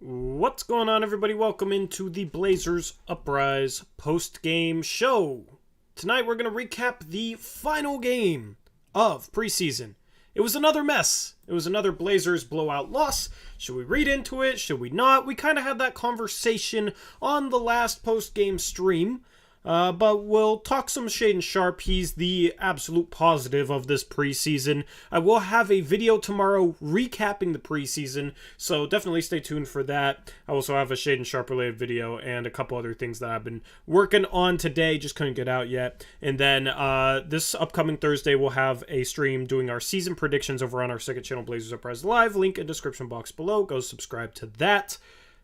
What's going on, everybody? Welcome into the Blazers Uprise post-game show. Tonight we're going to recap the final game of preseason. It was another mess. It was another Blazers blowout loss. Should we read into it? Should we not? We kind of had that conversation on the last post-game stream. But we'll talk some Shaedon Sharpe. He's the absolute positive of this preseason. I will have a video tomorrow recapping the preseason, so definitely stay tuned for that. I also have a Shaedon Sharpe related video and a couple other things that I've been working on today, just couldn't get out yet. And then this upcoming Thursday, we'll have a stream doing our season predictions over on our second channel, Blazers Uprise Live. Link in description box below. Go subscribe to that.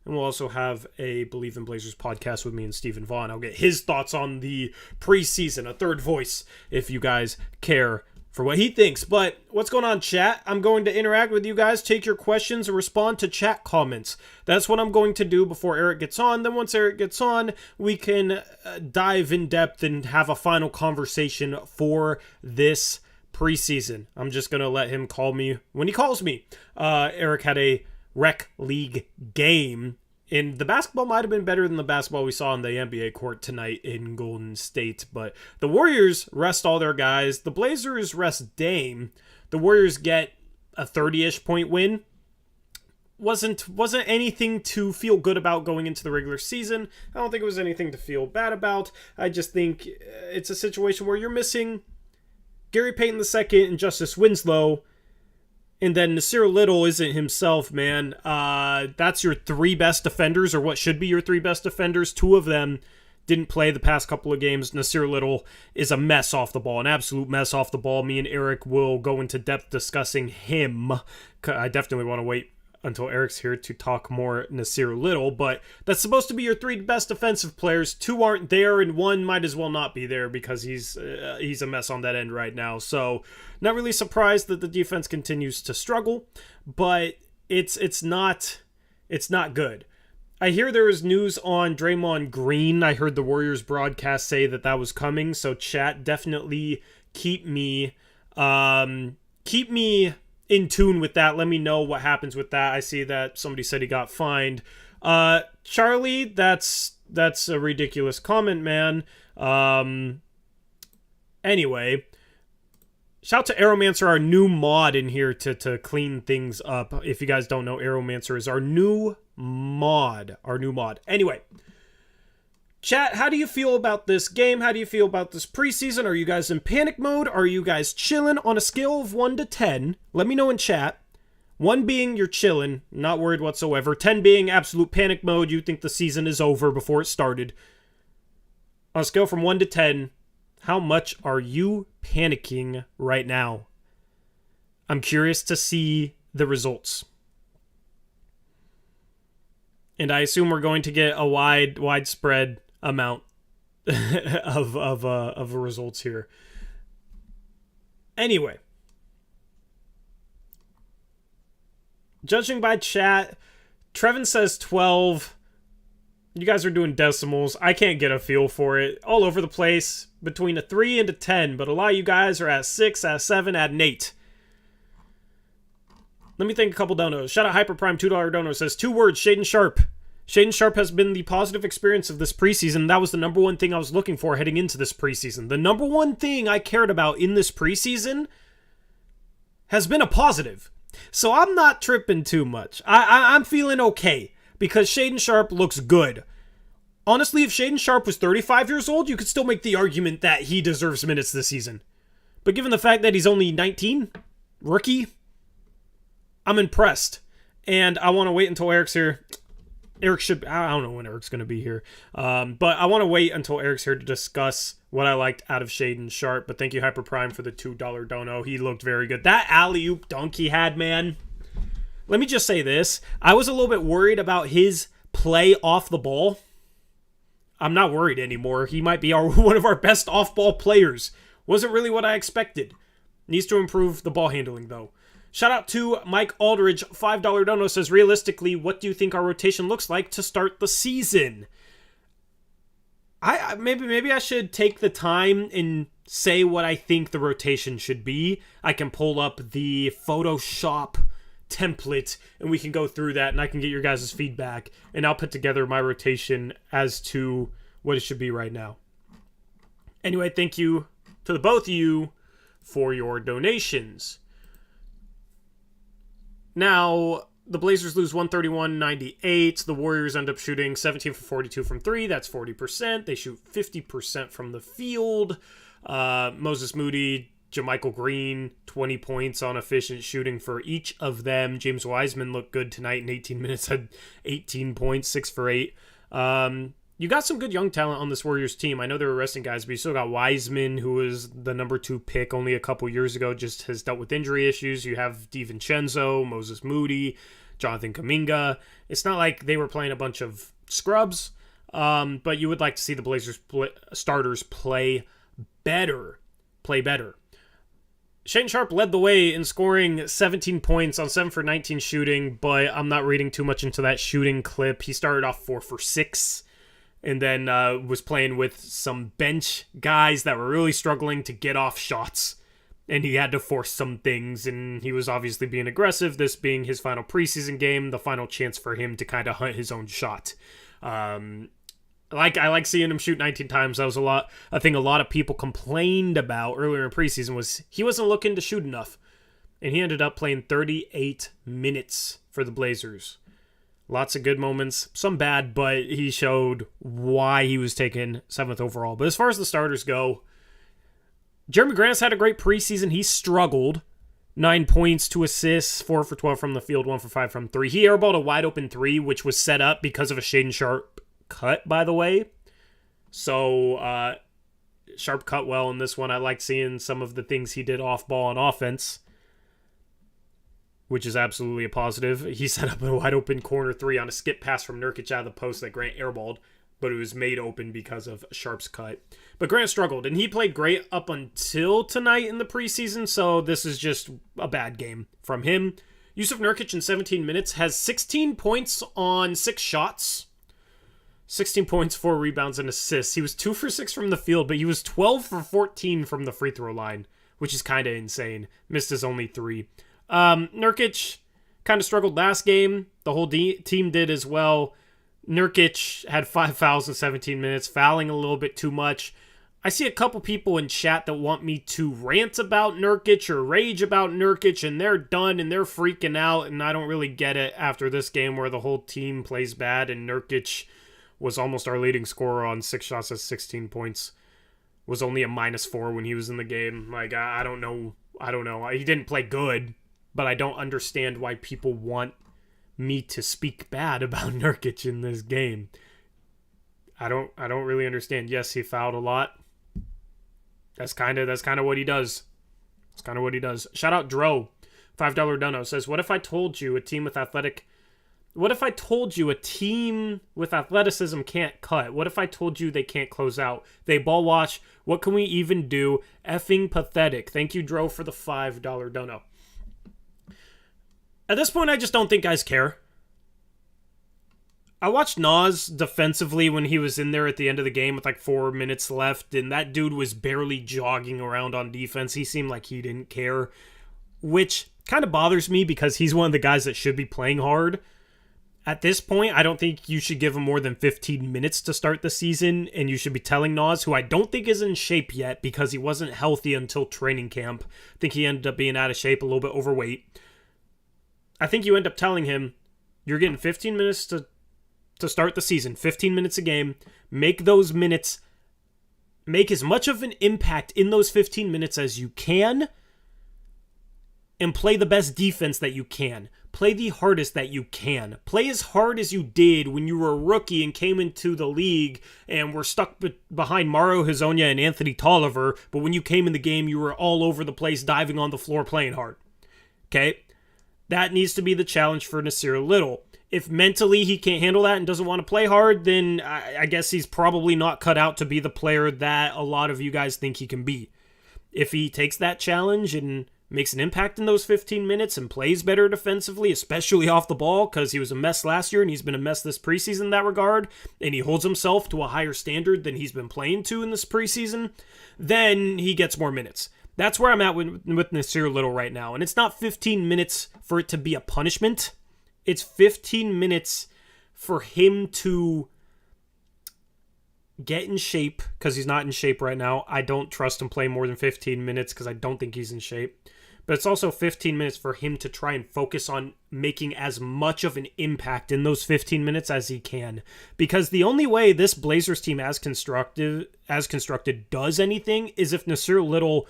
And we'll also have a Believe in Blazers podcast with me and Stephen Vaughn. I'll get his thoughts on the preseason, a third voice, if you guys care for what he thinks. But what's going on, chat? I'm going to interact with you guys, take your questions, and respond to chat comments. That's what I'm going to do before Eric gets on. Then once Eric gets on, we can dive in depth and have a final conversation for this preseason. I'm just going to let him call me when he calls me. Eric had a rec league game, and the basketball might have been better than the basketball we saw on the NBA court tonight in Golden State, but the Warriors rest all their guys. The Blazers rest Dame. The Warriors get a 30-ish point win. Wasn't anything to feel good about going into the regular season. I don't think it was anything to feel bad about. I just think it's a situation where you're missing Gary Payton II and Justice Winslow. And then Nasir Little isn't himself, man. That's your three best defenders, or what should be your three best defenders. Two of them didn't play the past couple of games. Nasir Little is a mess off the ball, an absolute mess off the ball. Me and Eric will go into depth discussing him. I definitely want to wait until Eric's here to talk more Nasir Little, but that's supposed to be your three best defensive players. Two aren't there, and one might as well not be there because he's a mess on that end right now. So not really surprised that the defense continues to struggle, but it's not good. I hear there is news on Draymond Green. I heard the Warriors broadcast say that was coming, so chat, definitely keep me in tune with that. Let me know what happens with that. I see that somebody said he got fined. Charlie, that's a ridiculous comment, man. Anyway, shout to Aeromancer, our new mod in here to clean things up. If you guys don't know, Aeromancer is our new mod. Anyway, chat, how do you feel about this game? How do you feel about this preseason? Are you guys in panic mode? Are you guys chilling on a scale of 1 to 10? Let me know in chat. 1 being you're chilling, not worried whatsoever. 10 being absolute panic mode. You think the season is over before it started. On a scale from 1 to 10, how much are you panicking right now? I'm curious to see the results. And I assume we're going to get a widespread amount of results here. Anyway, judging by chat, Trevin says 12. You guys are doing decimals. I can't get a feel for it. All over the place, between a 3 and a 10, but a lot of you guys are at 6, at 7, at an 8. Let me thank a couple donos. Shout out Hyperprime, $2 dono says 2 words, Shaedon Sharpe. Shaedon Sharpe has been the positive experience of this preseason. That was the number one thing I was looking for heading into this preseason. The number one thing I cared about in this preseason has been a positive. So I'm not tripping too much. I'm feeling okay because Shaedon Sharpe looks good. Honestly, if Shaedon Sharpe was 35 years old, you could still make the argument that he deserves minutes this season. But given the fact that he's only 19, rookie, I'm impressed. And I want to wait until Eric's here. I don't know when Eric's going to be here. But I want to wait until Eric's here to discuss what I liked out of Shaedon Sharpe. But thank you, Hyperprime, for the $2 dono. He looked very good. That alley-oop dunk he had, man. Let me just say this. I was a little bit worried about his play off the ball. I'm not worried anymore. He might be one of our best off-ball players. Wasn't really what I expected. Needs to improve the ball handling, though. Shout out to Mike Aldridge, $5 dono says, realistically, what do you think our rotation looks like to start the season? Maybe I should take the time and say what I think the rotation should be. I can pull up the Photoshop template, and we can go through that, and I can get your guys' feedback, and I'll put together my rotation as to what it should be right now. Anyway, thank you to the both of you for your donations. Now, the Blazers lose 131-98. The Warriors end up shooting 17 for 42 from 3. That's 40%. They shoot 50% from the field. Moses Moody, JaMychal Green, 20 points on efficient shooting for each of them. James Wiseman looked good tonight in 18 minutes, had 18 points, 6 for 8. You got some good young talent on this Warriors team. I know they were resting guys, but you still got Wiseman, who was the number 2 pick only a couple years ago, just has dealt with injury issues. You have DiVincenzo, Moses Moody, Jonathan Kuminga. It's not like they were playing a bunch of scrubs, but you would like to see the Blazers starters play better. Shaedon Sharpe led the way in scoring 17 points on 7 for 19 shooting, but I'm not reading too much into that shooting clip. He started off 4 for 6. And then was playing with some bench guys that were really struggling to get off shots. And he had to force some things, and he was obviously being aggressive, this being his final preseason game, the final chance for him to kind of hunt his own shot. I like seeing him shoot 19 times. That was a thing a lot of people complained about earlier in preseason, was he wasn't looking to shoot enough. And he ended up playing 38 minutes for the Blazers. Lots of good moments, some bad, but he showed why he was taken 7th overall. But as far as the starters go, Jeremy Grant's had a great preseason. He struggled. 9 points, 2 assists, 4 for 12 from the field, 1 for 5 from 3. He airballed a wide open 3, which was set up because of a Shaedon Sharpe cut, by the way. So, Sharpe cut well in this one. I liked seeing some of the things he did off ball on offense, which is absolutely a positive. He set up a wide open corner 3 on a skip pass from Nurkic out of the post that Grant airballed, but it was made open because of Sharpe's cut. But Grant struggled, and he played great up until tonight in the preseason, so this is just a bad game from him. Yusuf Nurkic in 17 minutes has 16 points on 6 shots. 16 points, 4 rebounds, and assists. He was 2 for 6 from the field, but he was 12 for 14 from the free throw line, which is kind of insane. Missed his only 3. Nurkic kind of struggled last game. The whole team did as well. Nurkic had 5 fouls in 17 minutes, fouling a little bit too much. I see a couple people in chat that want me to rant about Nurkic or rage about Nurkic, and they're done and they're freaking out, and I don't really get it after this game where the whole team plays bad, and Nurkic was almost our leading scorer on 6 shots at 16 points. Was only a -4 when he was in the game. Like, I don't know. He didn't play good, but I don't understand why people want me to speak bad about Nurkic in this game. I don't really understand. Yes, he fouled a lot. That's kind of what he does. That's kind of what he does. Shout out Dro, $5 dono, says, what if I told you a team with athleticism can't cut? What if I told you they can't close out? They ball watch. What can we even do? Effing pathetic. Thank you, Dro, for the $5 dono. At this point, I just don't think guys care. I watched Nas defensively when he was in there at the end of the game with like 4 minutes left, and that dude was barely jogging around on defense. He seemed like he didn't care, which kind of bothers me because he's one of the guys that should be playing hard. At this point, I don't think you should give him more than 15 minutes to start the season, and you should be telling Nas, who I don't think is in shape yet because he wasn't healthy until training camp. I think he ended up being out of shape, a little bit overweight. I think you end up telling him, you're getting 15 minutes to start the season, 15 minutes a game. Make those minutes, make as much of an impact in those 15 minutes as you can, and play the best defense that you can. Play the hardest that you can. Play as hard as you did when you were a rookie and came into the league and were stuck behind Mario Hezonja and Anthony Tolliver, but when you came in the game, you were all over the place, diving on the floor, playing hard. Okay? That needs to be the challenge for Nasir Little. If mentally he can't handle that and doesn't want to play hard, then I guess he's probably not cut out to be the player that a lot of you guys think he can be. If he takes that challenge and makes an impact in those 15 minutes and plays better defensively, especially off the ball, because he was a mess last year and he's been a mess this preseason in that regard, and he holds himself to a higher standard than he's been playing to in this preseason, then he gets more minutes. That's where I'm at with Nasir Little right now. And it's not 15 minutes for it to be a punishment. It's 15 minutes for him to get in shape, because he's not in shape right now. I don't trust him playing more than 15 minutes because I don't think he's in shape. But it's also 15 minutes for him to try and focus on making as much of an impact in those 15 minutes as he can. Because the only way this Blazers team as constructed does anything is if Nasir Little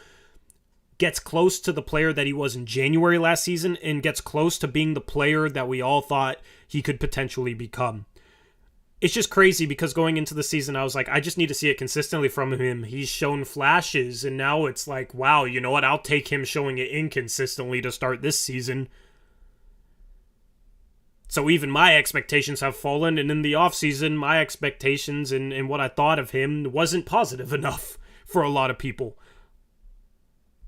gets close to the player that he was in January last season and gets close to being the player that we all thought he could potentially become. It's just crazy because going into the season, I was like, I just need to see it consistently from him. He's shown flashes, and now it's like, wow, you know what? I'll take him showing it inconsistently to start this season. So even my expectations have fallen, and in the offseason, my expectations and what I thought of him wasn't positive enough for a lot of people.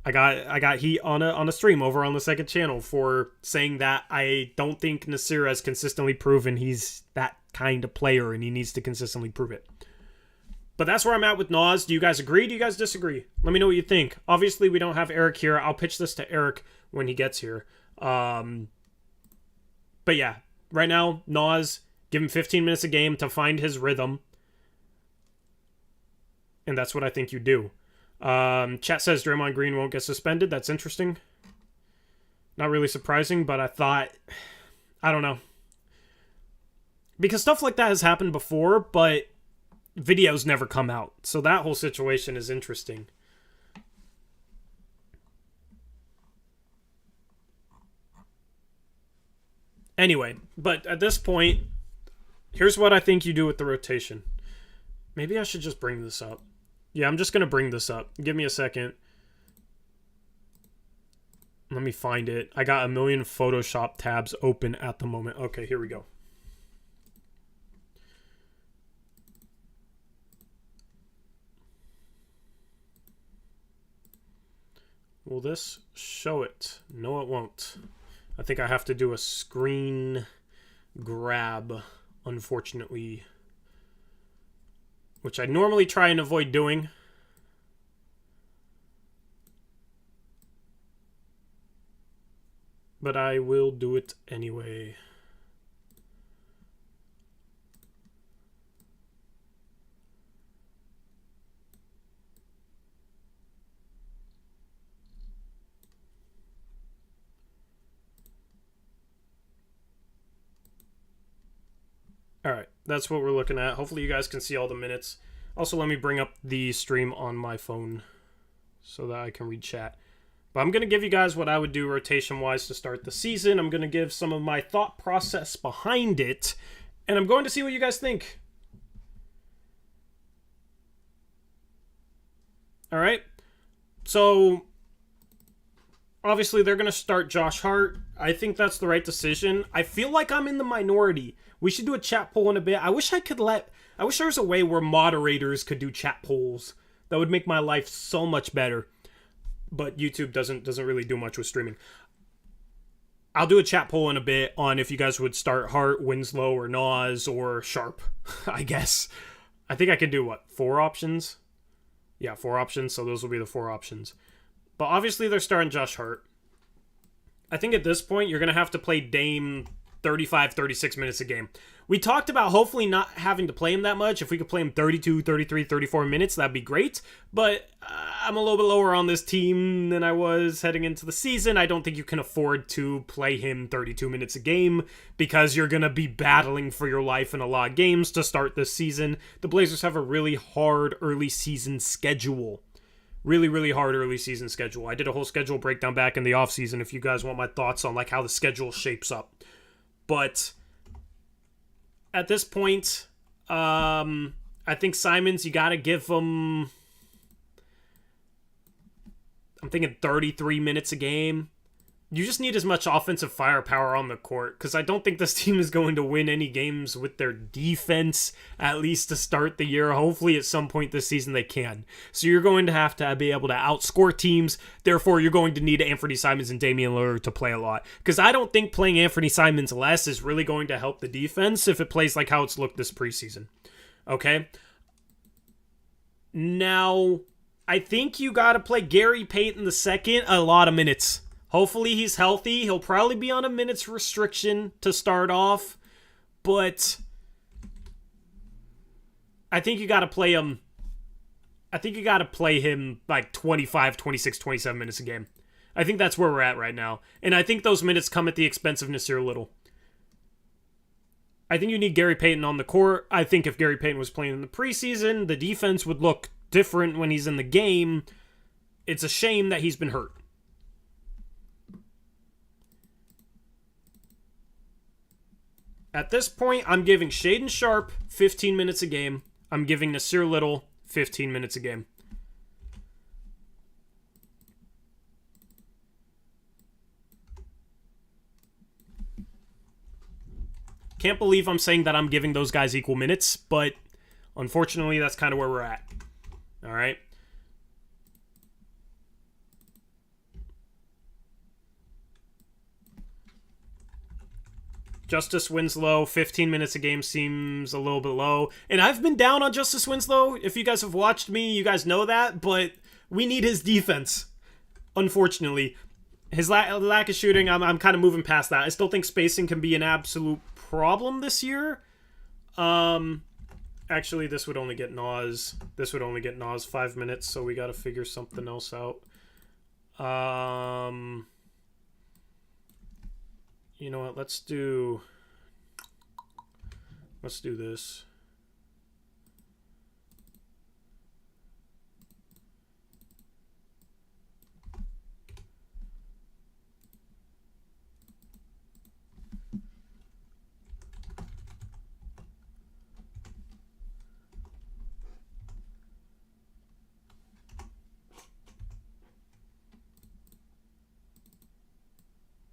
I got heat on a stream over on the second channel for saying that I don't think Nasir has consistently proven he's that kind of player and he needs to consistently prove it. But that's where I'm at with Nas. Do you guys agree? Do you guys disagree? Let me know what you think. Obviously, we don't have Eric here. I'll pitch this to Eric when he gets here. But yeah, right now, Nas, give him 15 minutes a game to find his rhythm. And that's what I think you do. Chat says Draymond Green won't get suspended. That's interesting. Not really surprising, but I don't know. Because stuff like that has happened before, but videos never come out. So that whole situation is interesting. Anyway, but at this point, here's what I think you do with the rotation. Maybe I should just bring this up. Yeah, I'm just going to bring this up. Give me a second. Let me find it. I got a million Photoshop tabs open at the moment. Okay, here we go. Will this show it? No, it won't. I think I have to do a screen grab, unfortunately, which I normally try and avoid doing. But I will do it anyway. All right, that's what we're looking at. Hopefully you guys can see all the minutes. Also, let me bring up the stream on my phone so that I can read chat. But I'm going to give you guys what I would do rotation-wise to start the season. I'm going to give some of my thought process behind it, and I'm going to see what you guys think. All right, so obviously they're going to start Josh Hart. I think that's the right decision. I feel like I'm in the minority. We should do a chat poll in a bit. I wish there was a way where moderators could do chat polls. That would make my life so much better. But YouTube doesn't really do much with streaming. I'll do a chat poll in a bit on if you guys would start Hart, Winslow, or Nas, or Sharpe, I guess. I think I could do, 4 options? Yeah, 4 options, so those will be the 4 options. But obviously they're starting Josh Hart. I think at this point you're going to have to play Dame 35, 36 minutes a game. We talked about hopefully not having to play him that much. If we could play him 32, 33, 34 minutes, that'd be great. But I'm a little bit lower on this team than I was heading into the season. I don't think you can afford to play him 32 minutes a game because you're going to be battling for your life in a lot of games to start this season. The Blazers have a really hard early season schedule. Really, really hard early season schedule. I did a whole schedule breakdown back in the offseason if you guys want my thoughts on how the schedule shapes up. But at this point, I think Simons, you got to give him, I'm thinking 33 minutes a game. You just need as much offensive firepower on the court because I don't think this team is going to win any games with their defense, at least to start the year. Hopefully at some point this season they can. So you're going to have to be able to outscore teams. Therefore, you're going to need Anthony Simons and Damian Lillard to play a lot because I don't think playing Anthony Simons less is really going to help the defense if it plays like how it's looked this preseason. Okay? Now, I think you got to play Gary Payton II a lot of minutes. Hopefully he's healthy. He'll probably be on a minutes restriction to start off. But I think you got to play him. I think you got to play him like 25, 26, 27 minutes a game. I think that's where we're at right now. And I think those minutes come at the expense of Nasir Little. I think you need Gary Payton on the court. I think if Gary Payton was playing in the preseason, the defense would look different when he's in the game. It's a shame that he's been hurt. At this point, I'm giving Shaedon Sharpe 15 minutes a game. I'm giving Nasir Little 15 minutes a game. Can't believe I'm saying that I'm giving those guys equal minutes, but unfortunately, that's kind of where we're at. All right. Justice Winslow, 15 minutes a game seems a little bit low. And I've been down on Justice Winslow. If you guys have watched me, you guys know that. But we need his defense, unfortunately. His lack of shooting, I'm kind of moving past that. I still think spacing can be an absolute problem this year. Actually, this would only get Nas. This would only get Nas 5 minutes, so we got to figure something else out. You know what? Let's do this.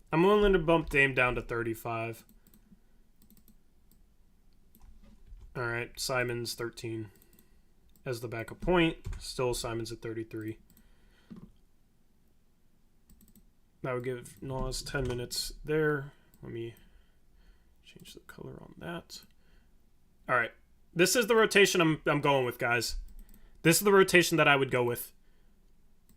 I'm willing to bump Dame down to 35. All right, Simon's 13 as the backup point. Still Simon's at 33. That would give Nas 10 minutes there. Let me change the color on that. All right, this is the rotation I'm going with, guys. This is the rotation that I would go with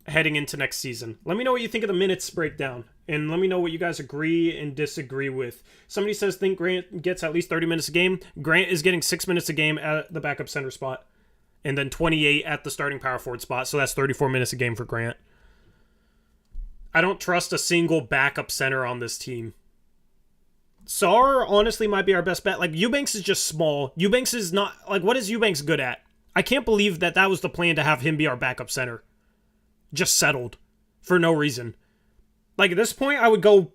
heading into next season. Let me know what you think of the minutes breakdown, and let me know what you guys agree and disagree with. Somebody says think Grant gets at least 30 minutes a game. Grant is getting 6 minutes a game at the backup center spot, and then 28 at the starting power forward spot, so that's 34 minutes a game for Grant. I don't trust a single backup center on this team. Sar honestly might be our best bet. Like, Eubanks is just small. Eubanks is not, like, what is Eubanks good at? I can't believe that was the plan to have him be our backup center. Just settled for no reason. Like, at this point, I would go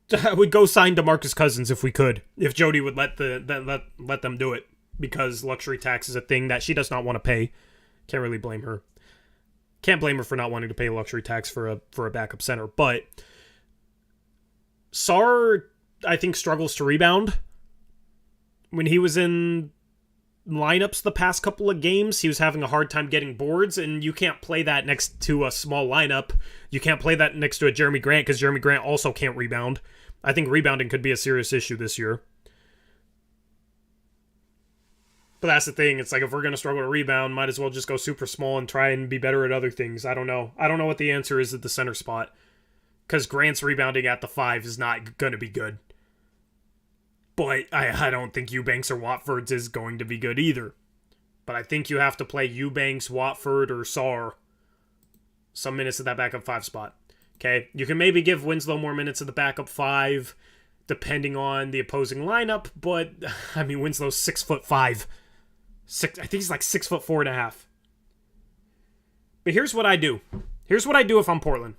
sign DeMarcus Cousins if we could. If Jody would let them do it, because luxury tax is a thing that she does not want to pay. Can't really blame her. Can't blame her for not wanting to pay luxury tax for a backup center. But Sar, I think, struggles to rebound. When he was in lineups the past couple of games, he was having a hard time getting boards, and you can't play that next to a small lineup. You can't play that next to a Jeremy Grant, because Jeremy Grant also can't rebound. I think rebounding could be a serious issue this year. But that's the thing. It's like, if we're going to struggle to rebound, might as well just go super small and try and be better at other things. I don't know. I don't know what the answer is at the center spot, because Grant's rebounding at the 5 is not going to be good. But I don't think Eubanks or Watford's is going to be good either. But I think you have to play Eubanks, Watford, or Sar some minutes at that backup 5 spot. Okay? You can maybe give Winslow more minutes at the backup 5, depending on the opposing lineup. But, I mean, Winslow's 6'5". I think he's like 6'4.5". But here's what I do. Here's what I do if I'm Portland.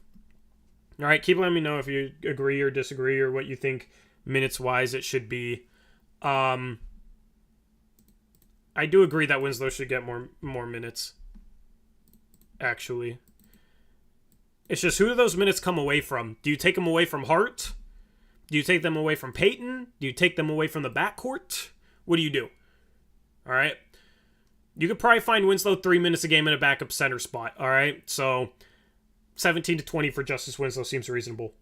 All right? Keep letting me know if you agree or disagree, or what you think minutes-wise it should be. I do agree that Winslow should get more minutes, actually. It's just, who do those minutes come away from? Do you take them away from Hart? Do you take them away from Payton? Do you take them away from the backcourt? What do you do? All right? You could probably find Winslow 3 minutes a game in a backup center spot. All right? So 17 to 20 for Justice Winslow seems reasonable.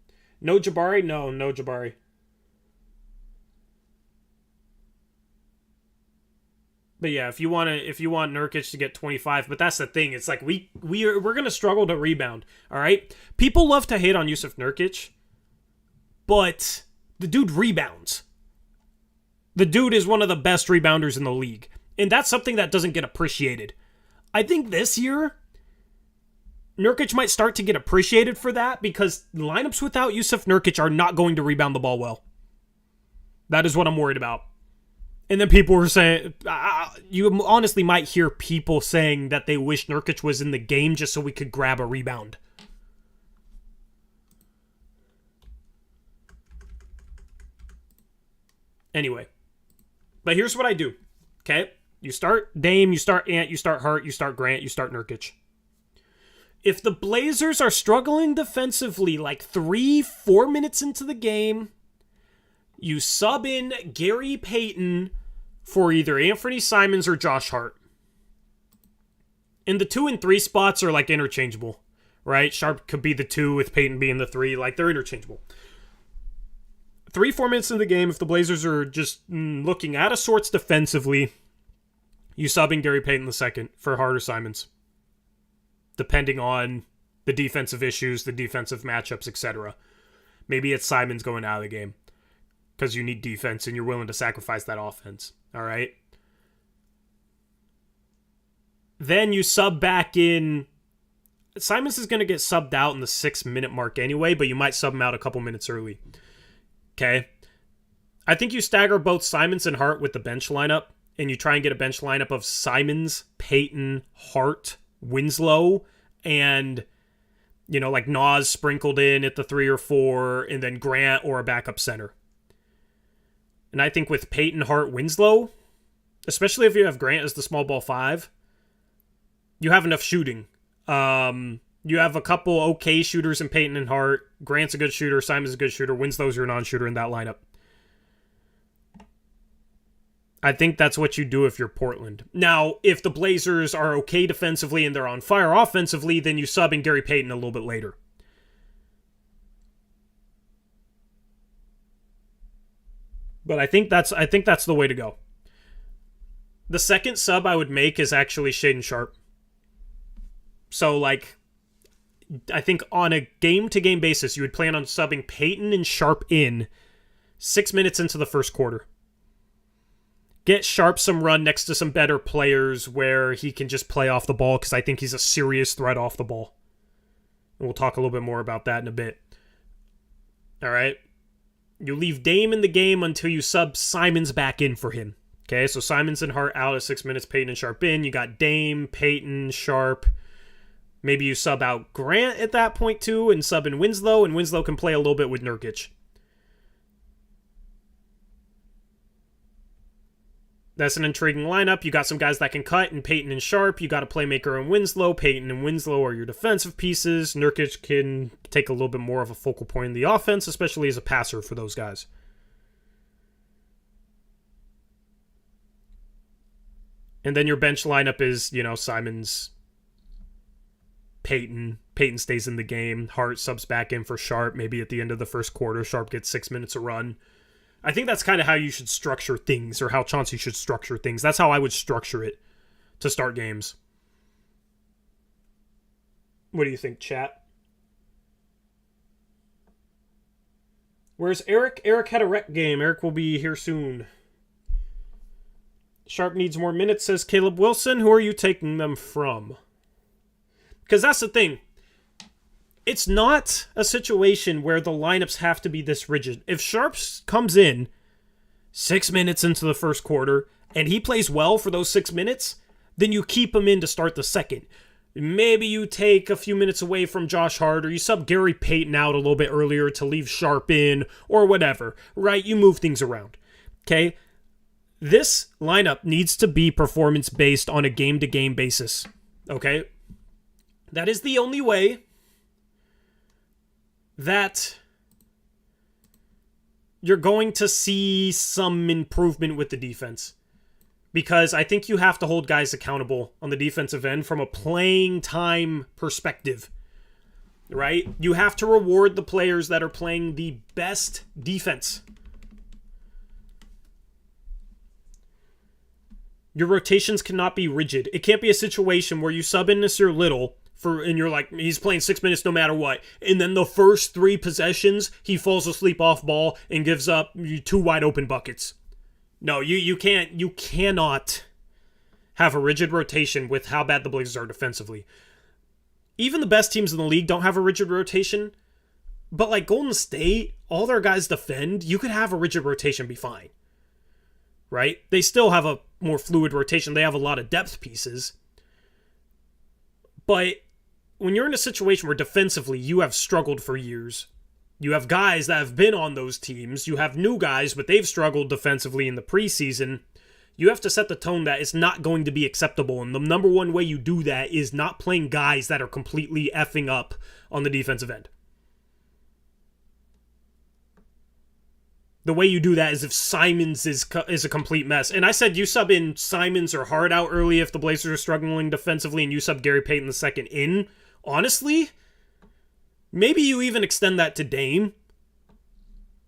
No Jabari? No Jabari. But yeah, if you want Nurkic to get 25, but that's the thing. It's like we're gonna struggle to rebound. All right, people love to hate on Yusuf Nurkic, but the dude rebounds. The dude is one of the best rebounders in the league, and that's something that doesn't get appreciated. I think this year, Nurkic might start to get appreciated for that because lineups without Yusuf Nurkic are not going to rebound the ball well. That is what I'm worried about. And then people were saying, you honestly might hear people saying that they wish Nurkic was in the game just so we could grab a rebound. Anyway, but here's what I do, okay? You start Dame, you start Ant, you start Hart, you start Grant, you start Nurkic. If the Blazers are struggling defensively like 3-4 minutes into the game, you sub in Gary Payton for either Anthony Simons or Josh Hart. And the 2 and 3 spots are like interchangeable, right? Sharpe could be the 2 with Payton being the 3. Like, they're interchangeable. 3-4 minutes in the game, if the Blazers are just looking out of sorts defensively, you sub in Gary Payton II for Hart or Simons, depending on the defensive issues, the defensive matchups, etc. Maybe it's Simons going out of the game because you need defense and you're willing to sacrifice that offense. All right? Then you sub back in. Simons is going to get subbed out in the 6-minute mark anyway, but you might sub him out a couple minutes early. Okay? I think you stagger both Simons and Hart with the bench lineup, and you try and get a bench lineup of Simons, Payton, Hart, Winslow, and, like Nas sprinkled in at the 3 or 4, and then Grant or a backup center. And I think with Payton, Hart, Winslow, especially if you have Grant as the small ball 5, you have enough shooting. You have a couple okay shooters in Payton and Hart. Grant's a good shooter. Simon's a good shooter. Winslow's your non-shooter in that lineup. I think that's what you do if you're Portland. Now, if the Blazers are okay defensively and they're on fire offensively, then you sub in Gary Payton a little bit later. But I think that's the way to go. The second sub I would make is actually Shaedon Sharpe. So, I think on a game-to-game basis, you would plan on subbing Payton and Sharpe in 6 minutes into the first quarter. Get Sharpe some run next to some better players where he can just play off the ball, because I think he's a serious threat off the ball. And we'll talk a little bit more about that in a bit. All right? You leave Dame in the game until you sub Simons back in for him. Okay, so Simons and Hart out at 6 minutes, Payton and Sharpe in. You got Dame, Payton, Sharpe. Maybe you sub out Grant at that point too and sub in Winslow, and Winslow can play a little bit with Nurkic. That's an intriguing lineup. You got some guys that can cut in Payton and Sharpe. You got a playmaker in Winslow. Payton and Winslow are your defensive pieces. Nurkic can take a little bit more of a focal point in the offense, especially as a passer for those guys. And then your bench lineup is, Simons, Payton. Payton stays in the game. Hart subs back in for Sharpe. Maybe at the end of the first quarter, Sharpe gets 6 minutes of run. I think that's kind of how you should structure things, or how Chauncey should structure things. That's how I would structure it to start games. What do you think, chat? Where's Eric? Eric had a rec game. Eric will be here soon. Sharpe needs more minutes, says Caleb Wilson. Who are you taking them from? Because that's the thing. It's not a situation where the lineups have to be this rigid. If Sharpe comes in 6 minutes into the first quarter and he plays well for those 6 minutes, then you keep him in to start the second. Maybe you take a few minutes away from Josh Hart, or you sub Gary Payton out a little bit earlier to leave Sharpe in, or whatever, right? You move things around, okay? This lineup needs to be performance-based on a game-to-game basis, okay? That is the only way that you're going to see some improvement with the defense. Because I think you have to hold guys accountable on the defensive end from a playing time perspective, right? You have to reward the players that are playing the best defense. Your rotations cannot be rigid. It can't be a situation where you sub in Nasir Little and you're like, he's playing 6 minutes no matter what. And then the first 3 possessions, he falls asleep off ball and gives up 2 wide open buckets. No, you cannot have a rigid rotation with how bad the Blazers are defensively. Even the best teams in the league don't have a rigid rotation. But like Golden State, all their guys defend. You could have a rigid rotation, be fine. Right? They still have a more fluid rotation. They have a lot of depth pieces. But when you're in a situation where defensively you have struggled for years, you have guys that have been on those teams, you have new guys, but they've struggled defensively in the preseason, you have to set the tone that it's not going to be acceptable. And the number one way you do that is not playing guys that are completely effing up on the defensive end. The way you do that is if Simons is a complete mess. And I said you sub in Simons or Hart out early if the Blazers are struggling defensively, and you sub Gary Payton II in. Honestly, maybe you even extend that to Dame.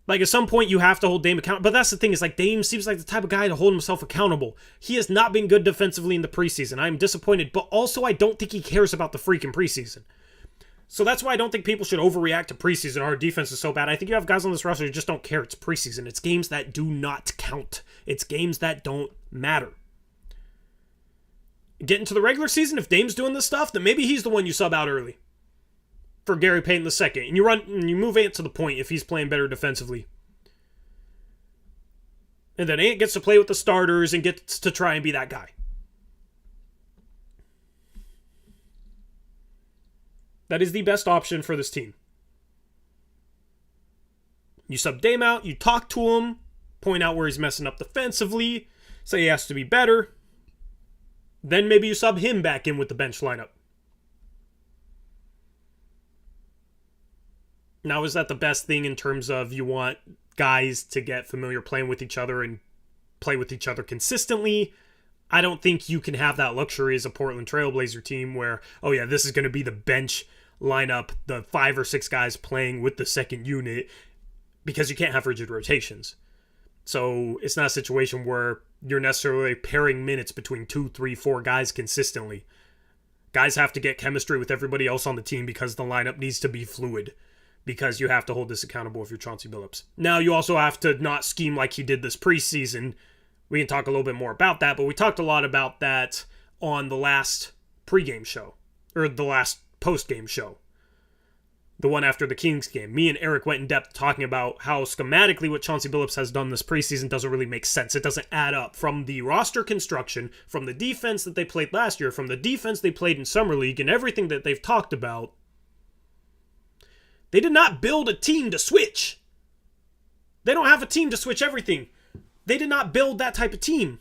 Like, at some point, you have to hold Dame accountable. But that's the thing, is like Dame seems like the type of guy to hold himself accountable. He has not been good defensively in the preseason. I'm disappointed, but also I don't think he cares about the freaking preseason. So that's why I don't think people should overreact to preseason. Our defense is so bad. I think you have guys on this roster who just don't care. It's preseason. It's games that do not count. It's games that don't matter. Get into the regular season, if Dame's doing this stuff, then maybe he's the one you sub out early for Gary Payton II. And you move Ant to the point if he's playing better defensively. And then Ant gets to play with the starters and gets to try and be that guy. That is the best option for this team. You sub Dame out, you talk to him, point out where he's messing up defensively, say he has to be better. Then maybe you sub him back in with the bench lineup. Now, is that the best thing in terms of you want guys to get familiar playing with each other and play with each other consistently? I don't think you can have that luxury as a Portland Trailblazer team where, oh yeah, this is going to be the bench lineup, the 5 or 6 guys playing with the second unit, because you can't have rigid rotations. So it's not a situation where you're necessarily pairing minutes between 2, 3, 4 guys consistently. Guys have to get chemistry with everybody else on the team because the lineup needs to be fluid, because you have to hold this accountable if you're Chauncey Billups. Now, you also have to not scheme like he did this preseason. We can talk a little bit more about that, but we talked a lot about that on the last pregame show, or the last postgame show, the one after the Kings game. Me and Eric went in depth talking about how schematically what Chauncey Billups has done this preseason doesn't really make sense. It doesn't add up from the roster construction, from the defense that they played last year, from the defense they played in Summer League, and everything that they've talked about. They did not build a team to switch. They don't have a team to switch everything. They did not build that type of team.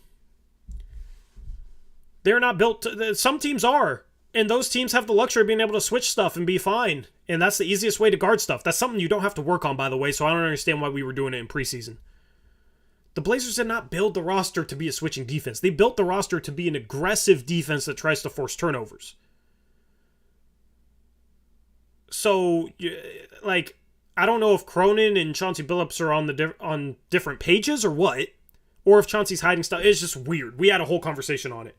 They're not built to, some teams are. And those teams have the luxury of being able to switch stuff and be fine. And that's the easiest way to guard stuff. That's something you don't have to work on, by the way, so I don't understand why we were doing it in preseason. The Blazers did not build the roster to be a switching defense. They built the roster to be an aggressive defense that tries to force turnovers. So, like, I don't know if Cronin and Chauncey Billups are on different pages or what, or if Chauncey's hiding stuff. It's just weird. We had a whole conversation on it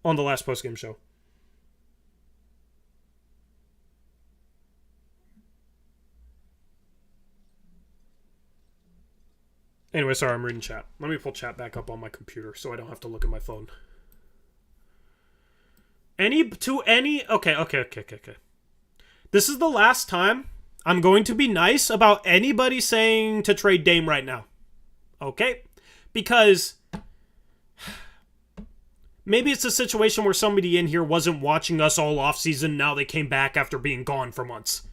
on the last postgame show. Anyway, sorry, I'm reading chat. Let me pull chat back up on my computer so I don't have to look at my phone. Okay. This is the last time I'm going to be nice about anybody saying to trade Dame right now. Okay? Because maybe it's a situation where somebody in here wasn't watching us all offseason. Now they came back after being gone for months.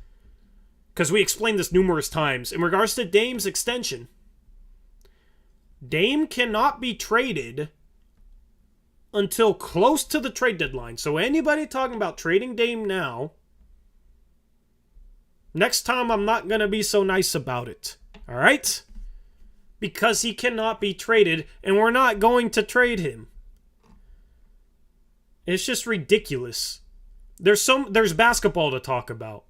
Because we explained this numerous times. In regards to Dame's extension, Dame cannot be traded until close to the trade deadline. So anybody talking about trading Dame now, next time I'm not going to be so nice about it. All right? Because he cannot be traded, and we're not going to trade him. It's just ridiculous. There's basketball to talk about.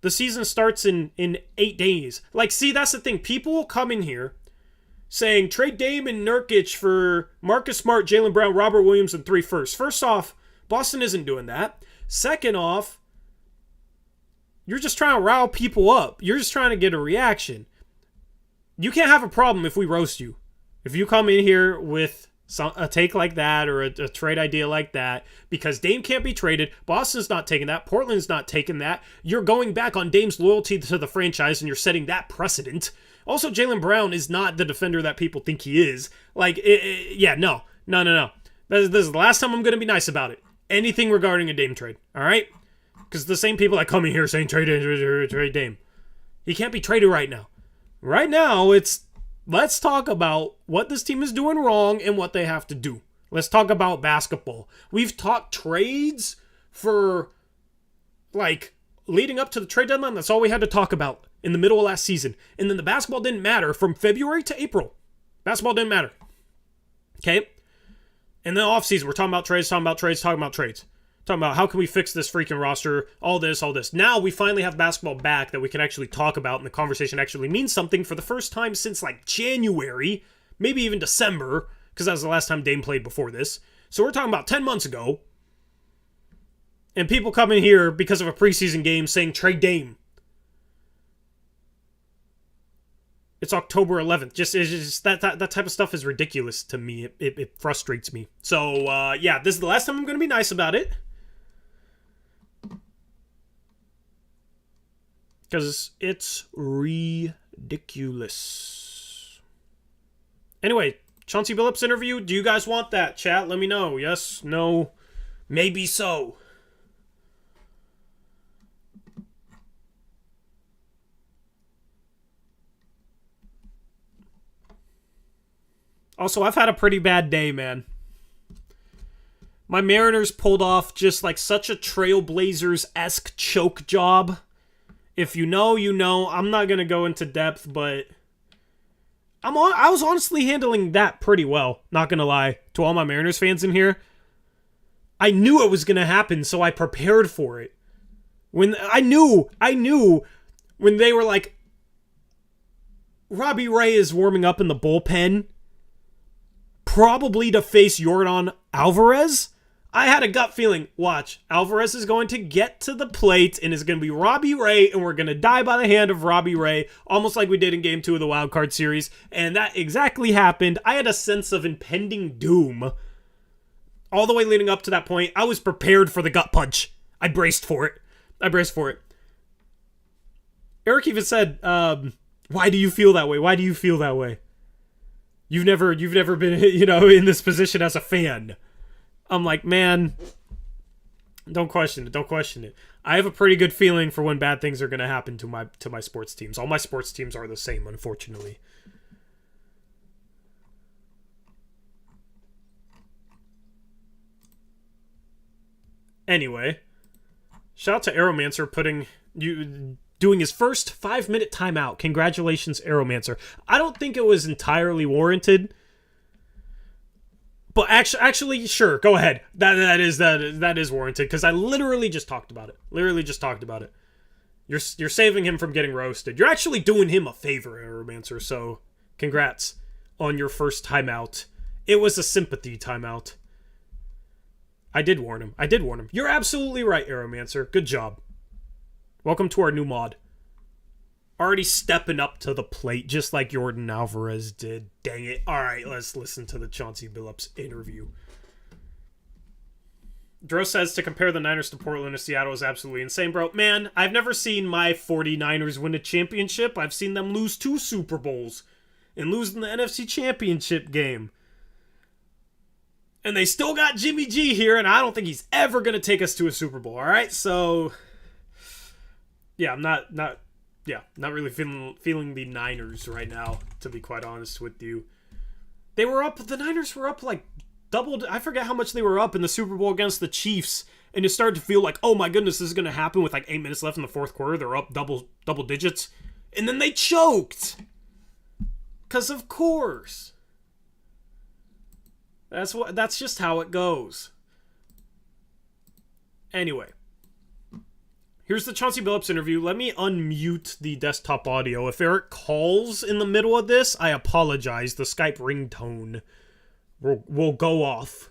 The season starts in 8 days. Like, see, that's the thing. People will come in here, saying trade Dame and Nurkic for Marcus Smart, Jaylen Brown, Robert Williams, and 3 firsts. First off, Boston isn't doing that. Second off, you're just trying to rile people up. You're just trying to get a reaction. You can't have a problem if we roast you. If you come in here with a take like that or a trade idea like that, because Dame can't be traded, Boston's not taking that, Portland's not taking that, you're going back on Dame's loyalty to the franchise and you're setting that precedent. Also, Jaylen Brown is not the defender that people think he is. No. This is the last time I'm going to be nice about it. Anything regarding a Dame trade, all right? Because the same people that come in here saying trade Dame. He can't be traded right now. Right now, let's talk about what this team is doing wrong and what they have to do. Let's talk about basketball. We've talked trades for, leading up to the trade deadline. That's all we had to talk about in the middle of last season. And then the basketball didn't matter from February to April. Basketball didn't matter. Okay? In the offseason, we're talking about trades. Talking about how can we fix this freaking roster, all this. Now we finally have basketball back that we can actually talk about and the conversation actually means something for the first time since January, maybe even December, because that was the last time Dame played before this. So we're talking about 10 months ago. And people come in here because of a preseason game saying trade Dame. It's October 11th. It's just that type of stuff is ridiculous to me. It frustrates me. So, this is the last time I'm going to be nice about it. Because it's ridiculous. Anyway, Chauncey Billups interview. Do you guys want that, chat? Let me know. Yes, no, maybe so. Also, I've had a pretty bad day, man. My Mariners pulled off just such a Trailblazers-esque choke job. If you know, you know. I'm not going to go into depth, but I was honestly handling that pretty well, not going to lie, to all my Mariners fans in here. I knew it was going to happen, so I prepared for it. When I knew when they were like, Robbie Ray is warming up in the bullpen, probably to face Yordan Alvarez. I had a gut feeling, watch, Alvarez is going to get to the plate and it's going to be Robbie Ray and we're going to die by the hand of Robbie Ray, almost like we did in Game 2 of the Wild Card Series. And that exactly happened. I had a sense of impending doom. All the way leading up to that point, I was prepared for the gut punch. I braced for it. Eric even said, why do you feel that way? Why do you feel that way? You've never been, in this position as a fan. I'm like, man, don't question it. I have a pretty good feeling for when bad things are going to happen to my sports teams. All my sports teams are the same, unfortunately. Anyway, shout out to Aeromancer doing his first 5-minute timeout. Congratulations, Aeromancer. I don't think it was entirely warranted. But actually, sure, go ahead. That is warranted because I literally just talked about it. You're saving him from getting roasted. You're actually doing him a favor, Aeromancer. So, congrats on your first timeout. It was a sympathy timeout. I did warn him. You're absolutely right, Aeromancer. Good job. Welcome to our new mod. Already stepping up to the plate, just like Yordan Alvarez did. Dang it. All right, let's listen to the Chauncey Billups interview. Dro says to compare the Niners to Portland or Seattle is absolutely insane, bro. Man, I've never seen my 49ers win a championship. I've seen them lose 2 Super Bowls and lose in the NFC Championship game. And they still got Jimmy G here, and I don't think he's ever going to take us to a Super Bowl, all right? So, yeah, I'm not really feeling the Niners right now, to be quite honest with you. The Niners were up double, I forget how much they were up in the Super Bowl against the Chiefs, and it started to feel like, oh my goodness, this is going to happen with 8 minutes left in the fourth quarter. They're up double digits, and then they choked. Because of course. That's just how it goes. Anyway. Here's the Chauncey Billups interview. Let me unmute the desktop audio. If Eric calls in the middle of this, I apologize. The Skype ringtone will go off.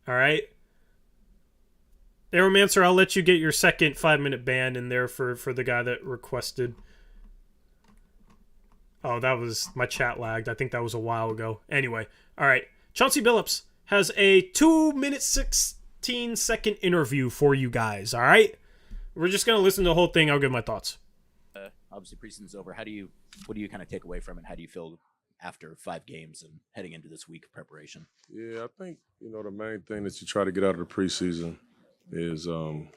All right? Aeromancer, I'll let you get your second 5-minute ban in there for the guy that requested. Oh, that was... my chat lagged. I think that was a while ago. Anyway. All right. Chauncey Billups has a 2-minute 16-second interview for you guys. All right? We're just going to listen to the whole thing. I'll give my thoughts. Obviously, preseason's over. What do you kind of take away from it? How do you feel after 5 games and heading into this week of preparation? Yeah, I think, the main thing that you try to get out of the preseason is you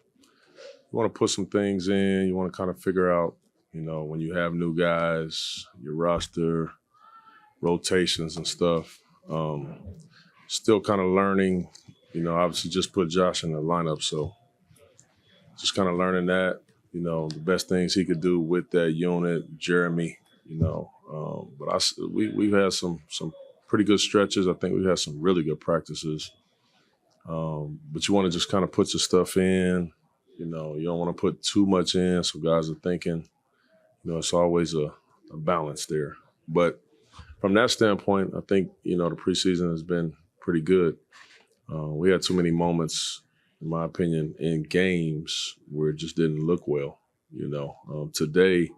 want to put some things in. You want to kind of figure out, when you have new guys, your roster, rotations and stuff. Still kind of learning, obviously just put Josh in the lineup, so just kind of learning that, the best things he could do with that unit, Jeremy, but we've had some pretty good stretches. I think we've had some really good practices. But you want to just kind of put your stuff in, you don't want to put too much in so guys are thinking, it's always a balance there. But from that standpoint, I think, the preseason has been pretty good. We had too many moments, in my opinion, in games where it just didn't look well, Today,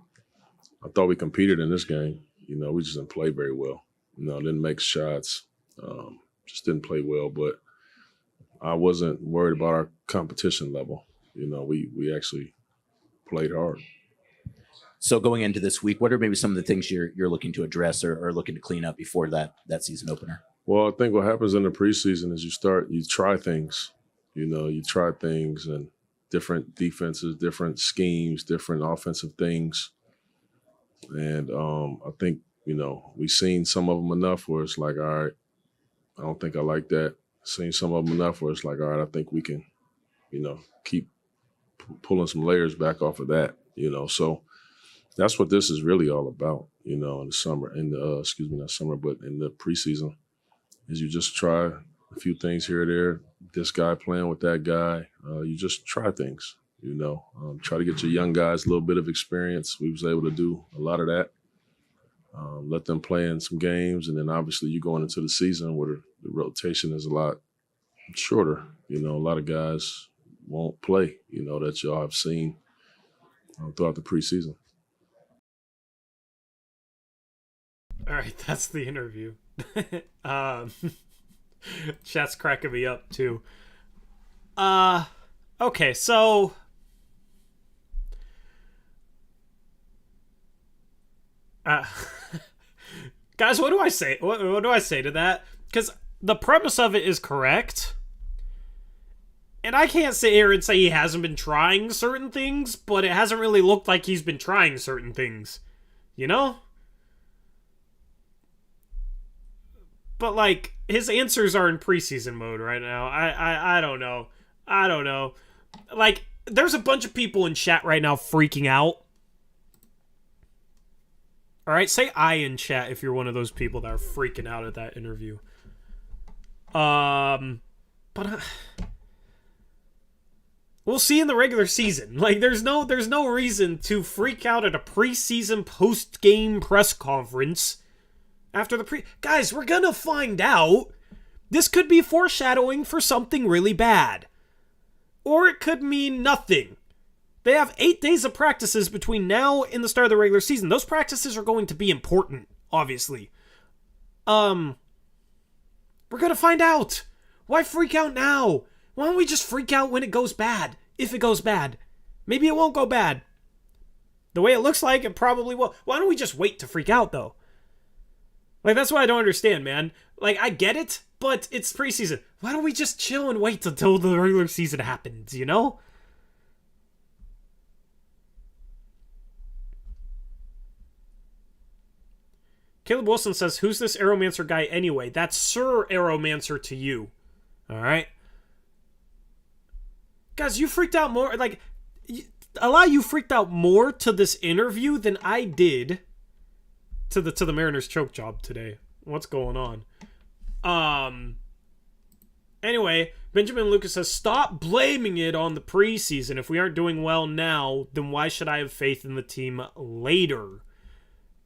I thought we competed in this game. We just didn't play very well. Didn't make shots, just didn't play well. But I wasn't worried about our competition level. We actually played hard. So going into this week, what are maybe some of the things you're looking to address or looking to clean up before that season opener? Well, I think what happens in the preseason is you try things. You try things and different defenses, different schemes, different offensive things. And I think, we've seen some of them enough where it's like, all right, I don't think I like that. Seen some of them enough where it's like, all right, I think we can, keep pulling some layers back off of that, So that's what this is really all about, in the summer, not summer, but in the preseason, is you just try a few things here or there. This guy playing with that guy, you just try things, try to get your young guys a little bit of experience. We was able to do a lot of that. Let them play in some games, and then obviously you going into the season where the rotation is a lot shorter. A lot of guys won't play, that y'all have seen throughout the preseason. All right, that's the interview. Chat's cracking me up too. Okay, so guys, what do I say? What do I say to that? Because the premise of it is correct. And I can't sit here and say he hasn't been trying certain things, but it hasn't really looked like he's been trying certain things. But, like, his answers are in preseason mode right now. I don't know. I don't know. Like, there's a bunch of people in chat right now freaking out. Alright, say I in chat if you're one of those people that are freaking out at that interview. We'll see in the regular season. Like, there's no reason to freak out at a preseason post-game press conference after the Guys, we're gonna find out. This could be foreshadowing for something really bad. Or it could mean nothing. They have 8 days of practices between now and the start of the regular season. Those practices are going to be important, obviously. We're gonna find out. Why freak out now? Why don't we just freak out when it goes bad? If it goes bad. Maybe it won't go bad. The way it looks like, it probably will. Why don't we just wait to freak out, though? Like, that's what I don't understand, man. Like, I get it, but it's preseason. Why don't we just chill and wait until the regular season happens, Caleb Wilson says, who's this Aeromancer guy anyway? That's Sir Aeromancer to you. Alright? Guys, you freaked out more, like, a lot of you freaked out more to this interview than I did to the Mariners choke job today. What's going on? Anyway, Benjamin Lucas says, stop blaming it on the preseason. If we aren't doing well now, then why should I have faith in the team later?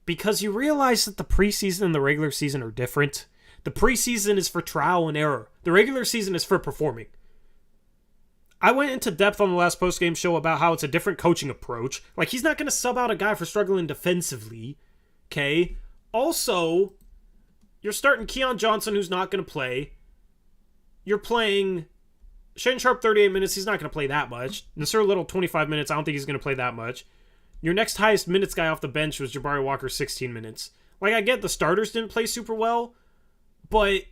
Because you realize that the preseason and the regular season are different. The preseason is for trial and error. The regular season is for performing. I went into depth on the last postgame show about how it's a different coaching approach. Like, he's not going to sub out a guy for struggling defensively. Okay? Also, you're starting Keon Johnson, who's not going to play. You're playing Shaedon Sharpe 38 minutes. He's not going to play that much. Nasir Little 25 minutes. I don't think he's going to play that much. Your next highest minutes guy off the bench was Jabari Walker, 16 minutes. Like, I get the starters didn't play super well, but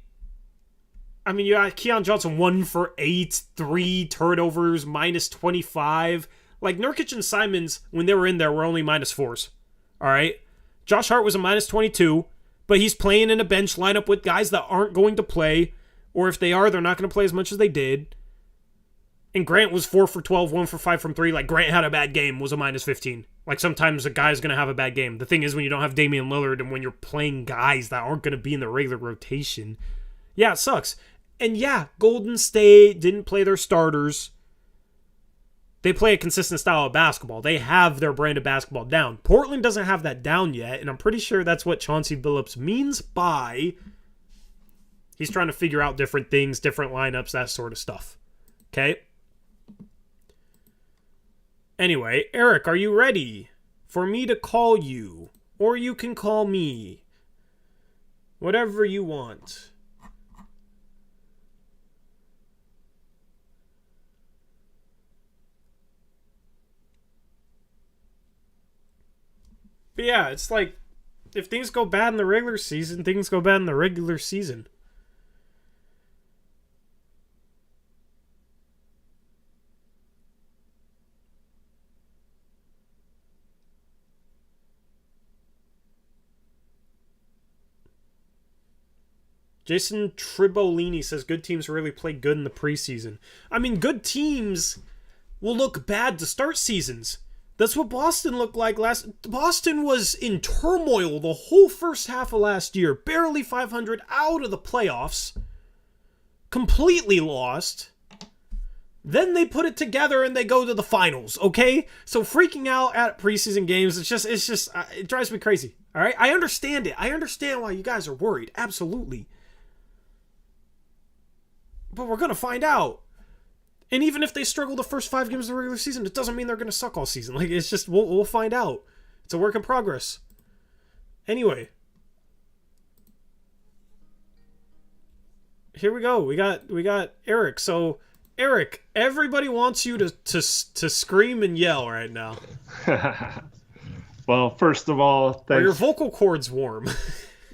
I mean, you got Keon Johnson 1 for 8, 3 turnovers, minus 25. Like, Nurkic and Simons, when they were in there, were only minus 4s. All right? Josh Hart was a minus 22, but he's playing in a bench lineup with guys that aren't going to play, or if they are, they're not going to play as much as they did. And Grant was 4 for 12, 1 for 5 from 3. Like, Grant had a bad game, was a minus 15. Like, sometimes a guy's going to have a bad game. The thing is, when you don't have Damian Lillard and when you're playing guys that aren't going to be in the regular rotation, yeah, it sucks. And yeah, Golden State didn't play their starters. They play a consistent style of basketball. They have their brand of basketball down. Portland doesn't have that down yet, and I'm pretty sure that's what Chauncey Billups means by he's trying to figure out different things, different lineups, that sort of stuff. Okay? Anyway, Eric, are you ready for me to call you? Or you can call me. Whatever you want. But yeah, it's like, if things go bad in the regular season, things go bad in the regular season. Jason Tribolini says good teams really play good in the preseason. I mean, good teams will look bad to start seasons. That's what Boston looked like Boston was in turmoil the whole first half of last year. Barely 500 out of the playoffs. Completely lost. Then they put it together and they go to the finals, okay? So freaking out at preseason games, it drives me crazy, all right? I understand it. I understand why you guys are worried. Absolutely. But we're going to find out. And even if they struggle the first 5 games of the regular season, it doesn't mean they're going to suck all season. Like, it's just, we'll find out. It's a work in progress. Anyway. Here we go. We got Eric. So, Eric, everybody wants you to scream and yell right now. Well, first of all, thanks. Are your vocal cords warm?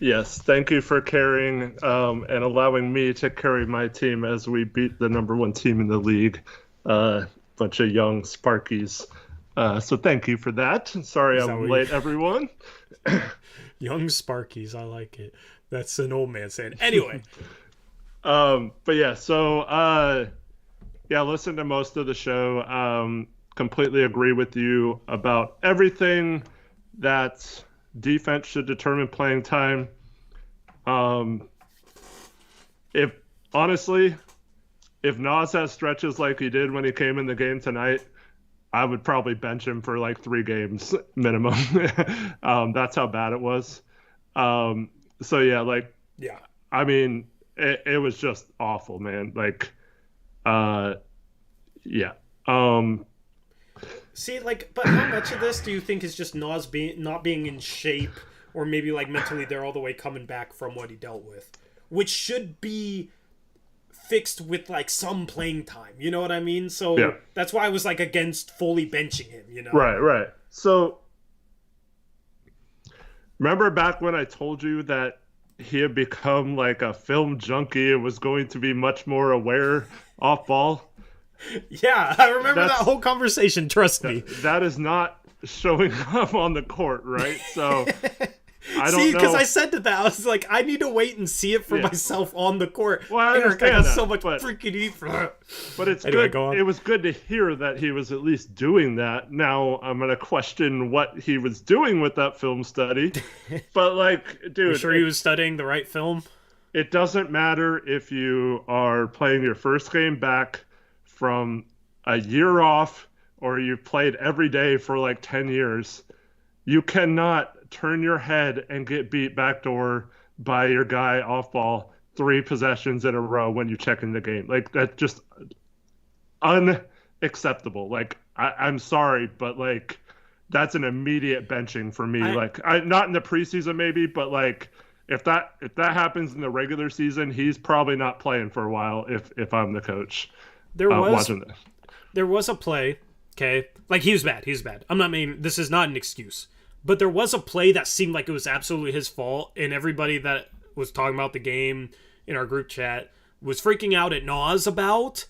Yes, thank you for carrying and allowing me to carry my team as we beat the number 1 team in the league, bunch of young Sparkies. So thank you for that. Sorry I'm late, everyone. Young Sparkies, I like it. That's an old man saying. Anyway. But yeah, so listen to most of the show. Completely agree with you about everything that defense should determine playing time. If Nas has stretches like he did when he came in the game tonight, I would probably bench him for like 3 games minimum. That's how bad it was. I mean, it was just awful, man. Like, yeah. See, like, but how much of this do you think is just Nas not being in shape, or maybe like mentally there all the way coming back from what he dealt with, which should be fixed with like some playing time. You know what I mean? So yeah. That's why I was like against fully benching him. You know? Right. So remember back when I told you that he had become like a film junkie and was going to be much more aware off ball? Yeah, I remember that whole conversation, trust me. That is not showing up on the court, right? So, I don't know. See, because I said to that, I was like, I need to wait and see it for myself on the court. Well, I Eric, I got that, so much freaking heat for that. But it's anyway, good. It was good to hear that he was at least doing that. Now, I'm going to question what he was doing with that film study. But, like, dude. You sure he was studying the right film? it doesn't matter if you are playing your first game back from a year off or you've played every day for like 10 years. You cannot turn your head and get beat backdoor by your guy off ball 3 possessions in a row when you check in the game. Like, that's just unacceptable. Like, I'm sorry, but like, that's an immediate benching for me. Not in the preseason maybe, but like, if that happens in the regular season, he's probably not playing for a while. If I'm the coach, watching this. There was a play. Okay, like he was bad. I'm not meaning this is not an excuse, but there was a play that seemed like it was absolutely his fault, and everybody that was talking about the game in our group chat was freaking out at Nas about.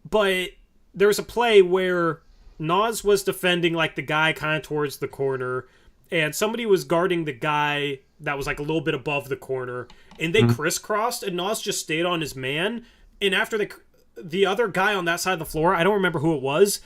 But there was a play where Nas was defending like the guy kind of towards the corner, and somebody was guarding the guy that was like a little bit above the corner, and they crisscrossed, and Nas just stayed on his man. And after the other guy on that side of the floor, I don't remember who it was,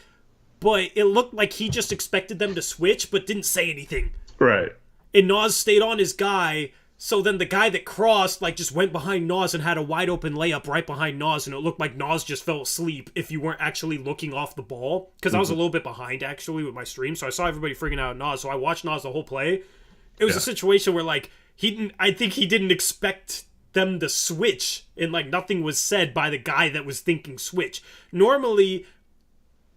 but it looked like he just expected them to switch, but didn't say anything. Right. And Nas stayed on his guy, so then the guy that crossed like just went behind Nas and had a wide open layup right behind Nas, and it looked like Nas just fell asleep if you weren't actually looking off the ball. Because I was a little bit behind actually with my stream, so I saw everybody freaking out at Nas, so I watched Nas the whole play. It was a situation where like I think he didn't expect them to switch, and like nothing was said by the guy that was thinking switch. Normally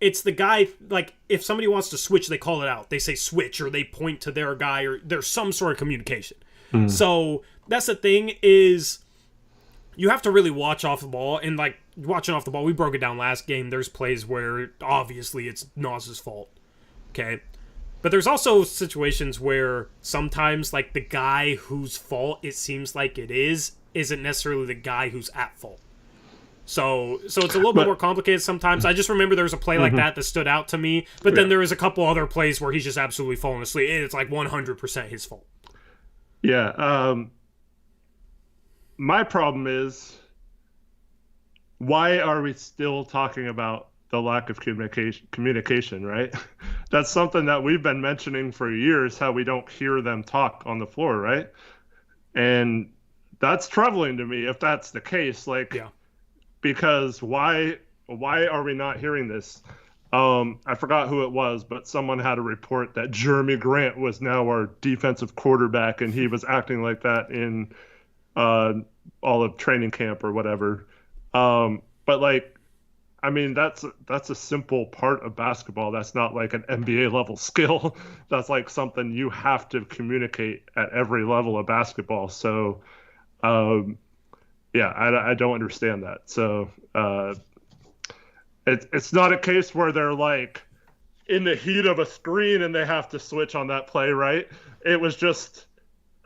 it's the guy, like, if somebody wants to switch, they call it out. They say switch, or they point to their guy, or there's some sort of communication. So that's the thing, is you have to really watch off the ball. And, like, watching off the ball, we broke it down last game. There's plays where, obviously, it's Nas's fault. Okay? But there's also situations where sometimes, like, the guy whose fault it seems like it isn't necessarily the guy who's at fault. So it's a little bit more complicated sometimes. I just remember there was a play like that stood out to me. But then there was a couple other plays where he's just absolutely falling asleep. It's like 100% his fault. Yeah. My problem is, why are we still talking about the lack of communication, right? That's something that we've been mentioning for years, how we don't hear them talk on the floor, right? And that's troubling to me if that's the case. Like, because why are we not hearing this? I forgot who it was, but someone had a report that Jeremy Grant was now our defensive quarterback, and he was acting like that in all of training camp or whatever. But like, I mean, that's a simple part of basketball. That's not like an NBA level skill. That's like something you have to communicate at every level of basketball. So, I don't understand that. So it's not a case where they're like in the heat of a screen and they have to switch on that play, right? It was just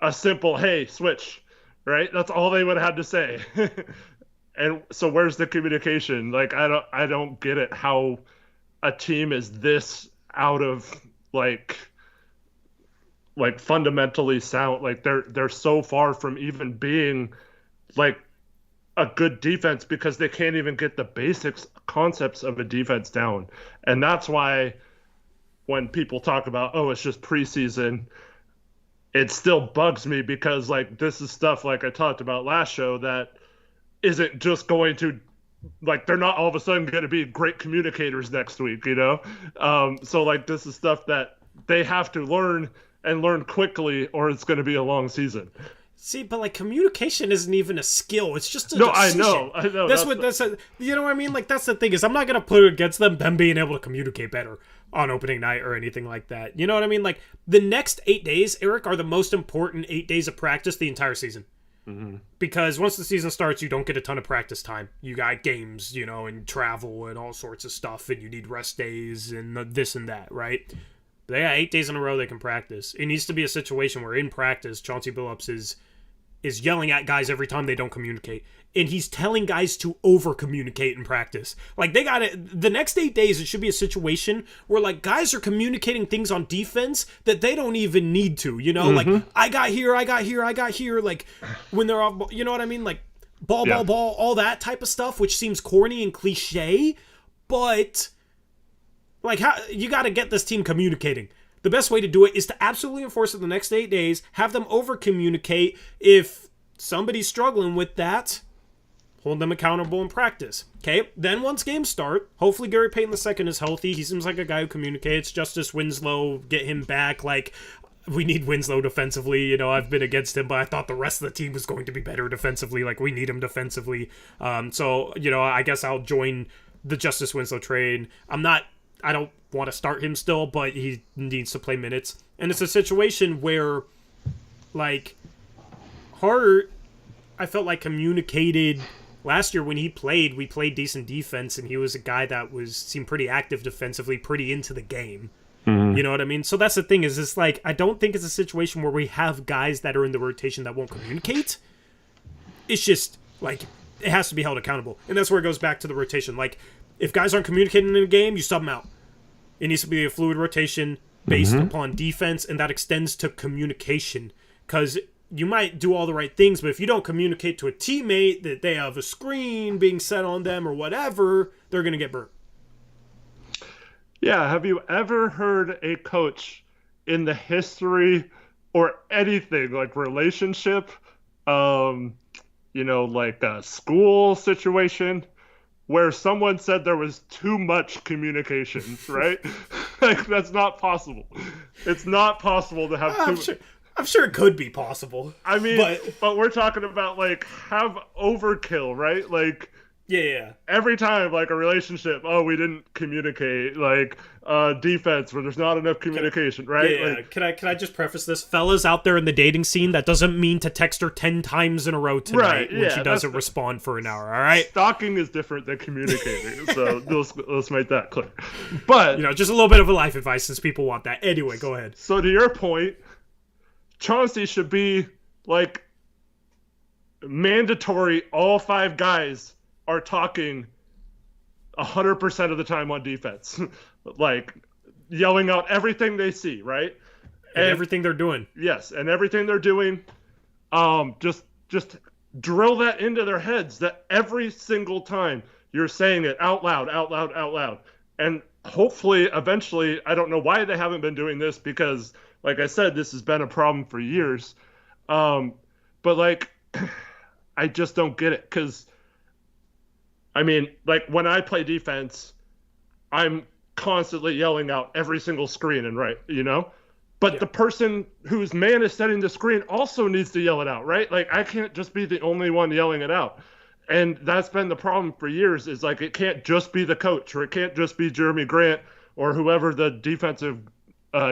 a simple, hey, switch, right? That's all they would have had to say. And so where's the communication? Like, I don't get it, how a team is this out of like fundamentally sound. Like they're so far from even being like a good defense, because they can't even get the basics concepts of a defense down. And that's why when people talk about, oh, it's just preseason, it still bugs me, because like this is stuff like I talked about last show that isn't just going to, like, they're not all of a sudden going to be great communicators next week, you know? So like this is stuff that they have to learn, and learn quickly, or it's going to be a long season. See, but like communication isn't even a skill. It's just a decision. I know. That's you know what I mean? Like, that's the thing, is I'm not going to put it against them being able to communicate better on opening night or anything like that. You know what I mean? Like, the next 8 days, Eric, are the most important 8 days of practice the entire season. Because once the season starts, you don't get a ton of practice time. You got games, you know, and travel and all sorts of stuff, and you need rest days and this and that, right? They got 8 days in a row they can practice. It needs to be a situation where in practice, Chauncey Billups is yelling at guys every time they don't communicate. And he's telling guys to over-communicate in practice. Like, they got it. The next 8 days, it should be a situation where, like, guys are communicating things on defense that they don't even need to, you know? Like, I got here. Like, when they're off, you know what I mean? Like, ball, all that type of stuff, which seems corny and cliche, but, like, how you got to get this team communicating. The best way to do it is to absolutely enforce it the next 8 days, have them over-communicate. If somebody's struggling with that. Hold them accountable in practice. Okay, then once games start, hopefully Gary Payton II is healthy. He seems like a guy who communicates. Justice Winslow, get him back. Like, we need Winslow defensively. You know, I've been against him, but I thought the rest of the team was going to be better defensively. Like, we need him defensively. So, you know, I guess I'll join the Justice Winslow trade. I don't want to start him still, but he needs to play minutes. And it's a situation where, like, Hart, I felt like communicated. Last year when he played, we played decent defense, and he was a guy that seemed pretty active defensively, pretty into the game. You know what I mean? So that's the thing, is it's like, I don't think it's a situation where we have guys that are in the rotation that won't communicate. It's just, like, it has to be held accountable. And that's where it goes back to the rotation. Like, if guys aren't communicating in a game, you sub them out. It needs to be a fluid rotation based upon defense, and that extends to communication. Because you might do all the right things, but if you don't communicate to a teammate that they have a screen being set on them or whatever, they're going to get burnt. Yeah, have you ever heard a coach in the history or anything, like relationship, like a school situation, where someone said there was too much communication, right? Like, that's not possible. It's not possible to have too much. I'm sure it could be possible. I mean, but we're talking about, like, have overkill, right? Like, yeah. Every time, like, a relationship, we didn't communicate. Like, defense, where there's not enough communication, right? Yeah. Like, Can I just preface this? Fellas out there in the dating scene, that doesn't mean to text her 10 times in a row tonight when she doesn't respond for an hour, all right? Stalking is different than communicating, so let's make that clear. But, just a little bit of a life advice since people want that. Anyway, go ahead. So to your point, Chauncey should be, like, mandatory. All 5 guys are talking 100% of the time on defense. Like, yelling out everything they see, right? And everything they're doing. Yes, and everything they're doing. Just drill that into their heads, that every single time you're saying it out loud, out loud, out loud. And hopefully, eventually, I don't know why they haven't been doing this, because, like I said, this has been a problem for years. But, like, I just don't get it. Because, I mean, like, when I play defense, I'm constantly yelling out every single screen and But the person whose man is setting the screen also needs to yell it out, right? Like, I can't just be the only one yelling it out. And that's been the problem for years, is, like, it can't just be the coach, or it can't just be Jeremy Grant or whoever the defensive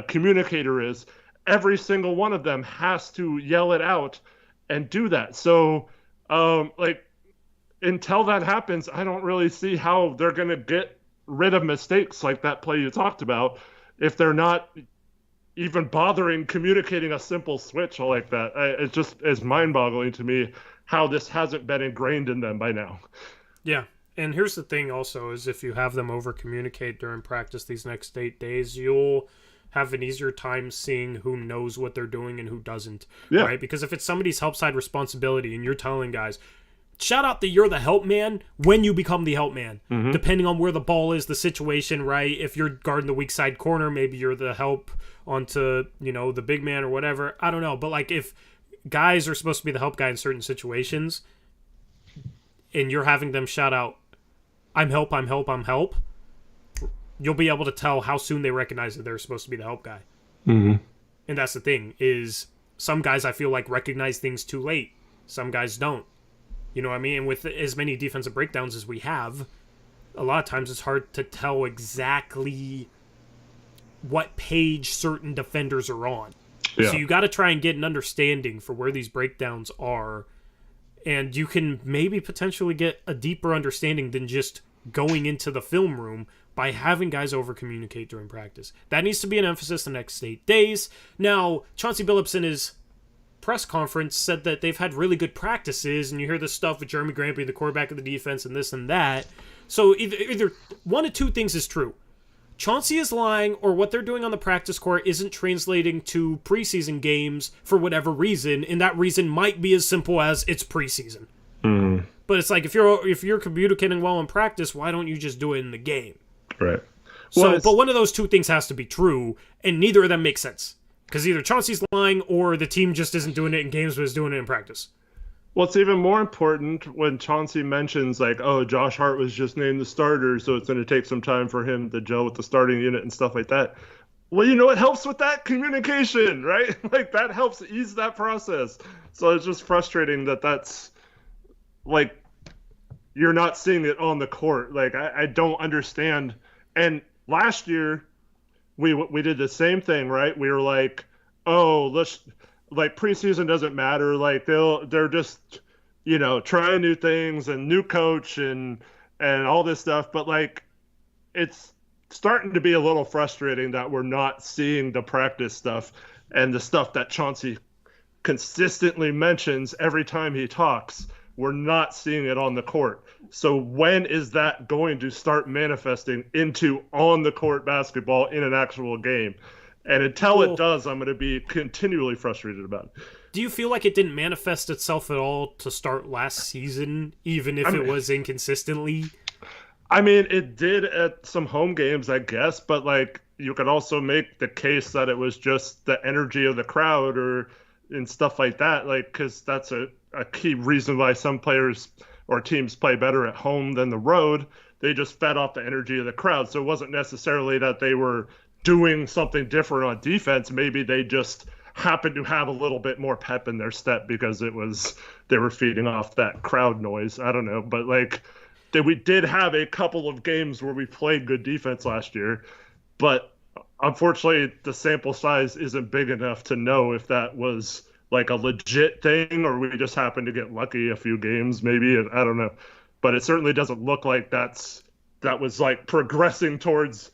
communicator is. Every single one of them has to yell it out and do that. So, until that happens, I don't really see how they're going to get rid of mistakes like that play you talked about if they're not even bothering communicating a simple switch like that. It just is mind-boggling to me how this hasn't been ingrained in them by now. Yeah. And here's the thing also, is if you have them over-communicate during practice these next 8 days, you'll have an easier time seeing who knows what they're doing and who doesn't. Yeah. Right? Because if it's somebody's help side responsibility and you're telling guys, shout out that you're the help man when you become the help man, depending on where the ball is, the situation, right? If you're guarding the weak side corner, maybe you're the help onto, the big man or whatever. I don't know. But, like, if guys are supposed to be the help guy in certain situations and you're having them shout out, I'm help, I'm help, I'm help, you'll be able to tell how soon they recognize that they're supposed to be the help guy. And that's the thing, is some guys I feel like recognize things too late. Some guys don't. You know what I mean? And with as many defensive breakdowns as we have, a lot of times it's hard to tell exactly what page certain defenders are on. Yeah. So you got to try and get an understanding for where these breakdowns are, and you can maybe potentially get a deeper understanding than just going into the film room by having guys over-communicate during practice. That needs to be an emphasis the next 8 days. Now, Chauncey Billups in his press conference said that they've had really good practices, and you hear this stuff with Jeremy Grant being the quarterback of the defense and this and that. So either one of two things is true. Chauncey is lying, or what they're doing on the practice court isn't translating to preseason games for whatever reason, and that reason might be as simple as it's preseason. But it's like, if you're communicating well in practice, why don't you just do it in the game? Right. So, but one of those two things has to be true, and neither of them make sense. Because either Chauncey's lying, or the team just isn't doing it in games, but is doing it in practice. Well, it's even more important when Chauncey mentions like, oh, Josh Hart was just named the starter, so it's going to take some time for him to gel with the starting unit and stuff like that. Well, you know what helps with that? Communication, right? Like that helps ease that process. So it's just frustrating that that's like you're not seeing it on the court. Like I don't understand. And last year we did the same thing, right? We were like, oh, let's like preseason doesn't matter. Like they're just trying new things and new coach and all this stuff. But like it's starting to be a little frustrating that we're not seeing the practice stuff and the stuff that Chauncey consistently mentions every time he talks. We're not seeing it on the court. So when is that going to start manifesting into on the court basketball in an actual game? And until it does, I'm going to be continually frustrated about it. Do you feel like it didn't manifest itself at all to start last season, even if it was inconsistently? I mean, it did at some home games, I guess, but like you could also make the case that it was just the energy of the crowd and stuff like that, like because that's a key reason why some players or teams play better at home than the road. They just fed off the energy of the crowd. So it wasn't necessarily that they were doing something different on defense. Maybe they just happened to have a little bit more pep in their step because they were feeding off that crowd noise. I don't know, but like we did have a couple of games where we played good defense last year, but unfortunately the sample size isn't big enough to know if that was like a legit thing or we just happened to get lucky a few games maybe. I don't know, but it certainly doesn't look like that was like progressing towards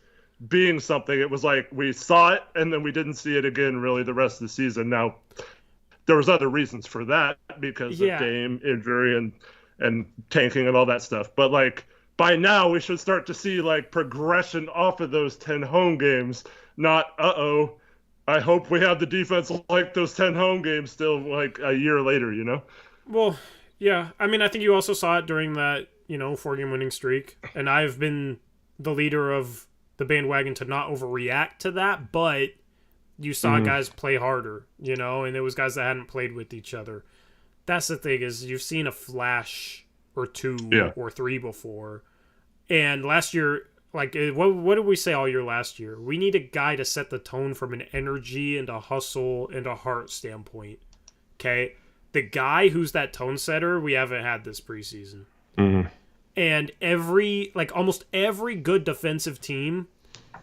being something. It was like we saw it and then we didn't see it again really the rest of the season. Now there was other reasons for that because of Dame injury and tanking and all that stuff, but like by now we should start to see like progression off of those 10 home games, not I hope we have the defense like those 10 home games still like a year later, Well, yeah. I mean, I think you also saw it during that, 4-game winning streak. And I've been the leader of the bandwagon to not overreact to that, but you saw guys play harder, and it was guys that hadn't played with each other. That's the thing is you've seen a flash or two or three before. And last year, like, what did we say all year last year? We need a guy to set the tone from an energy and a hustle and a heart standpoint. Okay? The guy who's that tone setter, we haven't had this preseason. Mm-hmm. And almost every good defensive team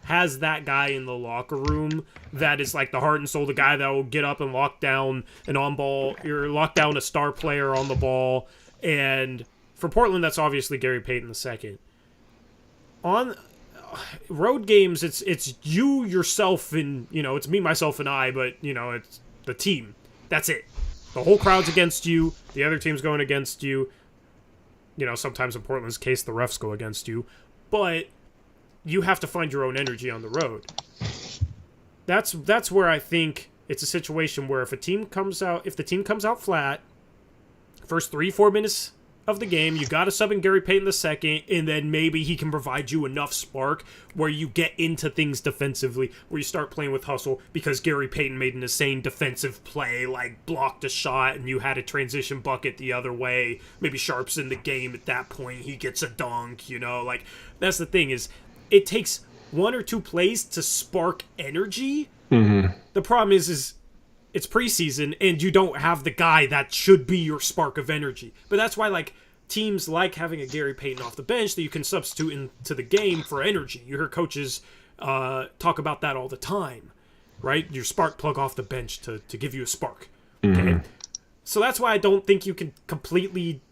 has that guy in the locker room that is like the heart and soul, the guy that will get up and lock down an on-ball, or lock down a star player on the ball. And for Portland, that's obviously Gary Payton II. On road games, it's you, yourself, and, it's me, myself, and I, but, it's the team. That's it. The whole crowd's against you. The other team's going against you. Sometimes in Portland's case, the refs go against you. But you have to find your own energy on the road. That's where I think it's a situation where if the team comes out flat, first 3-4 minutes of the game, you got to sub in Gary Payton II, and then maybe he can provide you enough spark where you get into things defensively, where you start playing with hustle because Gary Payton made an insane defensive play, like blocked a shot, and you had a transition bucket the other way. Maybe Sharpe's in the game at that point, he gets a dunk, like that's the thing is it takes one or two plays to spark energy. Mm-hmm. The problem is it's preseason, and you don't have the guy that should be your spark of energy. But that's why, like, teams like having a Gary Payton off the bench that you can substitute into the game for energy. You hear coaches talk about that all the time, right? Your spark plug off the bench to give you a spark. Okay? Mm-hmm. So that's why I don't think you can completely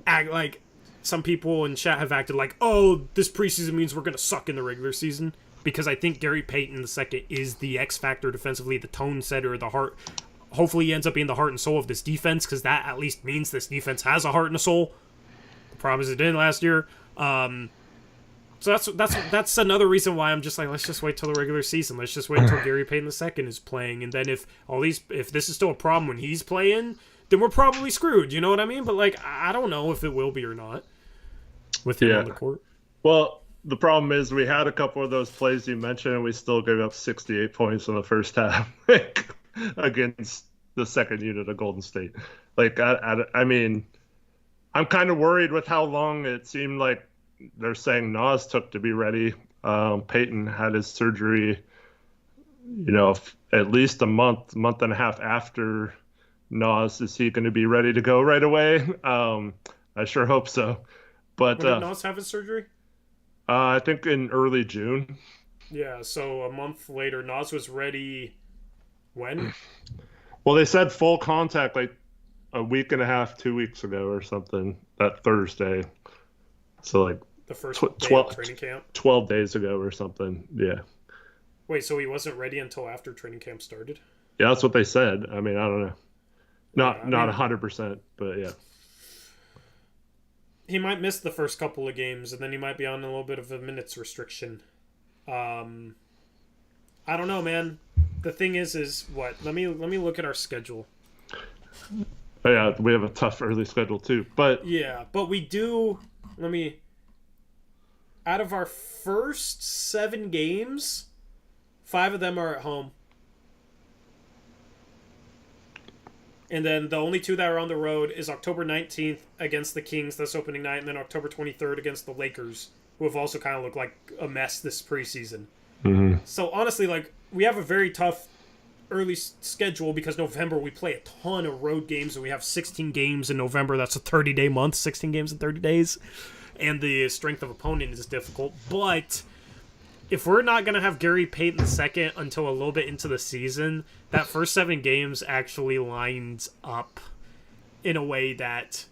act like some people in chat have acted like, oh, this preseason means we're going to suck in the regular season. Because I think Gary Payton II is the X factor defensively, the tone setter, the heart. Hopefully he ends up being the heart and soul of this defense, because that at least means this defense has a heart and a soul. The problem is it didn't last year. So that's another reason why I'm just like, let's just wait till the regular season. Let's just wait until Gary Payton II is playing, and then if this is still a problem when he's playing, then we're probably screwed. You know what I mean? But like, I don't know if it will be or not with him on the court. Well, the problem is we had a couple of those plays you mentioned, and we still gave up 68 points in the first half against the second unit of Golden State. Like, I mean, I'm kind of worried with how long it seemed like they're saying Nas took to be ready. Payton had his surgery, at least a month and a half after Nas. Is he going to be ready to go right away? I sure hope so. But when did Nas have his surgery? I think in early June. Yeah, so a month later, Nas was ready. When? Well, they said full contact like a week and a half, 2 weeks ago or something. That Thursday. So like the first day of training camp. 12 days ago or something. Yeah. Wait, so he wasn't ready until after training camp started? Yeah, that's what they said. I mean, I don't know. Not 100%, but yeah. He might miss the first couple of games, and then he might be on a little bit of a minutes restriction. I don't know, man. The thing is what? Let me look at our schedule. Oh, yeah, we have a tough early schedule too. But yeah, but we do. Out of our first 7 games, 5 of them are at home. And then the only 2 that are on the road is October 19th against the Kings, that's opening night, and then October 23rd against the Lakers, who have also kind of looked like a mess this preseason. Mm-hmm. So honestly, like, we have a very tough early schedule because November we play a ton of road games, and we have 16 games in November. That's a 30-day month, 16 games in 30 days. And the strength of opponent is difficult. But if we're not going to have Gary Payton II until a little bit into the season, that first 7 games actually lines up in a way that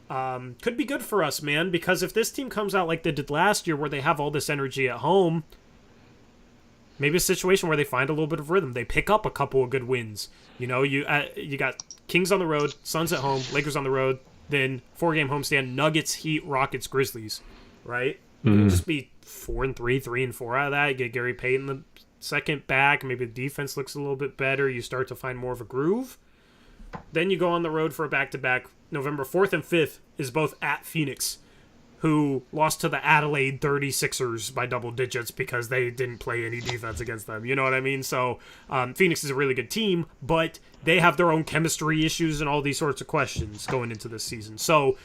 could be good for us, man. Because if this team comes out like they did last year, where they have all this energy at home, maybe a situation where they find a little bit of rhythm. They pick up a couple of good wins. You got Kings on the road, Suns at home, Lakers on the road, then 4-game homestand, Nuggets, Heat, Rockets, Grizzlies, right? Mm-hmm. Just be 4-3, 3-4 out of that. You get Gary Payton the second back. Maybe the defense looks a little bit better. You start to find more of a groove. Then you go on the road for a back-to-back. November 4th and 5th is both at Phoenix, who lost to the Adelaide 36ers by double digits because they didn't play any defense against them. You know what I mean? So Phoenix is a really good team, but they have their own chemistry issues and all these sorts of questions going into this season. So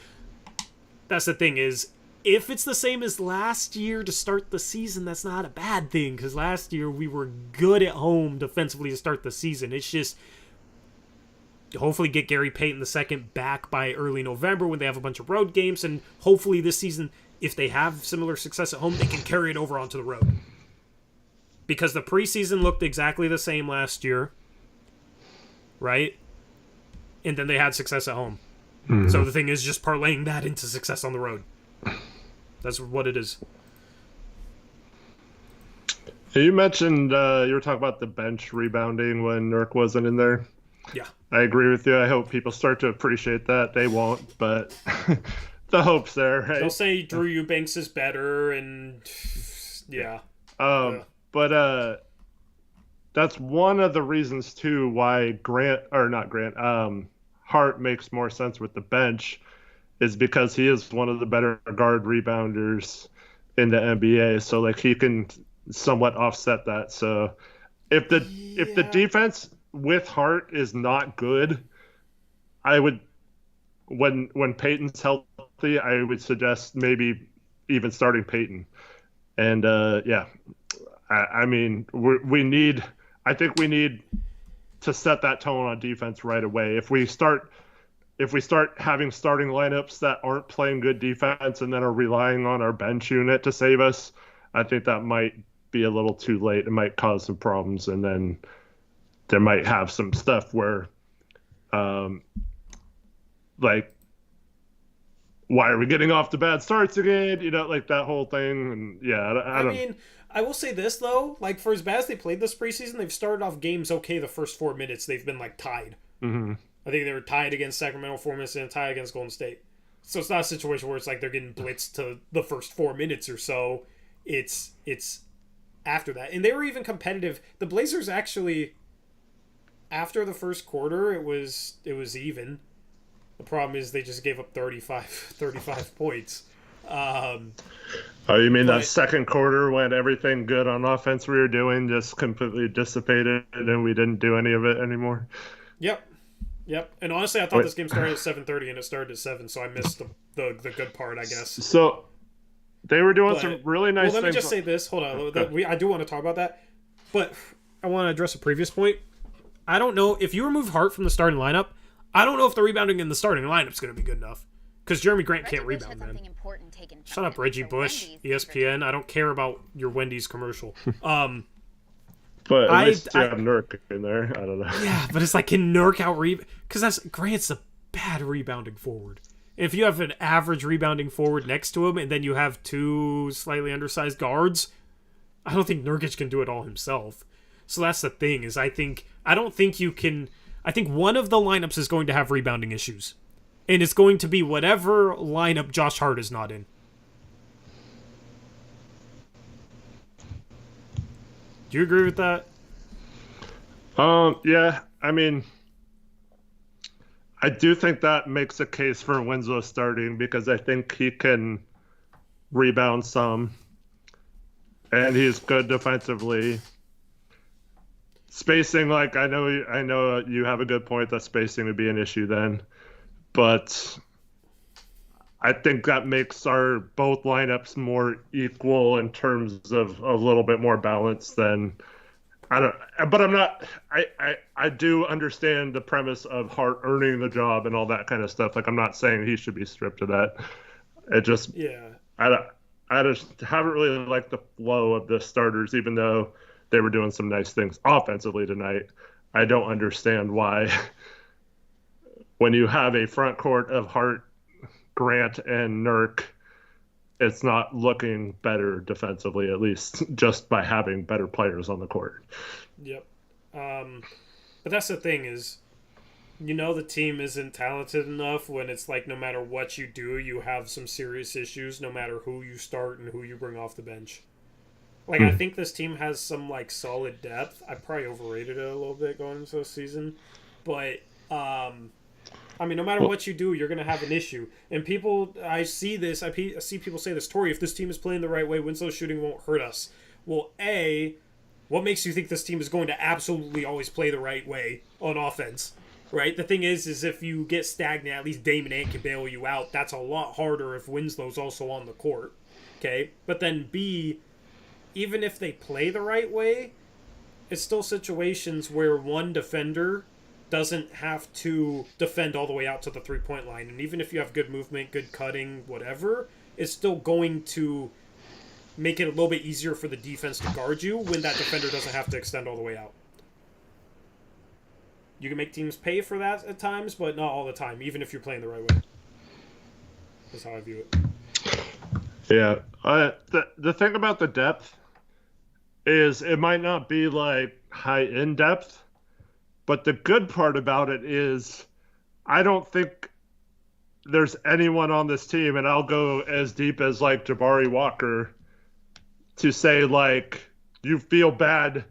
that's the thing is, if it's the same as last year to start the season, that's not a bad thing, because last year we were good at home defensively to start the season. It's just hopefully get Gary Payton II back by early November when they have a bunch of road games, and hopefully this season, if they have similar success at home, they can carry it over onto the road. Because the preseason looked exactly the same last year, right? And then they had success at home. Mm-hmm. So the thing is just parlaying that into success on the road. That's what it is. You mentioned you were talking about the bench rebounding when Nurk wasn't in there. Yeah. I agree with you. I hope people start to appreciate that. They won't, but the hope's there, right? They'll say Drew Eubanks is better, and yeah. But that's one of the reasons too why Hart makes more sense with the bench, is because he is one of the better guard rebounders in the NBA. So like he can somewhat offset that. So if the defense with Hart is not good, I would, when Payton's healthy, I would suggest maybe even starting Payton. And I mean, I think we need to set that tone on defense right away. If we start having starting lineups that aren't playing good defense and then are relying on our bench unit to save us, I think that might be a little too late. It might cause some problems, and then there might have some stuff where, like, why are we getting off to bad starts again? Like that whole thing. And yeah, I mean, I will say this though, like for as bad as they played this preseason, they've started off games okay. The first 4 minutes, they've been like tied. Mm-hmm. I think they were tied against Sacramento 4 minutes and tied against Golden State. So it's not a situation where it's like they're getting blitzed to the first 4 minutes or so. It's after that. And they were even competitive. The Blazers actually, after the first quarter, it was even. The problem is they just gave up 35 points. You mean that second quarter when everything good on offense we were doing just completely dissipated and we didn't do any of it anymore? Yep. Yep. And honestly, I thought this game started at 7:30 and it started at 7, so I missed the good part, I guess. So they were doing some really nice things. Well, let me just say this. Hold on. I do want to talk about that. But I want to address a previous point. I don't know. If you remove Hart from the starting lineup, I don't know if the rebounding in the starting lineup is going to be good enough. Because Jeremy Grant can't rebound, man. Shut up, Reggie Bush, ESPN. I don't care about your Wendy's commercial. But at least you have Nurk in there. I don't know. Yeah, but it's like, can Nurk out-rebound? Because Grant's a bad rebounding forward. And if you have an average rebounding forward next to him, and then you have two slightly undersized guards, I don't think Nurkic can do it all himself. So that's the thing, is I don't think you can... I think one of the lineups is going to have rebounding issues. And it's going to be whatever lineup Josh Hart is not in. Do you agree with that? Yeah. I mean, I do think that makes a case for Winslow starting because I think he can rebound some, and he's good defensively. Spacing, like I know you have a good point that spacing would be an issue then, but I think that makes our both lineups more equal in terms of a little bit more balance than I do understand the premise of Hart earning the job and all that kind of stuff. Like, I'm not saying he should be stripped of that. It just, I just haven't really liked the flow of the starters, even though they were doing some nice things offensively tonight. I don't understand why when you have a front court of Hart, Grant, and Nurk, it's not looking better defensively, at least just by having better players on the court. Yep. But that's the thing is, the team isn't talented enough when it's like no matter what you do, you have some serious issues no matter who you start and who you bring off the bench. Like, I think this team has some, like, solid depth. I probably overrated it a little bit going into the season. But, I mean, no matter what you do, you're going to have an issue. And I see people say this, Tori, if this team is playing the right way, Winslow's shooting won't hurt us. Well, what makes you think this team is going to absolutely always play the right way on offense? Right? The thing is if you get stagnant, at least Damon Ant can bail you out. That's a lot harder if Winslow's also on the court. Okay? But then B, even if they play the right way, it's still situations where one defender doesn't have to defend all the way out to the three-point line. And even if you have good movement, good cutting, whatever, it's still going to make it a little bit easier for the defense to guard you when that defender doesn't have to extend all the way out. You can make teams pay for that at times, but not all the time, even if you're playing the right way. That's how I view it. Yeah. The thing about the depth is it might not be like high in depth, but the good part about it is I don't think there's anyone on this team, and I'll go as deep as like Jabari Walker, to say like you feel bad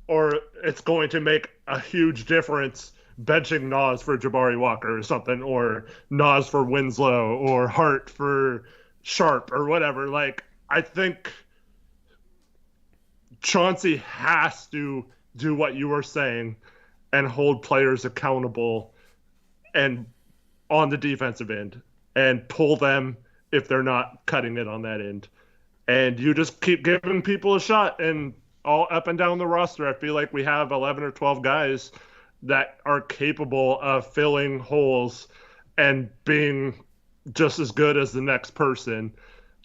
or it's going to make a huge difference benching Nas for Jabari Walker or something, or Nas for Winslow, or Hart for Sharpe or whatever. Like, I think Chauncey has to do what you were saying and hold players accountable and on the defensive end and pull them if they're not cutting it on that end. And you just keep giving people a shot, and all up and down the roster, I feel like we have 11 or 12 guys that are capable of filling holes and being just as good as the next person.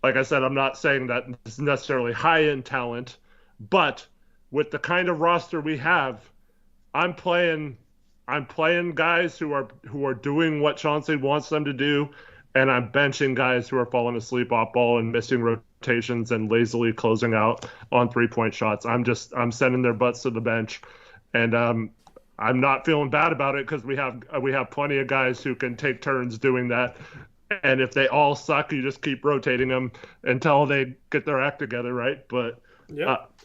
Like I said, I'm not saying that it's necessarily high-end talent, but with the kind of roster we have, I'm playing guys who are doing what Chauncey wants them to do, and I'm benching guys who are falling asleep off ball and missing rotations and lazily closing out on three-point shots. I'm sending their butts to the bench, and I'm not feeling bad about it because we have plenty of guys who can take turns doing that. And if they all suck, you just keep rotating them until they get their act together, right? But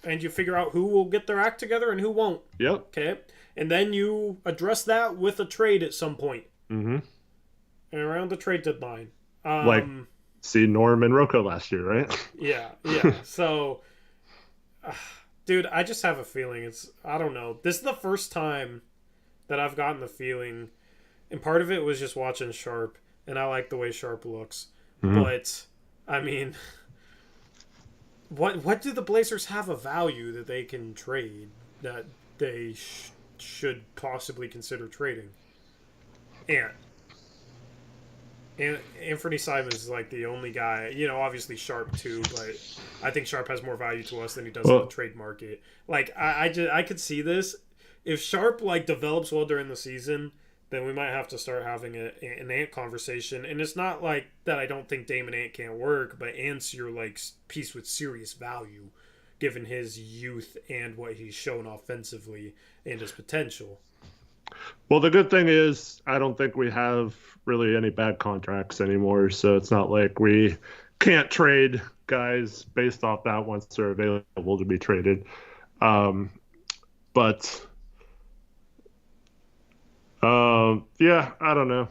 and you figure out who will get their act together and who won't. Yep. Okay. And then you address that with a trade at some point. Mm-hmm. And around the trade deadline. Like, see Norm and Rocco last year, right? Yeah. So, dude, I just have a feeling I don't know. This is the first time that I've gotten the feeling and part of it was just watching Sharpe, and I like the way Sharpe looks. Mhm. But I mean, what do the Blazers have of value that they can trade that they should possibly consider trading? And Anthony Simons is like the only guy, obviously Sharpe too, but I think Sharpe has more value to us than he does in the trade market. Like I could see this. If Sharpe like develops well during the season, then we might have to start having an Ant conversation. And it's not like that I don't think Dame and Ant can't work, but Ant's your like piece with serious value, given his youth and what he's shown offensively and his potential. Well, the good thing is I don't think we have really any bad contracts anymore, so it's not like we can't trade guys based off that once they're available to be traded. But yeah, I don't know.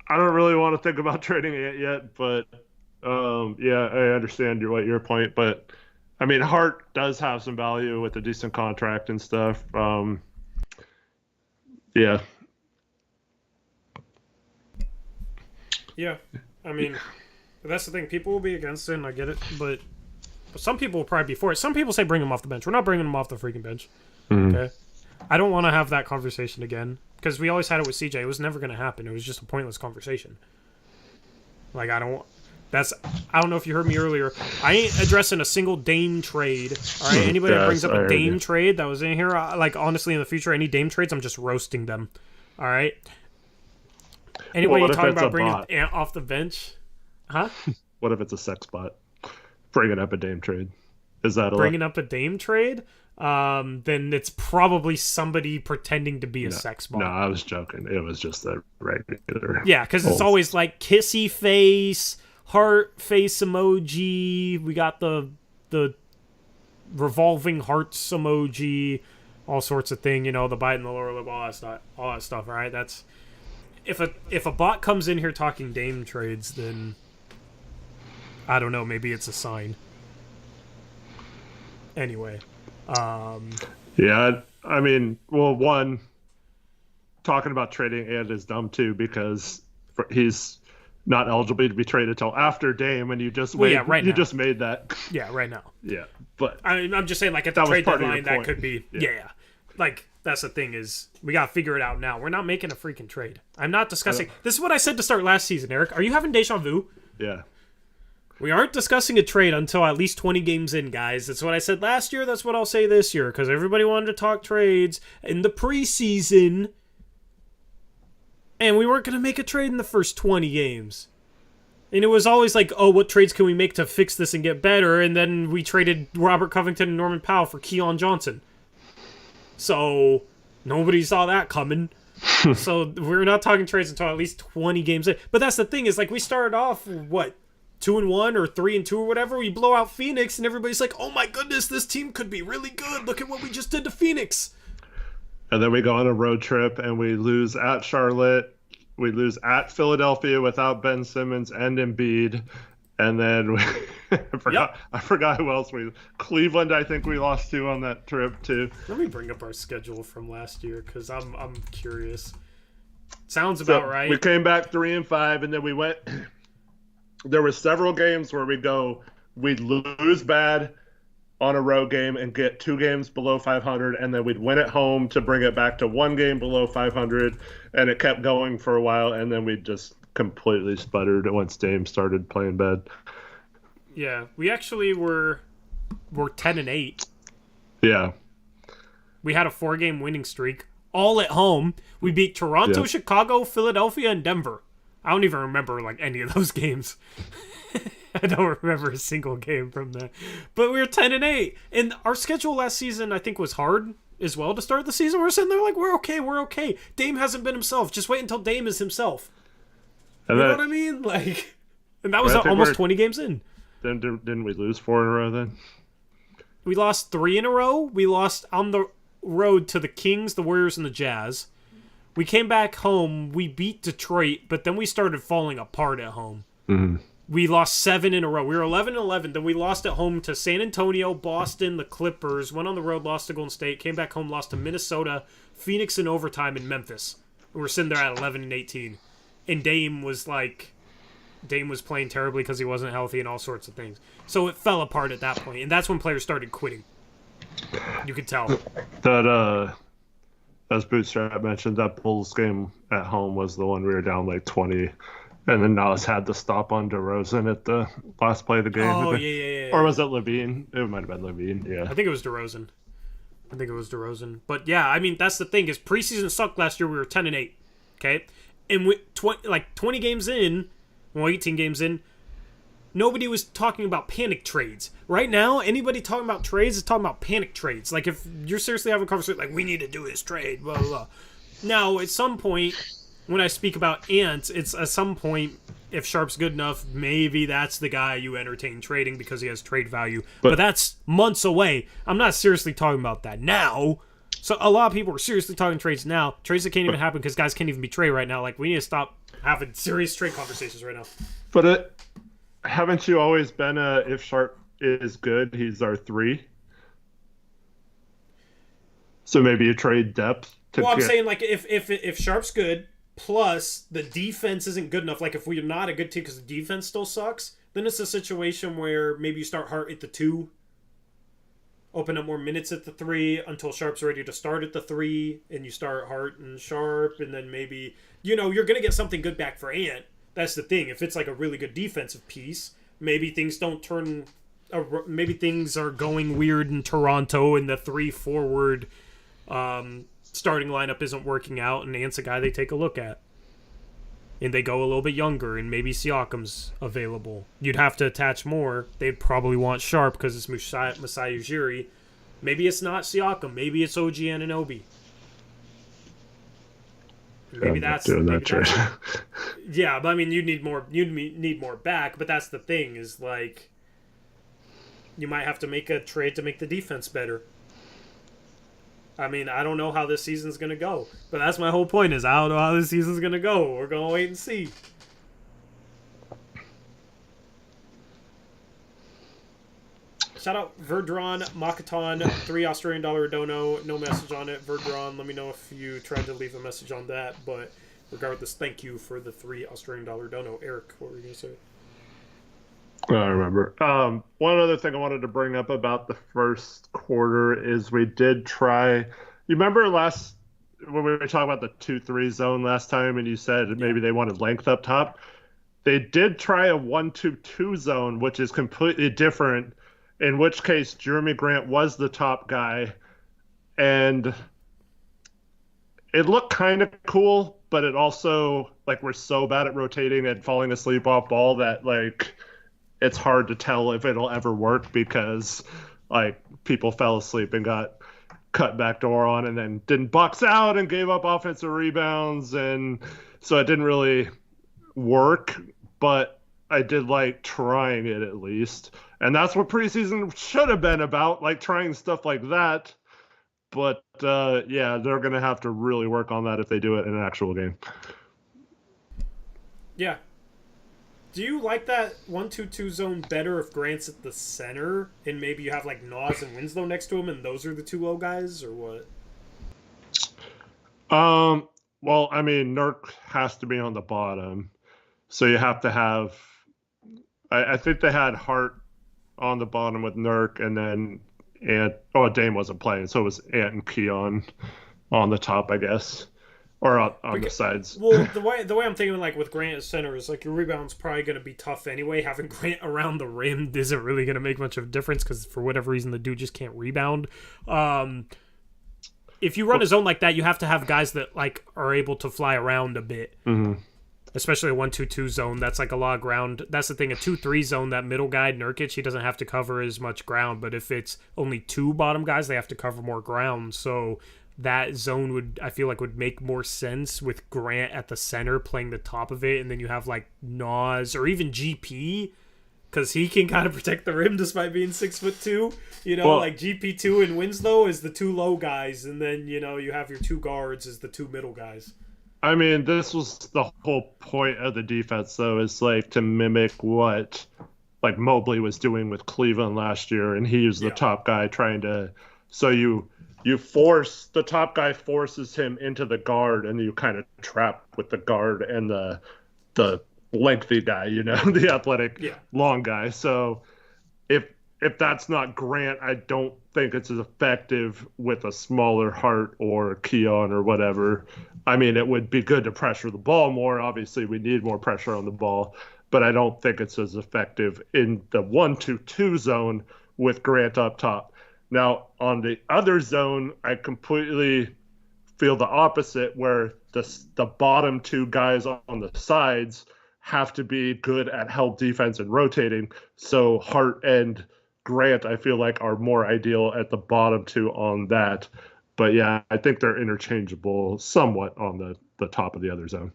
I don't really want to think about trading it yet, but yeah, I understand your point, but I mean, Hart does have some value with a decent contract and stuff. Yeah. Yeah, I mean, that's the thing. People will be against it, and I get it, but some people will probably be for it. Some people say bring him off the bench. We're not bringing him off the freaking bench. Mm-hmm. Okay? I don't want to have that conversation again, because we always had it with CJ. It was never going to happen. It was just a pointless conversation. Like, I don't know if you heard me earlier. I ain't addressing a single Dame trade. All right, anybody that brings up a Dame trade that was in here, like honestly, in the future, any Dame trades, I'm just roasting them. All right. Anybody talking about bringing Ant off the bench? Huh? What if it's a sex bot? Bringing up a Dame trade. Is that bringing up a Dame trade? Then it's probably somebody pretending to be a sex bot. No, I was joking. It was just a regular. Yeah, because it's always like kissy face, heart face emoji. We got the revolving hearts emoji, all sorts of thing. The bite in the lower lip, all that stuff. Right? That's if a bot comes in here talking Dame trades, then I don't know. Maybe it's a sign. Anyway. Yeah, I mean, well, one, talking about trading Ant is dumb too, because he's not eligible to be traded till after Dame, and you just just made that. Yeah, right now. Yeah, but I'm just saying, like at the trade deadline, that could be. Yeah. Like that's the thing is, we gotta figure it out now. We're not making a freaking trade. I'm not discussing. This is what I said to start last season, Eric. Are you having deja vu? Yeah. We aren't discussing a trade until at least 20 games in, guys. That's what I said last year. That's what I'll say this year, because everybody wanted to talk trades in the preseason, and we weren't going to make a trade in the first 20 games. And it was always like, oh, what trades can we make to fix this and get better? And then we traded Robert Covington and Norman Powell for Keon Johnson. So nobody saw that coming. So we're not talking trades until at least 20 games in. But that's the thing is, like, we started off, 2-1 or 3-2 or whatever. We blow out Phoenix, and everybody's like, "Oh my goodness, this team could be really good. Look at what we just did to Phoenix." And then we go on a road trip, and we lose at Charlotte. We lose at Philadelphia without Ben Simmons and Embiid, and then I forgot who else Cleveland. I think we lost to on that trip too. Let me bring up our schedule from last year because I'm curious. Sounds about right. We came back 3-5, and then we went. There were several games where we'd lose bad on a road game and get 2 games below 500, and then we'd win at home to bring it back to 1 game below 500, and it kept going for a while, and then we just completely sputtered once Dame started playing bad. Yeah, we actually were 10-8. Yeah. We had a 4-game winning streak, all at home. We beat Toronto, Chicago, Philadelphia, and Denver. I don't even remember any of those games. I don't remember a single game from that. But we were 10-8. And our schedule last season, I think, was hard as well to start the season. We're sitting there like, we're okay. Dame hasn't been himself. Just wait until Dame is himself. You know what I mean? And that was almost 20 games in. Then didn't we lose 4 in a row then? We lost 3 in a row. We lost on the road to the Kings, the Warriors, and the Jazz. We came back home, we beat Detroit, but then we started falling apart at home. Mm-hmm. We lost 7 in a row. We were 11-11, then we lost at home to San Antonio, Boston, the Clippers, went on the road, lost to Golden State, came back home, lost to Minnesota, Phoenix in overtime in Memphis. We're sitting there at 11-18, and Dame was playing terribly because he wasn't healthy and all sorts of things. So it fell apart at that point, and that's when players started quitting. You could tell. That as Bootstrap mentioned, that Bulls game at home was the one we were down like 20. And then Nas had to stop on DeRozan at the last play of the game. Oh, yeah. Or was it Levine? It might have been Levine, yeah. I think it was DeRozan. But yeah, I mean, that's the thing is preseason sucked last year. We were 10-8, okay? And 20 games in, 18 games in, nobody was talking about panic trades. Right now, anybody talking about trades is talking about panic trades. Like, if you're seriously having a conversation, like, we need to do this trade, blah, blah, blah. Now, at some point, when I speak about Ant, it's at some point, if Sharpe's good enough, maybe that's the guy you entertain trading because he has trade value. But that's months away. I'm not seriously talking about that now. So a lot of people are seriously talking trades now. Trades that can't even happen because guys can't even be traded right now. Like, we need to stop having serious trade conversations right now. But haven't you always been if Sharpe is good, he's our 3? So maybe you trade depth. I'm saying, like, if Sharpe's good, plus the defense isn't good enough, like if we're not a good team because the defense still sucks, then it's a situation where maybe you start Hart at the 2, open up more minutes at the 3 until Sharpe's ready to start at the 3, and you start Hart and Sharpe, and then maybe, you're going to get something good back for Ant. That's the thing. If it's like a really good defensive piece, maybe things don't turn, maybe things are going weird in Toronto and the 3 forward starting lineup isn't working out, and Ant's a guy they take a look at. And they go a little bit younger, and maybe Siakam's available. You'd have to attach more. They'd probably want Sharpe because it's Masai Ujiri. Maybe it's not Siakam. Maybe it's OG Anunoby. Maybe that's yeah, but I mean, you'd need more back, but that's the thing is, like, you might have to make a trade to make the defense better. I mean, I don't know how this season's going to go. But that's my whole point is I don't know how this season's going to go. We're going to wait and see. Shout out Verdron Makaton, $3 Australian dono. No message on it. Verdron, let me know if you tried to leave a message on that. But regardless, thank you for the $3 Australian dono. Eric, what were you going to say? I remember. One other thing I wanted to bring up about the first quarter is we did try. You remember when we were talking about the 2-3 zone last time, and you said maybe they wanted length up top? They did try a 1-2-2 zone, which is completely different, in which case Jeremy Grant was the top guy, and it looked kind of cool, but it also, like, we're so bad at rotating and falling asleep off ball that, like, it's hard to tell if it'll ever work because, like, people fell asleep and got cut back door on and then didn't box out and gave up offensive rebounds. And so it didn't really work, but I did like trying it at least. And that's what preseason should have been about, like trying stuff like that. But, yeah, they're going to have to really work on that if they do it in an actual game. Yeah. Do you like that 1-2-2 zone better if Grant's at the center and maybe you have like Nas and Winslow next to him and those are the 2 low guys, or what? Well, I mean, Nurk has to be on the bottom. So you have to have I think they had Hart on the bottom with Nurk and then Dame wasn't playing, so it was Ant and Keon on the top, I guess. Or on the sides. Well, the way I'm thinking, like, with Grant as center is, like, your rebound's probably going to be tough anyway. Having Grant around the rim isn't really going to make much of a difference because, for whatever reason, the dude just can't rebound. If you run a zone like that, you have to have guys that, like, are able to fly around a bit. Mm-hmm. Especially a 1-2-2 zone. That's, like, a lot of ground. That's the thing. A 2-3 zone, that middle guy, Nurkic, he doesn't have to cover as much ground. But if it's only 2 bottom guys, they have to cover more ground. So that zone would make more sense with Grant at the center playing the top of it, and then you have like Nas or even GP because he can kind of protect the rim despite being 6'2". Like GP2 and Winslow is the 2 low guys, and then you have your 2 guards as the 2 middle guys. I mean, this was the whole point of the defense, though, is like to mimic what like Mobley was doing with Cleveland last year, and he was the top guy trying to. So you the top guy forces him into the guard, and you kind of trap with the guard and the lengthy guy, the athletic long guy. So if that's not Grant, I don't think it's as effective with a smaller Hart or Keon or whatever. I mean, it would be good to pressure the ball more. Obviously, we need more pressure on the ball, but I don't think it's as effective in the 1-2-2 zone with Grant up top. Now, on the other zone, I completely feel the opposite, where the bottom two guys on the sides have to be good at help defense and rotating. So Hart and Grant, I feel like, are more ideal at the bottom two on that. But yeah, I think they're interchangeable somewhat on the top of the other zone.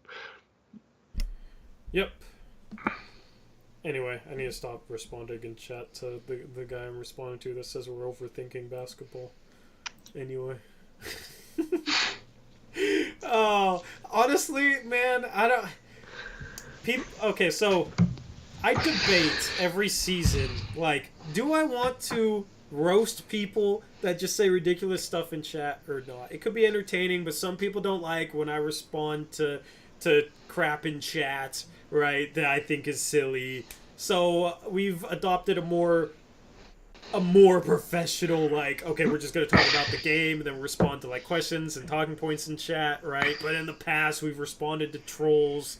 Yep. Anyway, I need to stop responding in chat to the guy I'm responding to that says we're overthinking basketball. Anyway. Oh, honestly, man, I don't... Okay, so I debate every season, like, do I want to roast people that just say ridiculous stuff in chat or not? It could be entertaining, but some people don't like when I respond to crap in chat, right, that I think is silly. So we've adopted a more professional, like, okay, we're just going to talk about the game and then respond to, like, questions and talking points in chat, right? But in the past, we've responded to trolls.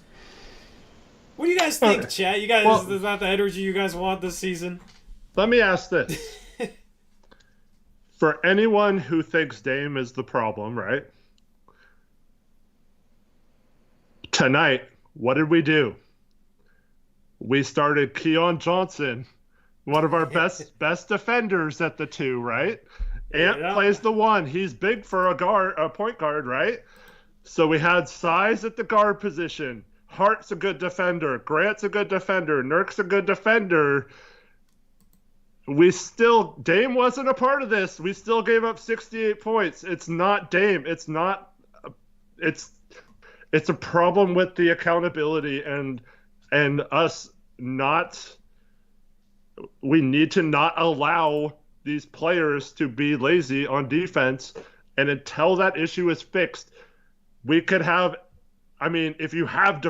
What do you guys think, chat? You guys, is that the energy you guys want this season? Let me ask this. For anyone who thinks Dame is the problem, right? Tonight, what did we do? We started Keon Johnson, one of our best defenders at the 2, right? Ant plays the 1. He's big for a point guard, right? So we had size at the guard position. Hart's a good defender. Grant's a good defender. Nurk's a good defender. Dame wasn't a part of this. We still gave up 68 points. It's not Dame. It's a problem with the accountability and us not. We need to not allow these players to be lazy on defense. And until that issue is fixed, we could have, I mean, if you have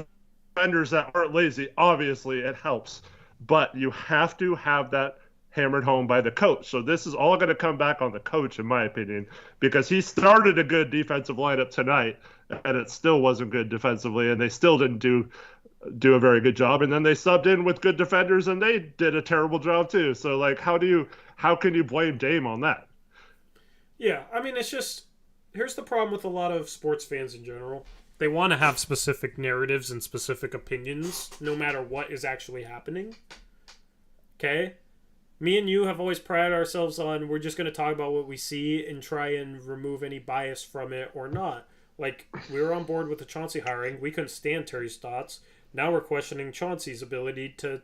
defenders that aren't lazy, obviously it helps. But you have to have that hammered home by the coach. So this is all going to come back on the coach, in my opinion, because he started a good defensive lineup tonight, and it still wasn't good defensively, and they still didn't do a very good job. And then they subbed in with good defenders, and they did a terrible job too. So, like, how can you blame Dame on that? Yeah, I mean, it's just, here's the problem with a lot of sports fans in general. They want to have specific narratives and specific opinions, no matter what is actually happening. Okay? Me and you have always prided ourselves on, we're just going to talk about what we see and try and remove any bias from it or not. Like, we were on board with the Chauncey hiring. We couldn't stand Terry Stotts. Now we're questioning Chauncey's ability to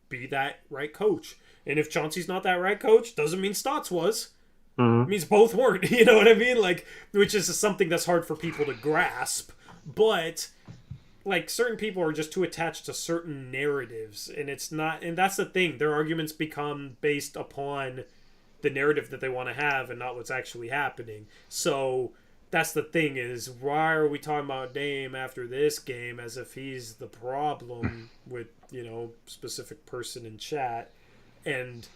be that right coach. And if Chauncey's not that right coach, doesn't mean Stotts was. Mm-hmm. It means both weren't. You know what I mean? Like, which is something that's hard for people to grasp. But, like, certain people are just too attached to certain narratives. And it's not... And that's the thing. Their arguments become based upon the narrative that they want to have and not what's actually happening. So... That's the thing, is why are we talking about Dame after this game as if he's the problem with, specific person in chat. And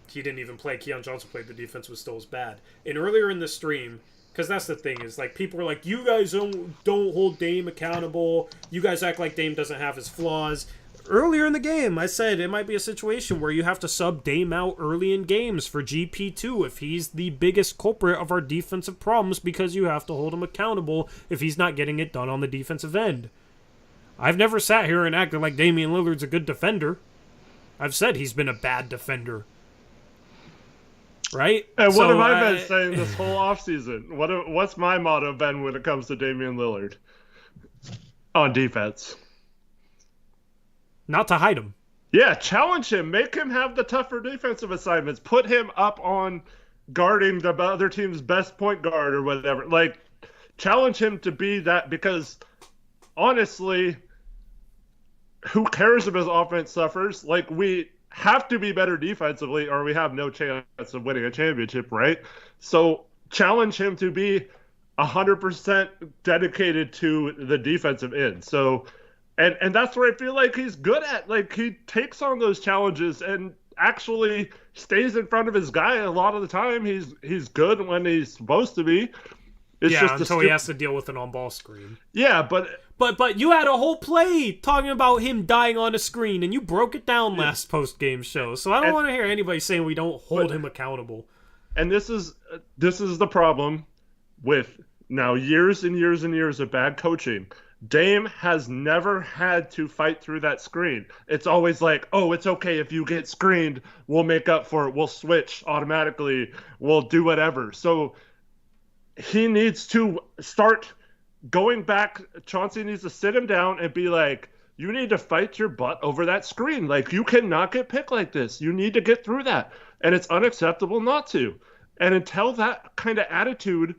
he didn't even play. Keon Johnson played. The defense was still as bad. And earlier in the stream, because that's the thing, is like people are like, you guys don't hold Dame accountable. You guys act like Dame doesn't have his flaws. Earlier in the game, I said it might be a situation where you have to sub Dame out early in games for GP2 if he's the biggest culprit of our defensive problems, because you have to hold him accountable if he's not getting it done on the defensive end. I've never sat here and acted like Damian Lillard's a good defender. I've said he's been a bad defender. Right? And what have I been saying this whole offseason? What's my motto been when it comes to Damian Lillard? On defense. Not to hide him. Yeah, challenge him. Make him have the tougher defensive assignments. Put him up on guarding the other team's best point guard or whatever. Like, challenge him to be that, because honestly, who cares if his offense suffers? Like, have to be better defensively or we have no chance of winning a championship, right? So challenge him to be 100% dedicated to the defensive end. So, and that's where I feel like he's good at. Like, he takes on those challenges and actually stays in front of his guy a lot of the time. He's good when he's supposed to be. It's yeah, just until he has to deal with an on-ball screen. Yeah, but you had a whole play talking about him dying on a screen, and you broke it down last post-game show. So I don't want to hear anybody saying we don't hold him accountable. And this is the problem with now years and years and years of bad coaching. Dame has never had to fight through that screen. It's always like, oh, it's okay if you get screened. We'll make up for it. We'll switch automatically. We'll do whatever. So he needs to start going back. Chauncey needs to sit him down and be like, you need to fight your butt over that screen. Like, you cannot get picked like this. You need to get through that. And it's unacceptable not to. And until that kind of attitude,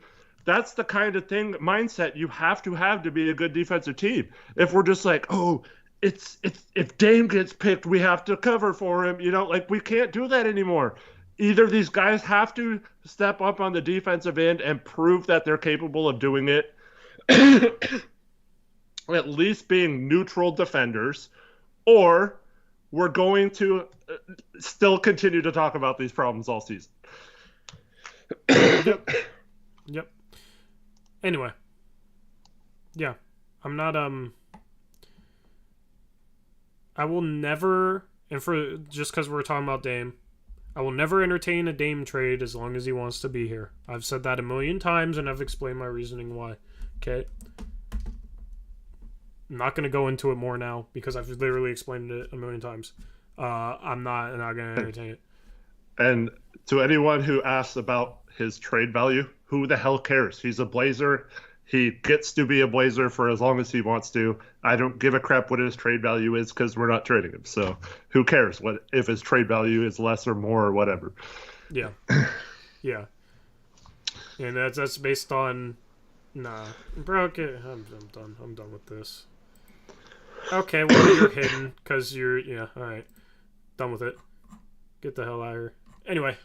that's the kind of mindset you have to be a good defensive team. If we're just like, oh, it's if Dame gets picked, we have to cover for him. Like, we can't do that anymore. Either these guys have to step up on the defensive end and prove that they're capable of doing it, at least being neutral defenders, or we're going to still continue to talk about these problems all season. Yep. Anyway. Yeah. I'm not, I will never, and for, just because we're talking about Dame, I will never entertain a Dame trade as long as he wants to be here. I've said that a million times, and I've explained my reasoning why. Okay? I'm not going to go into it more now, because I've literally explained it a million times. I'm not going to entertain it. And to anyone who asks about his trade value, who the hell cares? He's a Blazer. He gets to be a Blazer for as long as he wants to. I don't give a crap what his trade value is because we're not trading him. So who cares what if his trade value is less or more or whatever? Yeah. Yeah. And that's based on... Nah. Bro, okay. I'm done. I'm done with this. Okay, well, you're hidden because you're... Yeah, alright. Done with it. Get the hell out of here. Anyway.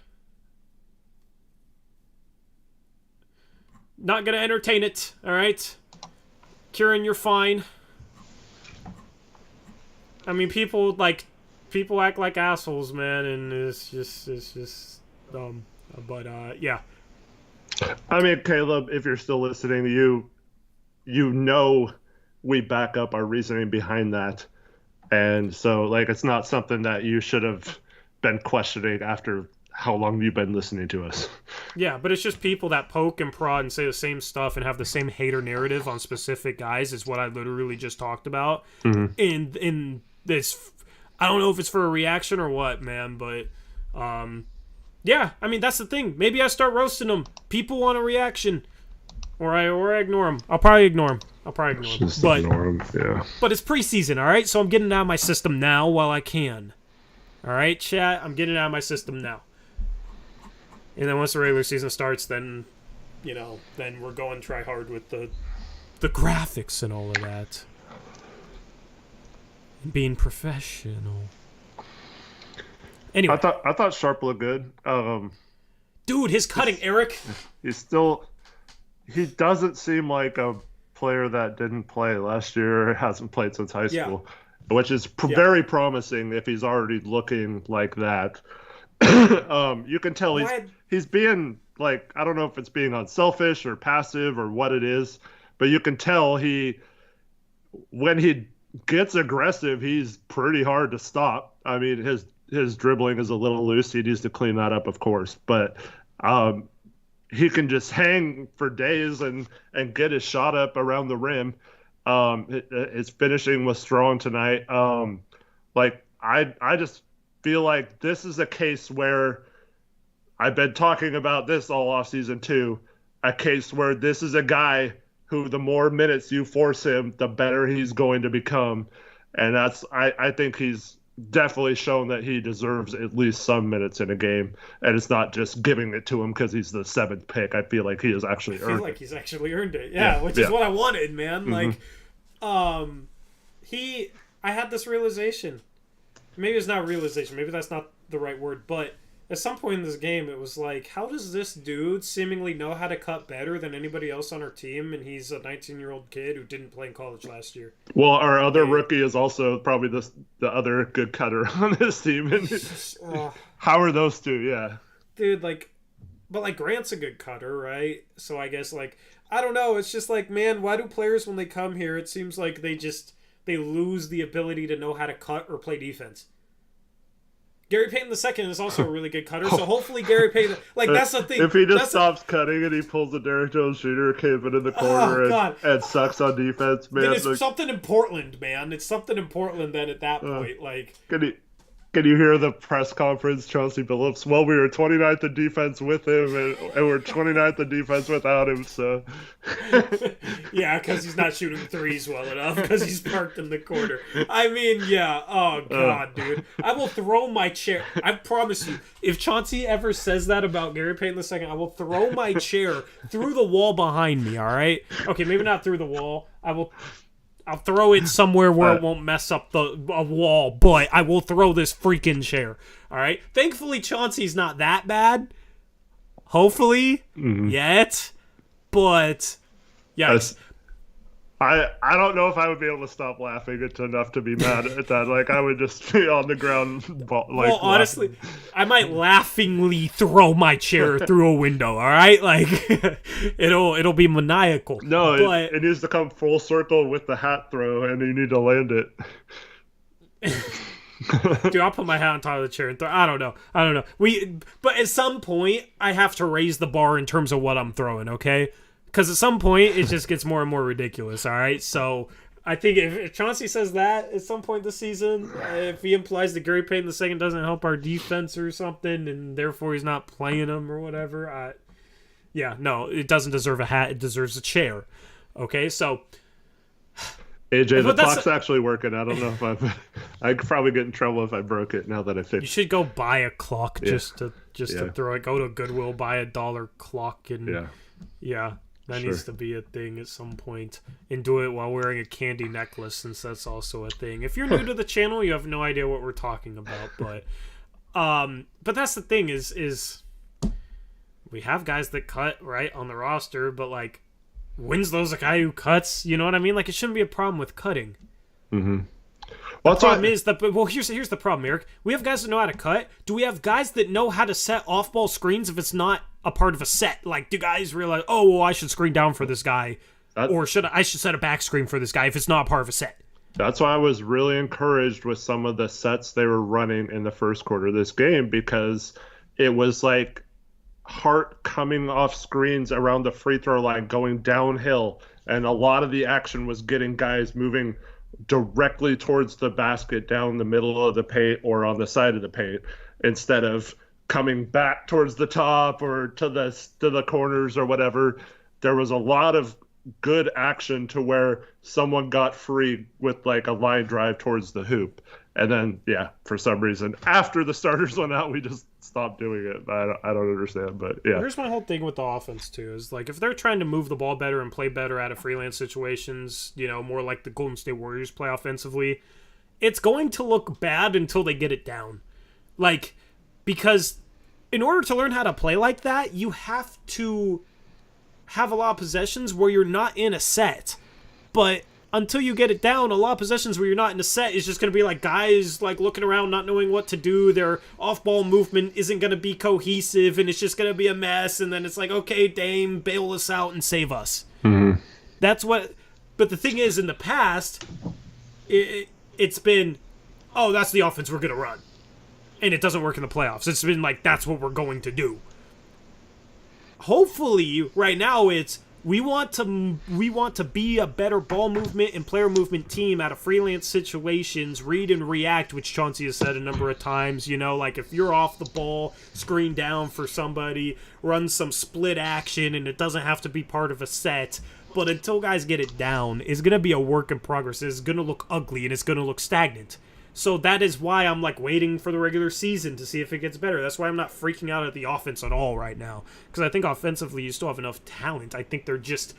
Not gonna entertain it, alright? Kieran, you're fine. I mean, people act like assholes, man, and it's just dumb. But, yeah. I mean, Caleb, if you're still listening, you know we back up our reasoning behind that. And so, it's not something that you should have been questioning after how long you've been listening to us. Yeah, but it's just people that poke and prod and say the same stuff and have the same hater narrative on specific guys is what I literally just talked about. Mm-hmm. In this, I don't know if it's for a reaction or what, man, but yeah, I mean, that's the thing. Maybe I start roasting them. People want a reaction. Or I ignore them. I'll probably ignore them. Just ignore them, yeah. But it's preseason, all right? So I'm getting it out of my system now while I can. All right, chat? I'm getting it out of my system now. And then once the regular season starts, then, then we're going try hard with the graphics and all of that. And being professional. Anyway. I thought Sharpe looked good. Dude, his cutting, Eric. He doesn't seem like a player that didn't play last year or hasn't played since high school, which is very promising if he's already looking like that. You can tell he's being I don't know if it's being unselfish or passive or what it is, but you can tell when he gets aggressive, he's pretty hard to stop. I mean, his dribbling is a little loose. He needs to clean that up, of course, but he can just hang for days and get his shot up around the rim. His finishing was strong tonight. I just feel like this is a case where I've been talking about this all offseason too. A case where this is a guy who the more minutes you force him, the better he's going to become. And I think he's definitely shown that he deserves at least some minutes in a game. And it's not just giving it to him because he's the 7th pick. I feel like he has actually earned it. He's actually earned it. Yeah, which is what I wanted, man. Mm-hmm. I had this realization. maybe it's not realization, maybe that's not the right word, but at some point in this game, it was like, how does this dude seemingly know how to cut better than anybody else on our team, and he's a 19-year-old kid who didn't play in college last year? Well, our other rookie is also probably the other good cutter on this team. How are those two? Yeah. Dude, like, but like Grant's a good cutter, right? So I guess like, I don't know. It's just like, man, why do players when they come here, it seems like they lose the ability to know how to cut or play defense. Gary Payton II is also a really good cutter, so hopefully Gary Payton... Like, that's the thing. If he just stops cutting and he pulls the Derrick Jones shooter, camping in the corner and sucks on defense, man. Then it's something in Portland, man. It's something in Portland then at that point. Like, Can you hear the press conference, Chauncey Billups? Well, we were 29th in defense with him, and we're 29th in defense without him, so... Yeah, because he's not shooting threes well enough, because he's parked in the corner. I mean, yeah. Oh, God, dude. I will throw my chair. I promise you, if Chauncey ever says that about Gary Payton II, I will throw my chair through the wall behind me, all right? Okay, maybe not through the wall. I'll throw it somewhere where it won't mess up a wall, but I will throw this freaking chair. All right? Thankfully, Chauncey's not that bad. Hopefully. Yet. But, yeah. I don't know if I would be able to stop laughing enough to be mad at that. Like, I would just be on the ground. Well, honestly, I might laughingly throw my chair through a window, all right? Like, it'll be maniacal. No, but it needs to come full circle with the hat throw, and you need to land it. Dude, I'll put my hat on top of the chair and throw. I don't know. But at some point, I have to raise the bar in terms of what I'm throwing, okay? Because at some point, it just gets more and more ridiculous, all right? So I think if Chauncey says that at some point this season, if he implies that Gary Payton II doesn't help our defense or something, and therefore he's not playing him or whatever, no, it doesn't deserve a hat. It deserves a chair, okay? So... AJ, the clock's actually working. I don't know if I'd probably get in trouble if I broke it now that I fixed it. You should go buy a clock just to throw it. Go to Goodwill, buy a $1 clock, and that needs to be a thing at some point. And do it while wearing a candy necklace, since that's also a thing. If you're new to the channel, you have no idea what we're talking about. But that's the thing is we have guys that cut right on the roster, but like Winslow's a guy who cuts. You know what I mean? Like, it shouldn't be a problem with cutting. Mm-hmm. The problem is that, well, here's the problem, Eric. We have guys that know how to cut. Do we have guys that know how to set off-ball screens if it's not a part of a set? Like, do guys realize, oh, well, I should screen down for this guy, or I should set a back screen for this guy if it's not a part of a set? That's why I was really encouraged with some of the sets they were running in the first quarter of this game, because it was like Hart coming off screens around the free throw line, going downhill, and a lot of the action was getting guys moving directly towards the basket down the middle of the paint or on the side of the paint, instead of coming back towards the top or to the corners or whatever. There was a lot of good action to where someone got free with like a line drive towards the hoop. And then, for some reason, after the starters went out, we just stopped doing it. I don't understand, but yeah. Here's my whole thing with the offense, too, is like, if they're trying to move the ball better and play better out of freelance situations, more like the Golden State Warriors play offensively, it's going to look bad until they get it down. Like, because in order to learn how to play like that, you have to have a lot of possessions where you're not in a set. But until you get it down, a lot of possessions where you're not in a set is just going to be like guys like looking around, not knowing what to do. Their off-ball movement isn't going to be cohesive, and it's just going to be a mess. And then it's like, okay, Dame, bail us out and save us. Mm-hmm. That's what. But the thing is, in the past, it's been, oh, that's the offense we're going to run, and it doesn't work in the playoffs. It's been like, that's what we're going to do. Hopefully, right now it's, we want to be a better ball movement and player movement team out of freelance situations, read and react, which Chauncey has said a number of times. Like if you're off the ball, screen down for somebody, run some split action, and it doesn't have to be part of a set. But until guys get it down, it's going to be a work in progress. It's going to look ugly, and it's going to look stagnant. So that is why I'm like waiting for the regular season to see if it gets better. That's why I'm not freaking out at the offense at all right now. Because I think offensively you still have enough talent. I think they're just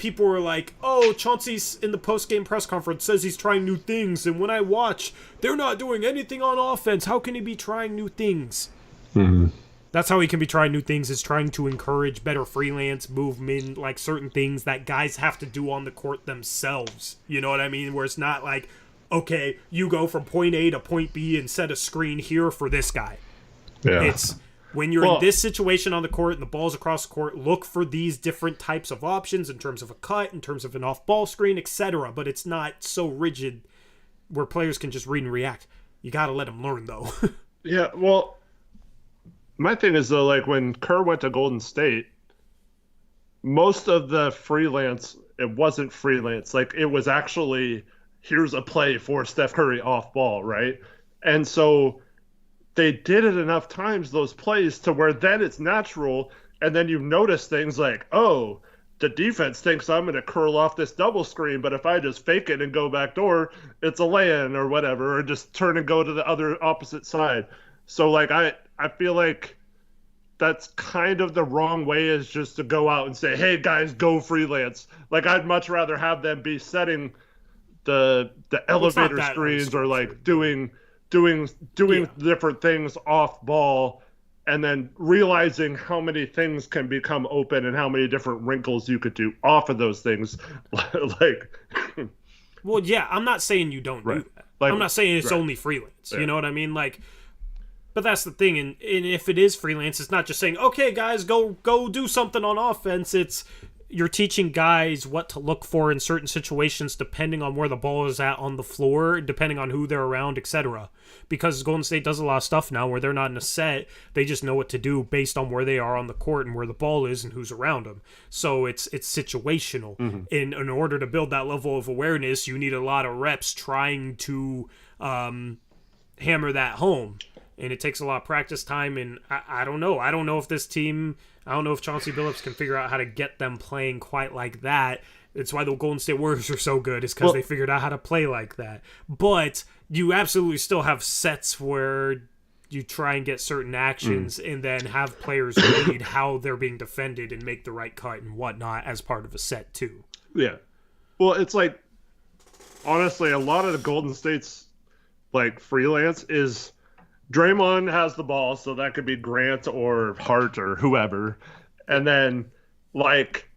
people were like, oh, Chauncey's in the post-game press conference says he's trying new things, and when I watch, they're not doing anything on offense. How can he be trying new things? Mm-hmm. That's how he can be trying new things, is trying to encourage better freelance movement, like certain things that guys have to do on the court themselves. You know what I mean? Where it's not like, okay, you go from point A to point B and set a screen here for this guy. Yeah. It's when you're in this situation on the court and the ball's across the court, look for these different types of options in terms of a cut, in terms of an off-ball screen, etc. But it's not so rigid where players can just read and react. You got to let them learn, though. Yeah, well, my thing is, though, like when Kerr went to Golden State, most of the freelance, it wasn't freelance. Like, it was actually, here's a play for Steph Curry off ball, right? And so they did it enough times, those plays, to where then it's natural, and then you notice things like, oh, the defense thinks I'm going to curl off this double screen, but if I just fake it and go back door, it's a lay-in or whatever, or just turn and go to the other opposite side. So, like, I feel like that's kind of the wrong way, is just to go out and say, hey, guys, go freelance. Like, I'd much rather have them be setting the elevator screens or, like, doing different things off ball, and then realizing how many things can become open and how many different wrinkles you could do off of those things. Like, well, yeah, I'm not saying you don't do that. Like, I'm not saying it's only freelance. You know what I mean? Like, but that's the thing, and if it is freelance, it's not just saying, okay, guys, go do something on offense. It's you're teaching guys what to look for in certain situations depending on where the ball is at on the floor, depending on who they're around, etc. Because Golden State does a lot of stuff now where they're not in a set. They just know what to do based on where they are on the court and where the ball is and who's around them. So it's situational. Mm-hmm. In order to build that level of awareness, you need a lot of reps trying to hammer that home. And it takes a lot of practice time, and I don't know. I don't know if this team, I don't know if Chauncey Billups can figure out how to get them playing quite like that. It's why the Golden State Warriors are so good, is because they figured out how to play like that. But you absolutely still have sets where you try and get certain actions and then have players read how they're being defended and make the right cut and whatnot as part of a set too. Yeah. Well, it's like, honestly, a lot of the Golden State's like freelance is Draymond has the ball, so that could be Grant or Hart or whoever. And then, like,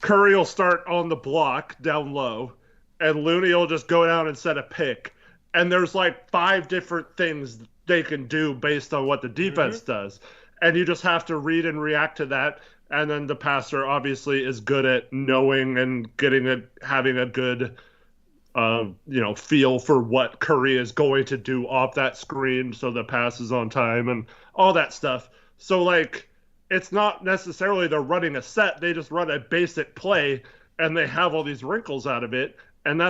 Curry will start on the block down low, and Looney will just go down and set a pick. And there's, like, 5 different things they can do based on what the defense does. And you just have to read and react to that. And then the passer, obviously, is good at knowing and having a good feel for what Curry is going to do off that screen, so the pass is on time and all that stuff. So, like, it's not necessarily they're running a set. They just run a basic play, and they have all these wrinkles out of it. And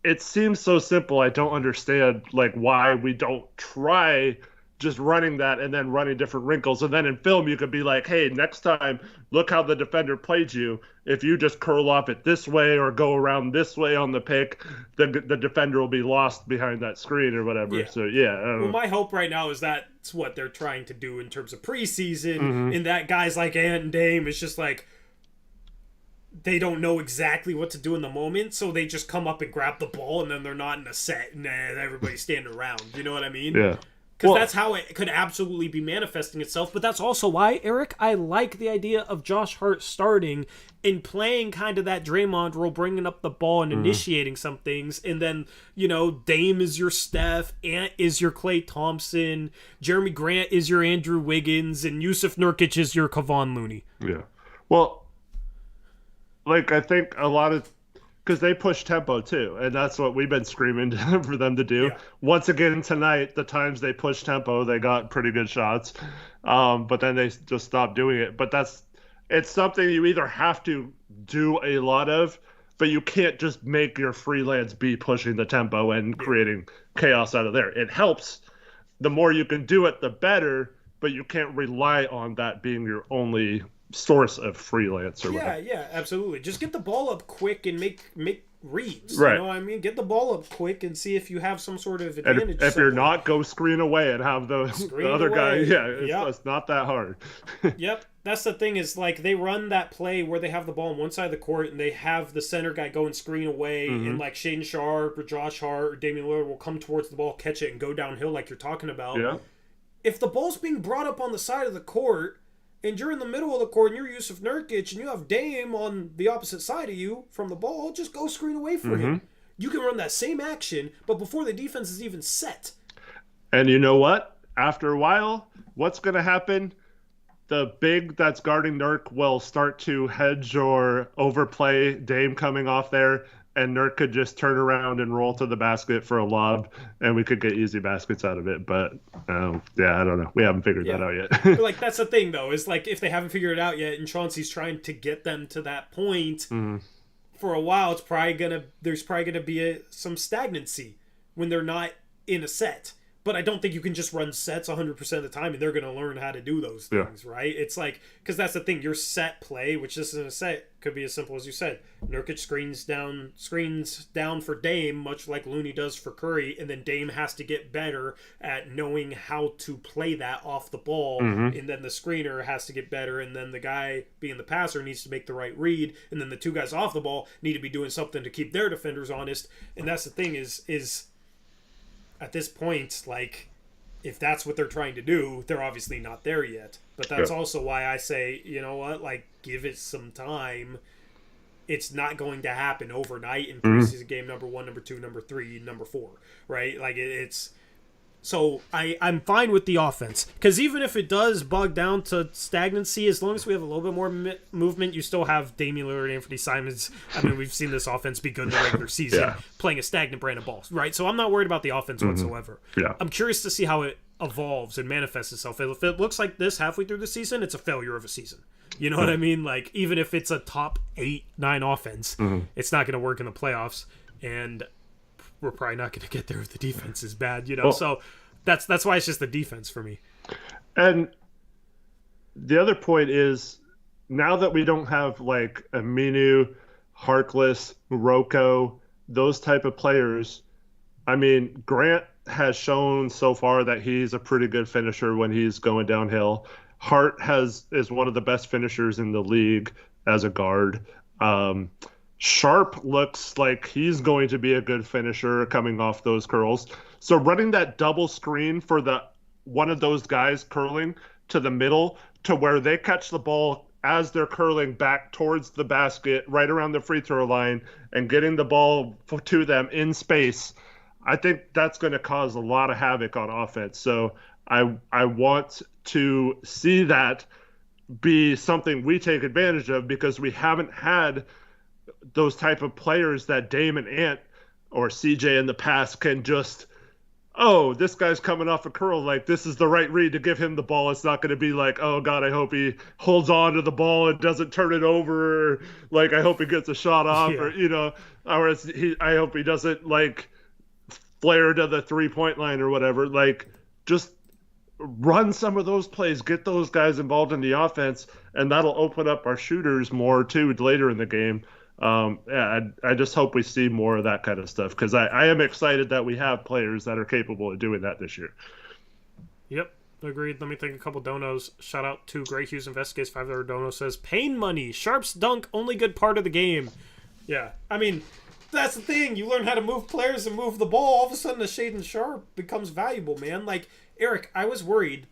it seems so simple. I don't understand, like, why we don't try just running that and then running different wrinkles. And then in film, you could be like, hey, next time, look how the defender played you. If you just curl off it this way or go around this way on the pick, the defender will be lost behind that screen or whatever. Yeah. So, yeah. Well, my hope right now is that's what they're trying to do in terms of preseason, and that guys like Ant and Dame is just like, they don't know exactly what to do in the moment, so they just come up and grab the ball, and then they're not in a set, and everybody's standing around. You know what I mean? Yeah. Because that's how it could absolutely be manifesting itself. But that's also why, Eric, I like the idea of Josh Hart starting and playing kind of that Draymond role, bringing up the ball and initiating some things. And then, Dame is your Steph, Ant is your Klay Thompson, Jeremy Grant is your Andrew Wiggins, and Yusuf Nurkic is your Kevon Looney. Yeah. Well, like, I think a lot of... Because they push tempo, too, and that's what we've been screaming for them to do. Yeah. Once again tonight, the times they pushed tempo, they got pretty good shots. But then they just stopped doing it. But it's something you either have to do a lot of, but you can't just make your freelance be pushing the tempo and creating chaos out of there. It helps. The more you can do it, the better, but you can't rely on that being your only source of freelance or whatever. Yeah, absolutely. Just get the ball up quick and make reads. Right. You know what I mean? Get the ball up quick and see if you have some sort of advantage. And if you're not, go screen away and have the other guy. Yeah, it's not that hard. Yep. that's the thing is, like, they run that play where they have the ball on one side of the court and they have the center guy go and screen away, and, like, Shaedon Sharpe or Josh Hart or Damian Lillard will come towards the ball, catch it, and go downhill like you're talking about. Yeah. If the ball's being brought up on the side of the court and you're in the middle of the court and you're Yusuf Nurkic and you have Dame on the opposite side of you from the ball, just go screen away for him. You can run that same action, but before the defense is even set. And you know what? After a while, what's going to happen? The big that's guarding Nurk will start to hedge or overplay Dame coming off there, and Nurk could just turn around and roll to the basket for a lob, and we could get easy baskets out of it. But, yeah, I don't know. We haven't figured that out yet. Like, that's the thing, though, is, like, if they haven't figured it out yet and Chauncey's trying to get them to that point, for a while, there's probably going to be some stagnancy when they're not in a set. But I don't think you can just run sets 100% of the time and they're going to learn how to do those things, right? It's like, because that's the thing, your set play, which this isn't a set, could be as simple as you said. Nurkic screens down for Dame, much like Looney does for Curry, and then Dame has to get better at knowing how to play that off the ball, and then the screener has to get better, and then the guy being the passer needs to make the right read, and then the two guys off the ball need to be doing something to keep their defenders honest. And that's the thing is at this point, like, if that's what they're trying to do, they're obviously not there yet. But that's also why I say, you know what, like, give it some time. It's not going to happen overnight in preseason game number 1, number 2, number 3, number 4, right? Like, it's... So I'm fine with the offense, because even if it does bog down to stagnancy, as long as we have a little bit more movement, you still have Damian Lillard, Anthony Simons. I mean, we've seen this offense be good in the regular season, playing a stagnant brand of ball, right? So I'm not worried about the offense whatsoever. Yeah. I'm curious to see how it evolves and manifests itself. If it looks like this halfway through the season, it's a failure of a season. You know what I mean? Like, even if it's a top 8-9 offense, it's not going to work in the playoffs, and we're probably not going to get there if the defense is bad, you know? So that's why it's just the defense for me. And the other point is, now that we don't have, like, Aminu, Harkless, Rocco, those type of players, I mean, Grant has shown so far that he's a pretty good finisher when he's going downhill. Hart is one of the best finishers in the league as a guard. Sharpe looks like he's going to be a good finisher coming off those curls. So running that double screen for one of those guys curling to the middle to where they catch the ball as they're curling back towards the basket right around the free throw line and getting the ball to them in space, I think that's going to cause a lot of havoc on offense. So I want to see that be something we take advantage of, because we haven't had those type of players that Dame and Ant or CJ in the past can just, oh, this guy's coming off a curl, like, this is the right read to give him the ball. It's not going to be like, oh God, I hope he holds on to the ball and doesn't turn it over, or, like, I hope he gets a shot off, or, you know, or I hope he doesn't, like, flare to the 3-point line or whatever. Like, just run some of those plays, get those guys involved in the offense, and that'll open up our shooters more too later in the game. I just hope we see more of that kind of stuff, because I am excited that we have players that are capable of doing that this year. Yep, agreed. Let me think a couple donos. Shout out to Gray Hughes Investigates. $5 dono says, Pain money, Sharpe's dunk, only good part of the game. Yeah, I mean, that's the thing. You learn how to move players and move the ball. All of a sudden, the Shaedon Sharpe becomes valuable, man. Like, Eric, I was worried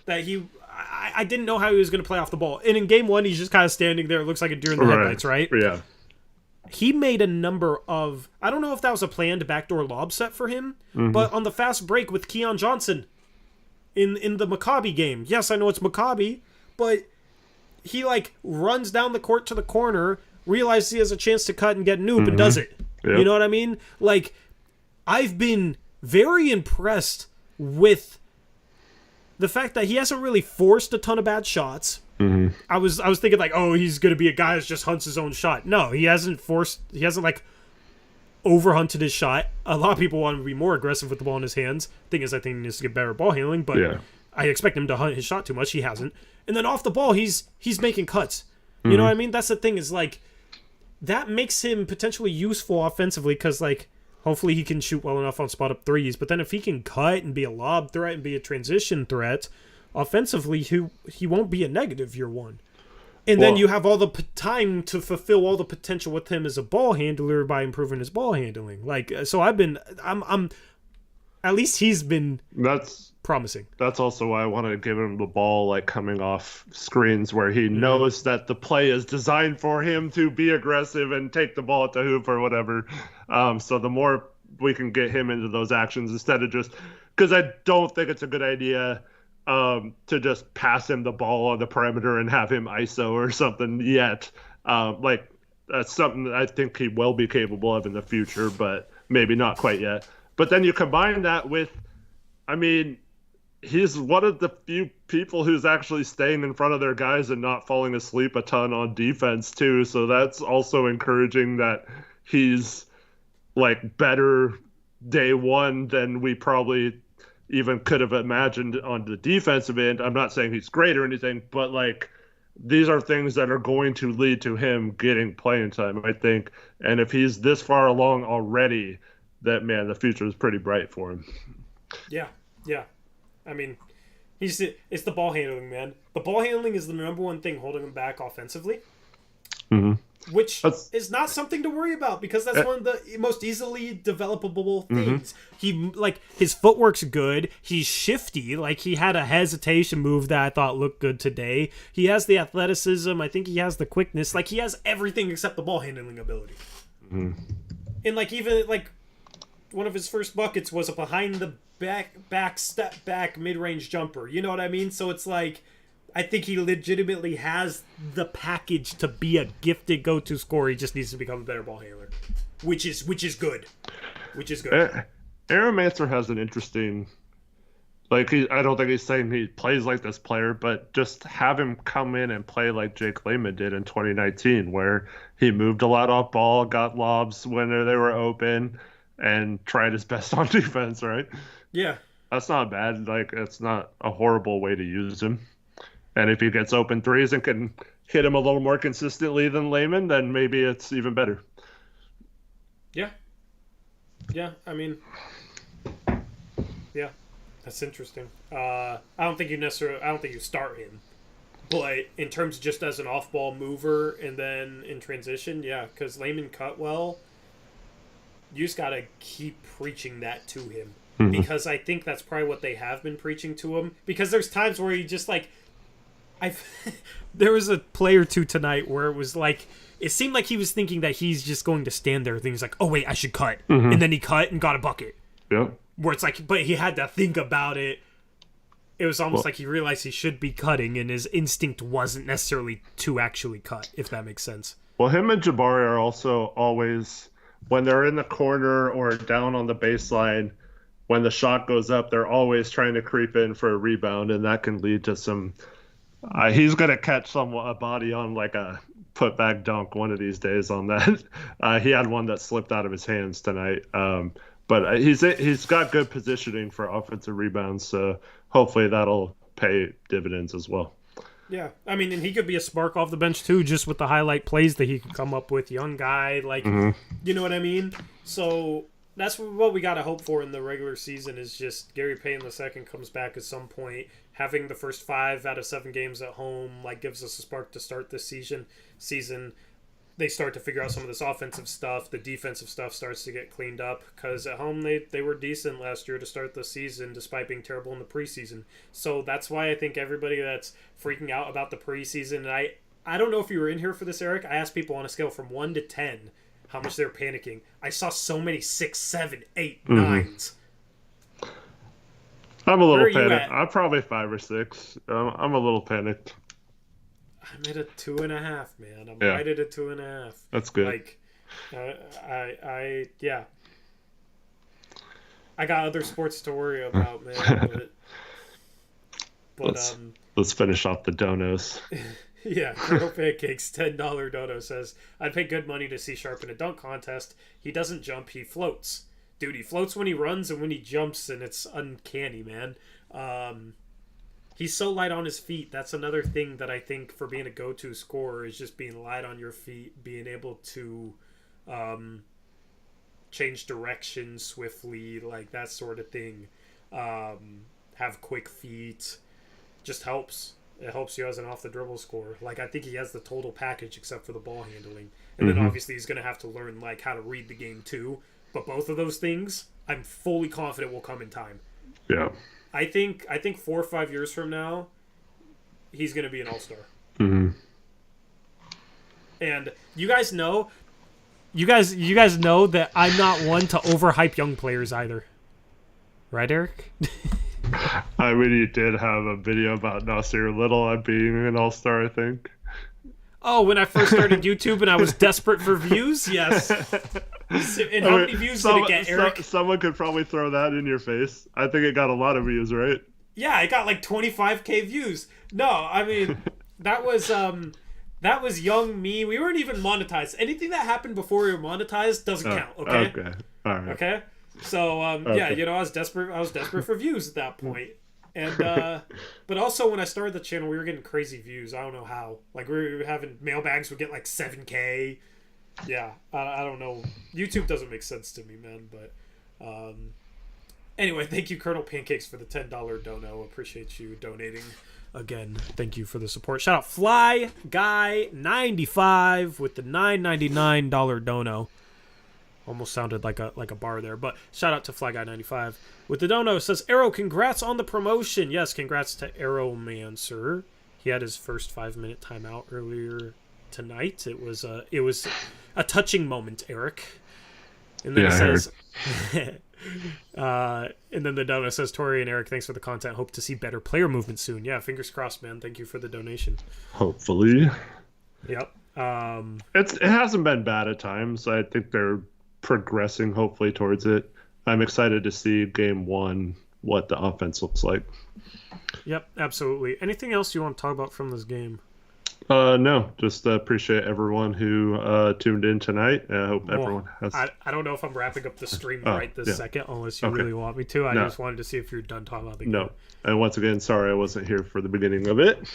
that I didn't know how he was going to play off the ball. And in game 1, he's just kind of standing there. It looks like a deer in the headlights, right? Yeah. He made a number of, I don't know if that was a planned backdoor lob set for him, but on the fast break with Keon Johnson in the Maccabi game. Yes, I know it's Maccabi, but he, like, runs down the court to the corner, realizes he has a chance to cut and get Noop, and does it. Yep. You know what I mean? Like, I've been very impressed with the fact that he hasn't really forced a ton of bad shots. I was thinking, like, oh, he's going to be a guy that just hunts his own shot. No, he hasn't like overhunted his shot. A lot of people want him to be more aggressive with the ball in his hands. Thing is, I think he needs to get better ball handling, but I expect him to hunt his shot too much. He hasn't. And then off the ball, he's making cuts. You know what I mean? That's the thing, is, like, that makes him potentially useful offensively, because, like, hopefully he can shoot well enough on spot-up threes. But then if he can cut and be a lob threat and be a transition threat, offensively, he won't be a negative year one. And then you have all the time to fulfill all the potential with him as a ball handler by improving his ball handling. Like, so I'm at least he's been promising. That's also why I want to give him the ball, like coming off screens where he knows that the play is designed for him to be aggressive and take the ball at the hoop or whatever. So the more we can get him into those actions instead of just, because I don't think it's a good idea to just pass him the ball on the perimeter and have him ISO or something yet. Like that's something that I think he will be capable of in the future, but maybe not quite yet. But then you combine that with, I mean, he's one of the few people who's actually staying in front of their guys and not falling asleep a ton on defense too. So that's also encouraging that he's like better day one than we probably even could have imagined on the defensive end. I'm not saying he's great or anything, but like these are things that are going to lead to him getting playing time, I think. And if he's this far along already, that man, the future is pretty bright for him. Yeah. I mean, it's the ball handling, man. The ball handling is the number one thing holding him back offensively. Which is not something to worry about because that's one of the most easily developable things. He like his footwork's good. He's shifty. Like he had a hesitation move that I thought looked good today. He has the athleticism. I think he has the quickness. Like he has everything except the ball handling ability. And like even like one of his first buckets was a behind the back step back mid-range jumper. You know what I mean? So it's like I think he legitimately has the package to be a gifted go-to scorer. He just needs to become a better ball handler, which is good. Aaron Manser has an interesting, like I don't think he's saying he plays like this player, but just have him come in and play like Jake Layman did in 2019, where he moved a lot off ball, got lobs when they were open, and tried his best on defense. Right? Yeah, that's not bad. Like it's not a horrible way to use him. And if he gets open threes and can hit him a little more consistently than Layman, then maybe it's even better. Yeah. I mean, yeah, that's interesting. I don't think you start him, but in terms of just as an off-ball mover and then in transition, yeah, because Layman cut well. You just gotta keep preaching that to him because I think that's probably what they have been preaching to him. Because there's times where he just like. There was a play or two tonight where it was like it seemed like he was thinking that he's just going to stand there and he's like, oh wait, I should cut, and then he cut and got a bucket. Yeah, where it's like, but he had to think about it. It was almost like he realized he should be cutting, and his instinct wasn't necessarily to actually cut, if that makes sense. Well, him and Jabari are also always when they're in the corner or down on the baseline. When the shot goes up, they're always trying to creep in for a rebound, and that can lead to some. He's going to catch a body on like a put-back dunk one of these days on that. He had one that slipped out of his hands tonight. But he's got good positioning for offensive rebounds, so hopefully that'll pay dividends as well. Yeah, I mean, and he could be a spark off the bench too, just with the highlight plays that he could come up with. Young guy, like, you know what I mean? So that's what we got to hope for in the regular season is just Gary Payton II comes back at some point. Having the first 5 out of 7 games at home like gives us a spark to start this season. They start to figure out some of this offensive stuff. The defensive stuff starts to get cleaned up because at home they were decent last year to start the season despite being terrible in the preseason. So that's why I think everybody that's freaking out about the preseason, and I don't know if you were in here for this, Eric. I asked people on a scale from 1 to 10 how much they're panicking. I saw so many 6, 7, 8, 9s. I'm a little panicked. I'm probably 5 or 6. I'm a little panicked. I'm at a 2.5, man. I'm right at a 2.5. That's good. Like, yeah. I got other sports to worry about, man. But let's finish off the donos. Yeah, Girl Pancakes, $10 dono says, I'd pay good money to see Sharpe in a dunk contest. He doesn't jump, he floats. Dude, he floats when he runs and when he jumps, and it's uncanny, man. He's so light on his feet. That's another thing that I think for being a go-to scorer is just being light on your feet, being able to change direction swiftly, like that sort of thing. Have quick feet. just helps. It helps you as an off the dribble scorer. Like, I think he has the total package except for the ball handling. And then obviously he's going to have to learn like how to read the game too. But both of those things, I'm fully confident will come in time. Yeah. I think 4 or 5 years from now, he's going to be an all-star. Mm-hmm. And you guys know that I'm not one to overhype young players either. Right, Eric? I mean, you did have a video about Nasir Little being an all-star, I think. Oh, when I first started YouTube and I was desperate for views? Yes. And how many views did it get, Eric? Someone could probably throw that in your face. I think it got a lot of views, right? Yeah, it got like 25K views. No, I mean, that was young me. We weren't even monetized. Anything that happened before we were monetized doesn't count, okay? Okay. All right. Okay? So, yeah, you know, I was desperate for views at that point. And but also when I started the channel, we were getting crazy views. I don't know how. Like, we were having mailbags would get like 7K. Yeah, I don't know. YouTube doesn't make sense to me, man. But anyway, thank you, Colonel Pancakes, for the $10 dono. Appreciate you donating again. Thank you for the support. Shout out Fly Guy 95 with the $9.99 dono. Almost sounded like a bar there, but shout out to Fly Guy 95 with the dono. It says, Arrow, congrats on the promotion. Yes, congrats to Arrow Man, sir. He had his first 5-minute timeout earlier tonight. It was a touching moment, Eric. And then it says, and then the dono says, Tori and Eric, thanks for the content. Hope to see better player movement soon. Yeah, fingers crossed, man. Thank you for the donation. Hopefully. Yep. It hasn't been bad at times. I think they're progressing hopefully towards it. I'm excited to see game 1 what the offense looks like. Yep, absolutely. Anything else you want to talk about from this game? No, just appreciate everyone who tuned in tonight. I hope everyone has. I don't know if I'm wrapping up the stream right this second, unless you really want me to. I just wanted to see if you're done talking about the game. No, and once again, sorry I wasn't here for the beginning of it.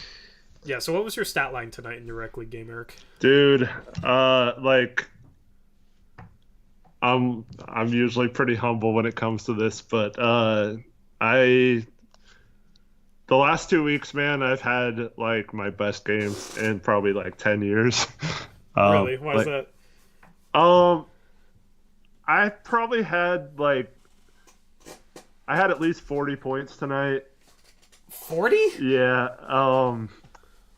Yeah, so what was your stat line tonight in your rec league game, Eric? Dude, I'm usually pretty humble when it comes to this, but the last 2 weeks, man, I've had like my best games in probably like 10 years. Really? Why is that? I probably had I had at least 40 points tonight. 40? Yeah.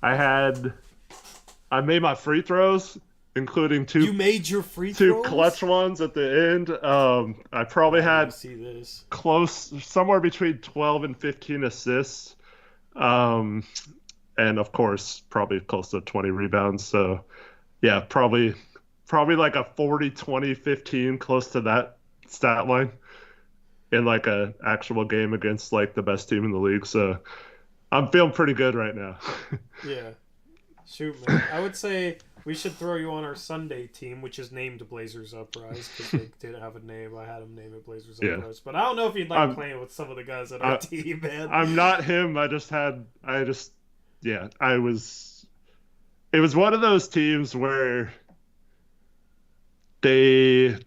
I made my free throws, including two. You made your free throws? 2 clutch ones at the end. I probably had close, somewhere between 12 and 15 assists. And of course, probably close to 20 rebounds. So yeah, probably like a 40, 20, 15, close to that stat line in like a actual game against like the best team in the league. So I'm feeling pretty good right now. Yeah. Shoot, man. I would say we should throw you on our Sunday team, which is named Blazers Uprise, because they didn't have a name. I had them name it Blazers Uprise. But I don't know if you'd like playing with some of the guys on our team, man. I'm not him. It was one of those teams where they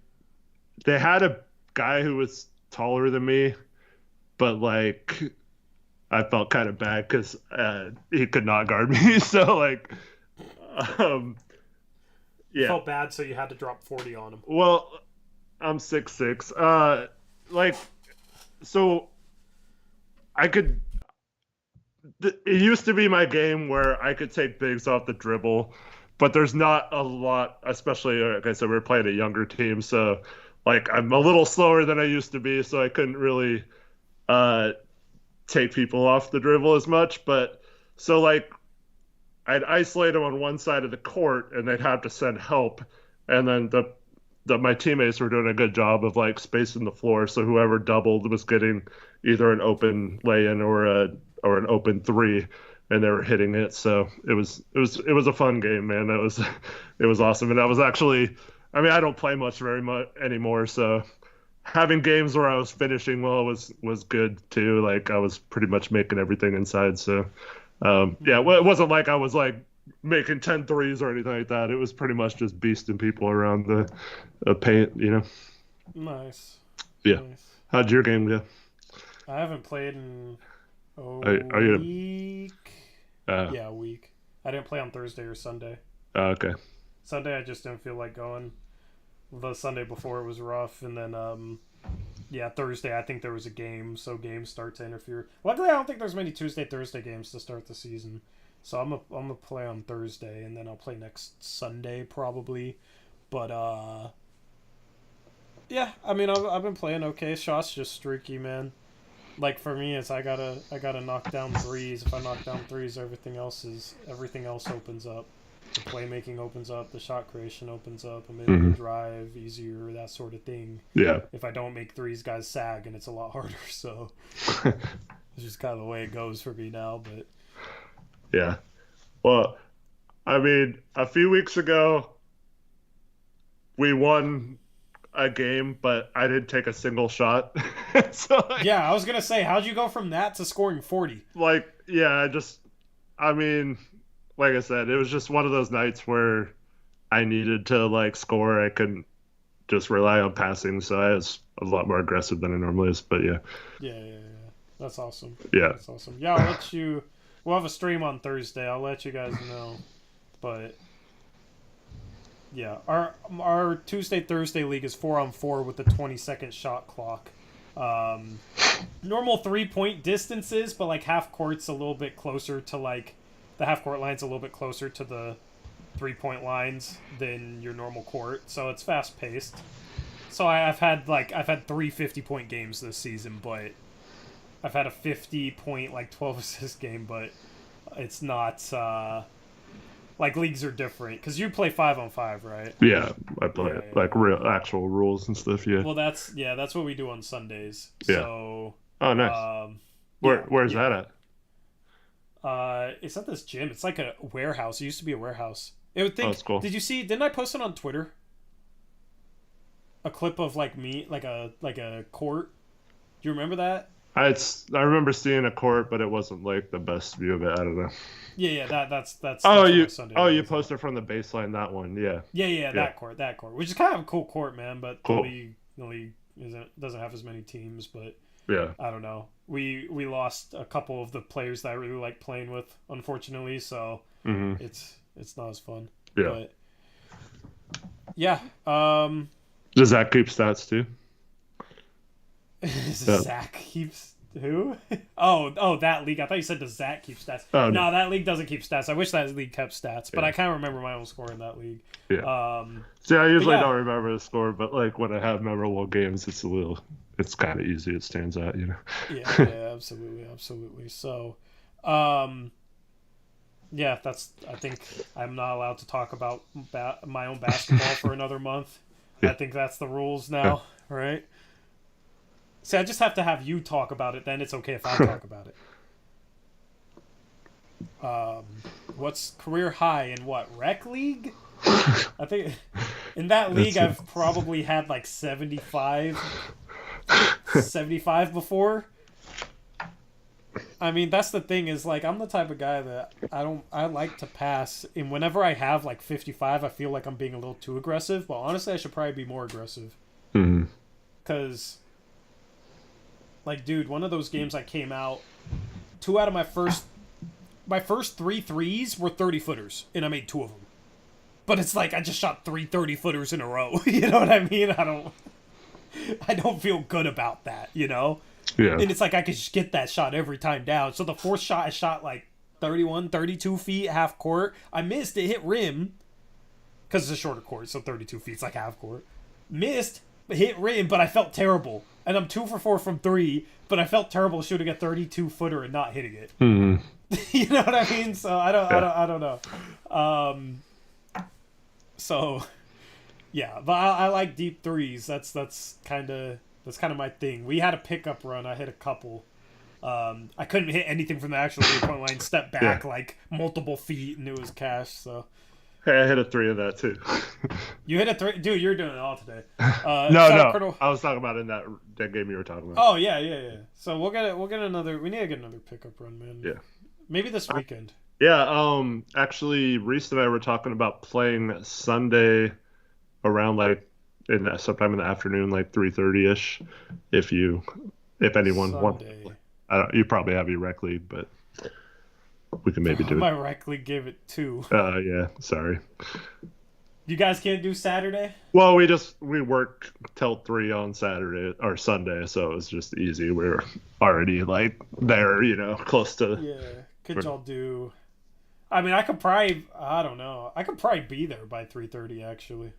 had a guy who was taller than me, but like I felt kind of bad because he could not guard me. So like, yeah, felt bad, so you had to drop 40 on him. Well, I'm 6'6". So I could. It used to be my game where I could take bigs off the dribble, but there's not a lot, especially like I said, we were playing a younger team, so like I'm a little slower than I used to be, so I couldn't really take people off the dribble as much. But so like I'd isolate them on one side of the court and they'd have to send help, and then my teammates were doing a good job of like spacing the floor, so whoever doubled was getting either an open lay-in or an open three, and they were hitting it. So it was a fun game, man. It was awesome. And I was actually, I mean, I don't play very much anymore, so having games where I was finishing well was good too. Like I was pretty much making everything inside. So yeah, well, it wasn't like I was like making 10 threes or anything like that. It was pretty much just beasting people around the paint, you know. Nice. Yeah. Nice. How'd your game go? I haven't played in Are you week? Yeah, a week. I didn't play on Thursday or Sunday. Okay. Sunday I just didn't feel like going. The Sunday before it was rough, and then Thursday I think there was a game, so games start to interfere. Luckily I don't think there's many Tuesday, Thursday games to start the season. So I'm gonna play on Thursday, and then I'll play next Sunday probably. But yeah, I mean I've been playing okay. Shot's just streaky, man. Like for me, it's I gotta knock down threes. If I knock down threes, everything else opens up. The playmaking opens up, the shot creation opens up, I'm able to drive easier, that sort of thing. Yeah. If I don't make threes, guys sag, and it's a lot harder. So it's just kind of the way it goes for me now. But yeah, well, I mean, a few weeks ago we won a game, but I didn't take a single shot. So yeah, I was gonna say, how'd you go from that to scoring 40? Like, yeah, I mean, like I said, it was just one of those nights where I needed to like score. I couldn't just rely on passing, so I was a lot more aggressive than I normally is. But yeah. Yeah. That's awesome. Yeah. That's awesome. Yeah, I'll let you. We'll have a stream on Thursday. I'll let you guys know. But yeah, our Tuesday Thursday league is 4-on-4 with the 20-second shot clock. Normal 3-point distances, but like half court's a little bit closer to like. The half-court line's a little bit closer to the 3-point lines than your normal court, so it's fast-paced. So I've had 3 50-point games this season, but I've had a 50-point, 12-assist game, but it's not, leagues are different, because you play 5-on-5, right? Yeah, I play real, actual rules and stuff, yeah. Well, that's what we do on Sundays. Yeah. So, oh, nice. Where's that at? It's at this gym. It's like a warehouse. It used to be a warehouse. That's cool. Did you see? Didn't I post it on Twitter? A clip of me, like a court. Do you remember that? I remember seeing a court, but it wasn't like the best view of it. I don't know. Yeah. That's. You posted from the baseline that one. Yeah. Yeah. That court, which is kind of a cool court, man. But cool. the league doesn't have as many teams, but. Yeah. I don't know. We lost a couple of the players that I really like playing with, unfortunately, so it's not as fun. Yeah. But yeah. Does Zach keep stats too? Zach keeps who? Oh, that league. I thought you said does Zach keep stats. Oh, no, that league doesn't keep stats. I wish that league kept stats, but I can't remember my own score in that league. Yeah. See, I usually don't remember the score, but when I have memorable games, it's kind of easy. It stands out, you know. Yeah, absolutely. So, yeah, I think I'm not allowed to talk about my own basketball for another month. Yeah. I think that's the rules now, right? See, I just have to have you talk about it. Then it's okay if I talk about it. What's career high in what? Rec league? I think in that league I've probably had 75 before. I mean, that's the thing is I'm the type of guy that I like to pass, and whenever I have 55, I feel like I'm being a little too aggressive, but honestly I should probably be more aggressive. Because dude, one of those games I came out, 2 out of my first 3 threes were 30-footers, and I made 2 of them. But it's I just shot 3 30-footers in a row. You know what I mean? I don't feel good about that, you know? Yeah. And it's I could just get that shot every time down. So the 4th shot I shot 31, 32 feet, half court. I missed, it hit rim, because it's a shorter court, so 32 feet, it's half court. Missed, hit rim, but I felt terrible. And I'm 2 for 4 from 3, but I felt terrible shooting a 32-footer and not hitting it. You know what I mean? So I don't know. So yeah, but I like deep threes. That's kind of my thing. We had a pickup run. I hit a couple. I couldn't hit anything from the actual 3-point line. Step back multiple feet, and it was cash. So hey, I hit a 3 of that too. You hit a 3, dude. You're doing it all today. No. I was talking about in that game you were talking about. Oh yeah. So we'll get another. We need to get another pickup run, man. Yeah. Maybe this weekend. Yeah. Actually, Reese and I were talking about playing Sunday around sometime in the afternoon, 3:30ish. If anyone wants, You probably have your rec league, but we can maybe do My it. rec league gave it 2. Yeah, sorry. You guys can't do Saturday? Well, we work till 3 on Saturday or Sunday, so it was just easy. We're already like there, close to. Yeah. Could y'all do? I mean, I could probably. I don't know. I could probably be there by 3:30 actually,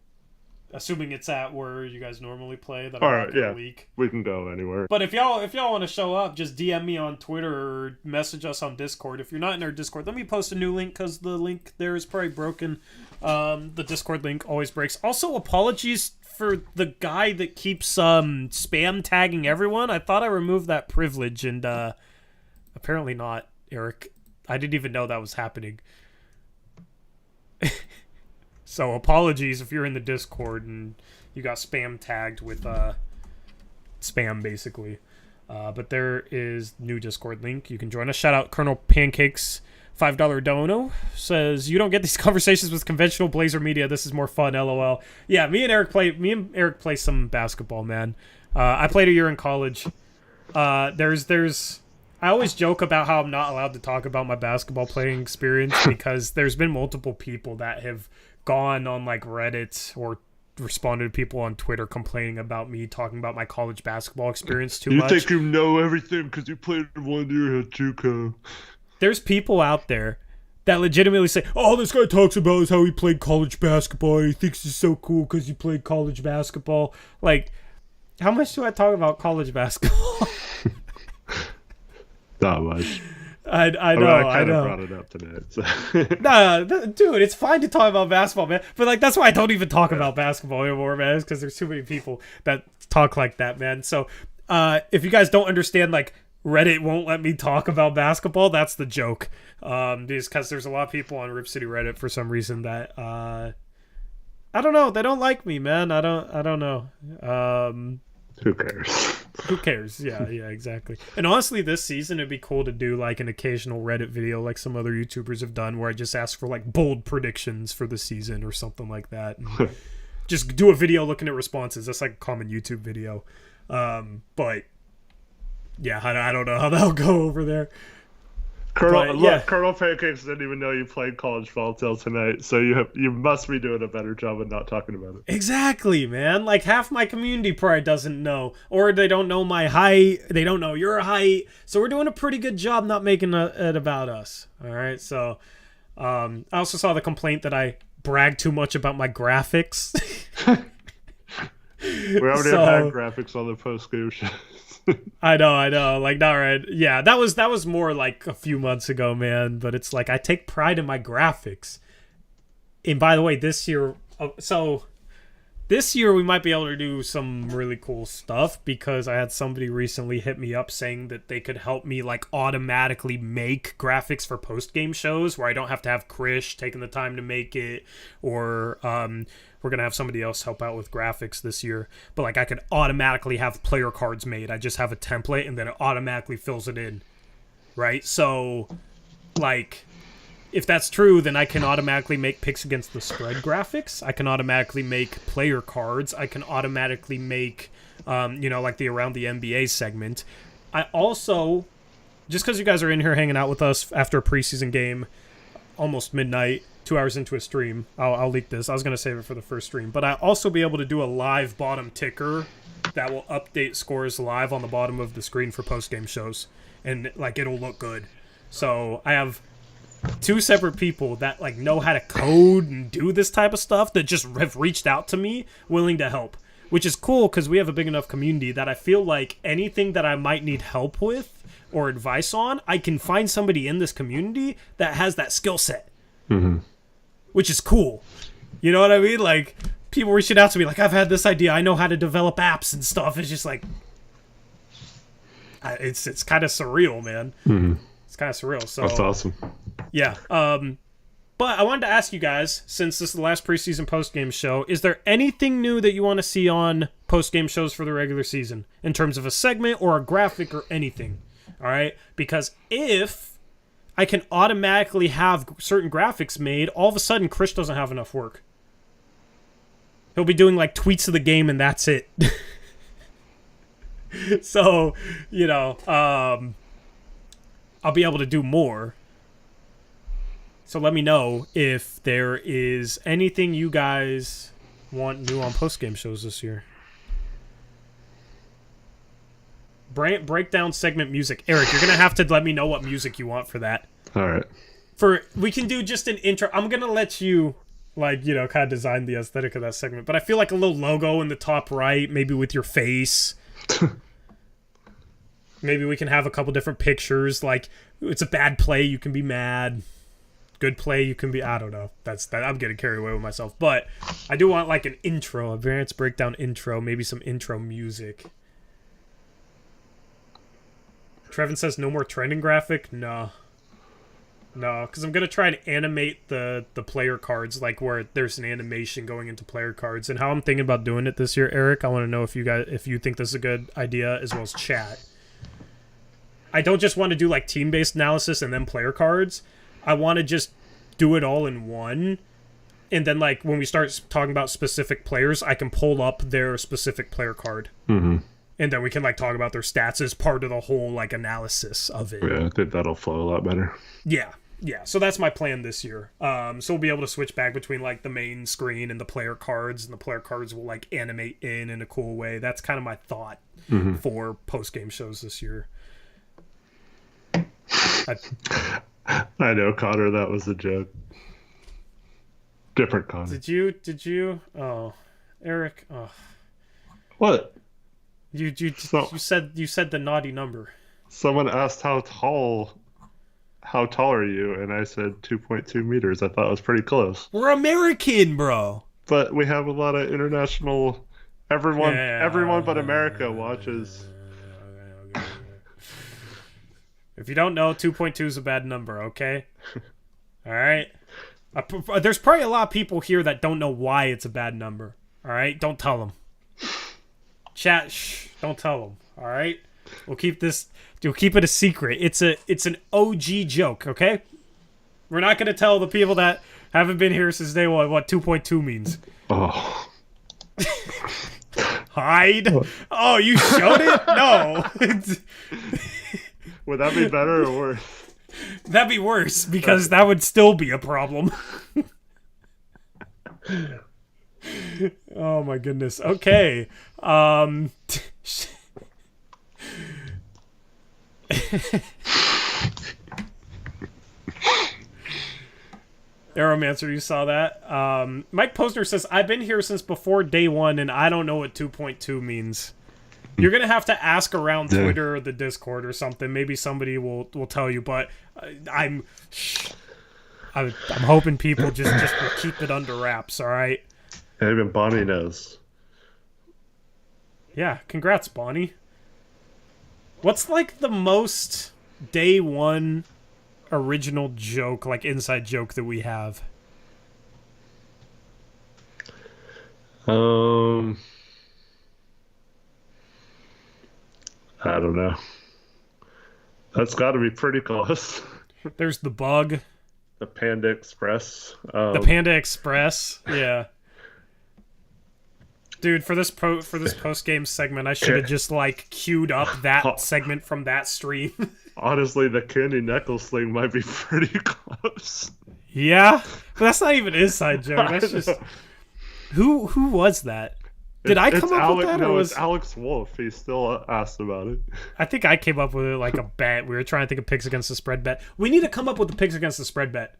assuming it's at where you guys normally play. That All I'm right, not gonna yeah. leak. We can go anywhere. But if y'all want to show up, just DM me on Twitter or message us on Discord. If you're not in our Discord, let me post a new link because the link there is probably broken. The Discord link always breaks. Also, apologies for the guy that keeps spam tagging everyone. I thought I removed that privilege, and apparently not, Eric. I didn't even know that was happening. So apologies if you're in the Discord and you got spam tagged with spam, basically. But there is new Discord link. You can join us. Shout out Colonel Pancakes, $5 dono. Says, you don't get these conversations with conventional Blazer media. This is more fun, LOL. Yeah, me and Eric play some basketball, man. I played a year in college. I always joke about how I'm not allowed to talk about my basketball playing experience because there's been multiple people that have gone on like Reddit or responded to people on Twitter complaining about me talking about my college basketball experience too much. You think you know everything because you played 1 year at JUCO. There's people out there that legitimately say, all this guy talks about is how he played college basketball. He thinks he's so cool because he played college basketball. Like, how much do I talk about college basketball? Not much. I know. I kind of brought it up tonight. So. Nah, dude, it's fine to talk about basketball, man. But like, that's why I don't even talk about basketball anymore, man. Because there's too many people that talk like that, man. So, if you guys don't understand, like, Reddit won't let me talk about basketball, that's the joke. Because there's a lot of people on Rip City Reddit for some reason that I don't know. They don't like me, man. I don't know. Who cares? Who cares? Yeah, exactly. And honestly, this season it'd be cool to do like an occasional Reddit video like some other YouTubers have done where I just ask for like bold predictions for the season or something like that. And just do a video looking at responses. That's like a common YouTube video. But yeah, I don't know how that'll go over there. Colonel Pancakes didn't even know you played college ball till tonight, so you must be doing a better job of not talking about it. Exactly, man. Like half my community probably doesn't know, or they don't know my height. They don't know your height. So we're doing a pretty good job not making it about us. All right. So I also saw the complaint that I brag too much about my graphics. We already had graphics on the post-game show. I know. Like, all right. Yeah, that was more like a few months ago, man. But it's like I take pride in my graphics. And by the way, this year we might be able to do some really cool stuff because I had somebody recently hit me up saying that they could help me like automatically make graphics for post-game shows where I don't have to have Krish taking the time to make it, or we're going to have somebody else help out with graphics this year. But like I could automatically have player cards made. I just have a template and then it automatically fills it in. Right? So like if that's true, then I can automatically make picks against the spread graphics. I can automatically make player cards. I can automatically make, like the Around the NBA segment. I also, just because you guys are in here hanging out with us after a preseason game, almost midnight, 2 hours into a stream, I'll leak this. I was going to save it for the first stream. But I'll also be able to do a live bottom ticker that will update scores live on the bottom of the screen for post-game shows. And, like, it'll look good. So I have 2 separate people that like know how to code and do this type of stuff that just have reached out to me willing to help, which is cool because we have a big enough community that I feel like anything that I might need help with or advice on, I can find somebody in this community that has that skill set, which is cool. You know what I mean? Like people reaching out to me like, I've had this idea. I know how to develop apps and stuff. It's just like, it's kind of surreal, man. It's kind of surreal. So that's awesome. Yeah. But I wanted to ask you guys, since this is the last preseason post-game show, is there anything new that you want to see on post-game shows for the regular season in terms of a segment or a graphic or anything? All right? Because if I can automatically have certain graphics made, all of a sudden Krish doesn't have enough work. He'll be doing like tweets of the game and that's it. So, I'll be able to do more. So let me know if there is anything you guys want new on postgame shows this year. Breakdown segment music. Eric, you're going to have to let me know what music you want for that. All right. We can do just an intro. I'm going to let you, kind of design the aesthetic of that segment. But I feel like a little logo in the top right, maybe with your face. Maybe we can have a couple different pictures. Like, it's a bad play, you can be mad. Good play, you can be... I don't know. I'm getting carried away with myself. But I do want, an intro, a variance breakdown intro. Maybe some intro music. Trevin says no more trending graphic? No, because I'm going to try and animate the player cards, where there's an animation going into player cards. And how I'm thinking about doing it this year, Eric, I want to know if you think this is a good idea, as well as chat. I don't just want to do, team-based analysis and then player cards. I want to just do it all in one. And then, when we start talking about specific players, I can pull up their specific player card. Mm-hmm. And then we can, talk about their stats as part of the whole, analysis of it. Yeah, I think that'll flow a lot better. Yeah. So that's my plan this year. So we'll be able to switch back between, the main screen and the player cards. And the player cards will, animate in a cool way. That's kind of my thought for post-game shows this year. I know, Connor, that was a joke. Different Connor. Did you? Oh, Eric. Oh. What? You said the naughty number. Someone asked how tall are you? And I said 2.2 meters. I thought it was pretty close. We're American, bro. But we have a lot of international... Everyone but America watches... If you don't know, 2.2 is a bad number, okay? All right? There's probably a lot of people here that don't know why it's a bad number. All right? Don't tell them. Chat, shh. Don't tell them. All right? We'll keep it a secret. It's an OG joke, okay? We're not going to tell the people that haven't been here since day one what 2.2 means. Oh. Hide? Oh, you showed it? No. Would that be better or worse? That'd be worse, because that would still be a problem. Oh my goodness. Okay. Aeromancer, you saw that? Mike Posner says, I've been here since before day one, and I don't know what 2.2 means. You're going to have to ask around Twitter or the Discord or something. Maybe somebody will tell you, but I'm hoping people just will keep it under wraps, all right? Even Bonnie knows. Yeah, congrats, Bonnie. What's the most day one original joke, inside joke that we have? I don't know. That's got to be pretty close. There's the bug. The Panda Express. The Panda Express. Yeah. Dude, for this post-game segment, I should have just queued up that segment from that stream. Honestly, the candy necklace thing might be pretty close. Yeah, but that's not even an inside joke. That's just who was that? Did I come up with that? No, it's Alex Wolf. He still asked about it. I think I came up with it a bet. We were trying to think of picks against the spread bet. We need to come up with the picks against the spread bet.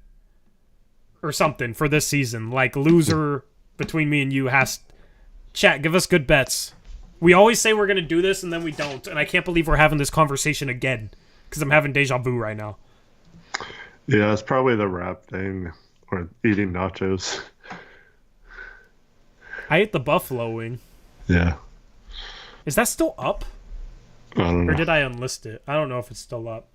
Or something for this season. Loser between me and you has... Chat, give us good bets. We always say we're going to do this, and then we don't. And I can't believe we're having this conversation again. Because I'm having deja vu right now. Yeah, it's probably the rap thing. Or eating nachos. I ate the buffalo wing. Yeah. Is that still up? I don't know. Or did I unlist it? I don't know if it's still up.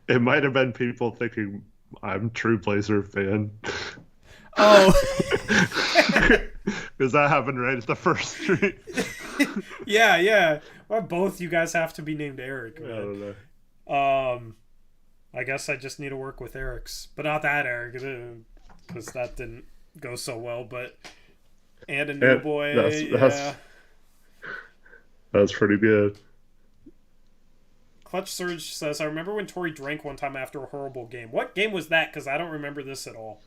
It might have been people thinking I'm true Blazer fan. Oh. Because that happened right at the first street. Yeah. Or both you guys have to be named Eric, man. I don't know. I guess I just need to work with Eric's. But not that Eric, because that didn't go so well, but and a new boy. That's pretty good. Clutch Surge says, I remember when Tori drank one time after a horrible game. What game was that? Because I don't remember this at all.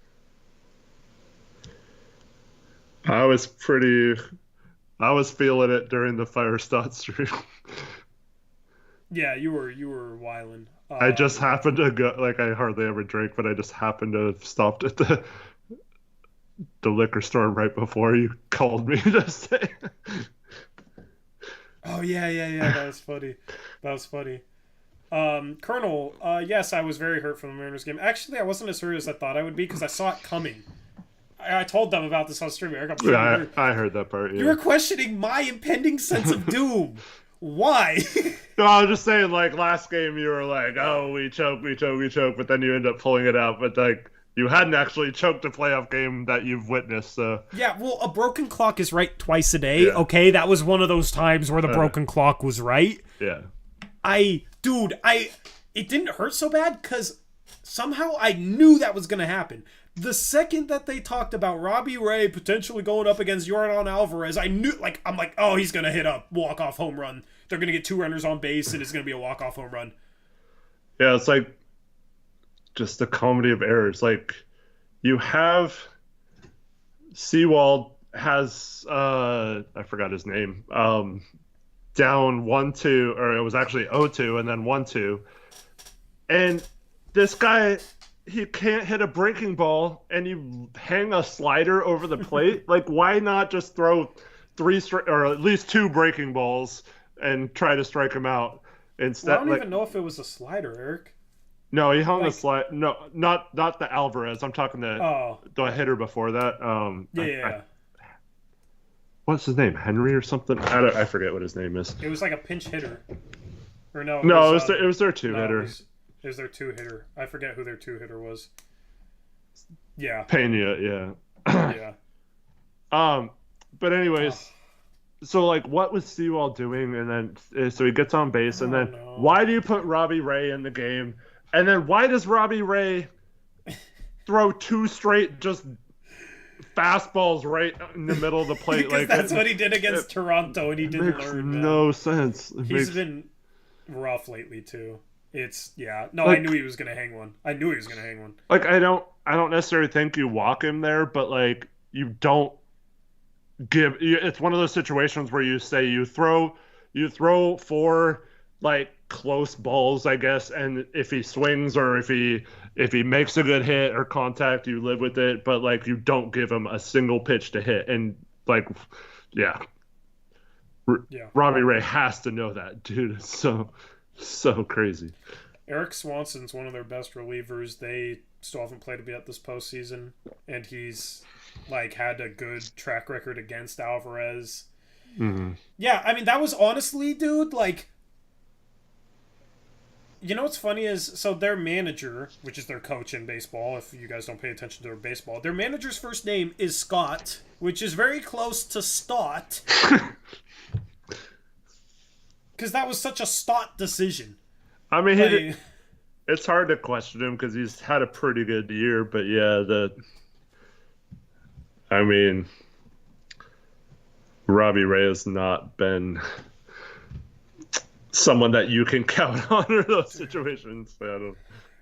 I was feeling it during the Firestone stream. Yeah, you were wildin'. I just happened to go, like, I hardly ever drink, but I just happened to have stopped at the liquor store right before you called me to say. Oh, yeah. That was funny. Colonel, yes, I was very hurt from the Mariners game. Actually, I wasn't as hurt as I thought I would be because I saw it coming. I told them about this on stream. I heard that part, yeah. You were questioning my impending sense of doom. Why? No, I was just saying, like, last game you were like, oh, we choke, but then you end up pulling it out. But, like, you hadn't actually choked a playoff game that you've witnessed, so. Yeah, well, a broken clock is right twice a day, okay? That was one of those times where the broken clock was right. Yeah. It didn't hurt so bad because somehow I knew that was going to happen. The second that they talked about Robbie Ray potentially going up against Yordan Alvarez, I knew, like, I'm like, oh, he's going to hit a walk-off home run. They're going to get 2 runners on base, and it's going to be a walk-off home run. Yeah, it's like just a comedy of errors. Like, you have Seawald has, I forgot his name, down 1-2, or it was actually 0-2, and then 1-2. And this guy, he can't hit a breaking ball, and you hang a slider over the plate. Like, why not just throw 3 or at least 2 breaking balls and try to strike him out instead? Well, I don't even know if it was a slider, Eric. No, he hung a slide. No, not the Alvarez. I'm talking the hitter before that. What's his name? Henry or something? I forget what his name is. It was like a pinch hitter. Or no? It was their 2-hitter. It was their 2-hitter. I forget who their 2-hitter was. Yeah. Pena, yeah. Yeah. But anyways, so, like, what was Seawald doing? And then, so he gets on base, and then why do you put Robbie Ray in the game? And then why does Robbie Ray throw 2 straight just fastballs right in the middle of the plate? Because that's what he did against Toronto, and he didn't learn. Makes no sense. He's been rough lately too. I knew he was gonna hang one. Like, I don't necessarily think you walk him there, but, like, you don't give. It's one of those situations where you say you throw 4, like, close balls, I guess, and if he swings or if he makes a good hit or contact, you live with it, but, like, you don't give him a single pitch to hit. And, like, Robbie Ray has to know that, dude. It's so crazy. Eric Swanson's one of their best relievers. They still haven't played him yet this postseason, and he's, like, had a good track record against Alvarez. Mm-hmm. Yeah, I mean, that was honestly, dude, like, you know what's funny is, so their manager, which is their coach in baseball, if you guys don't pay attention to their baseball, their manager's first name is Scott, which is very close to Stott. Because that was such a Stott decision. I mean, it's hard to question him because he's had a pretty good year, but Robbie Ray has not been someone that you can count on in those situations.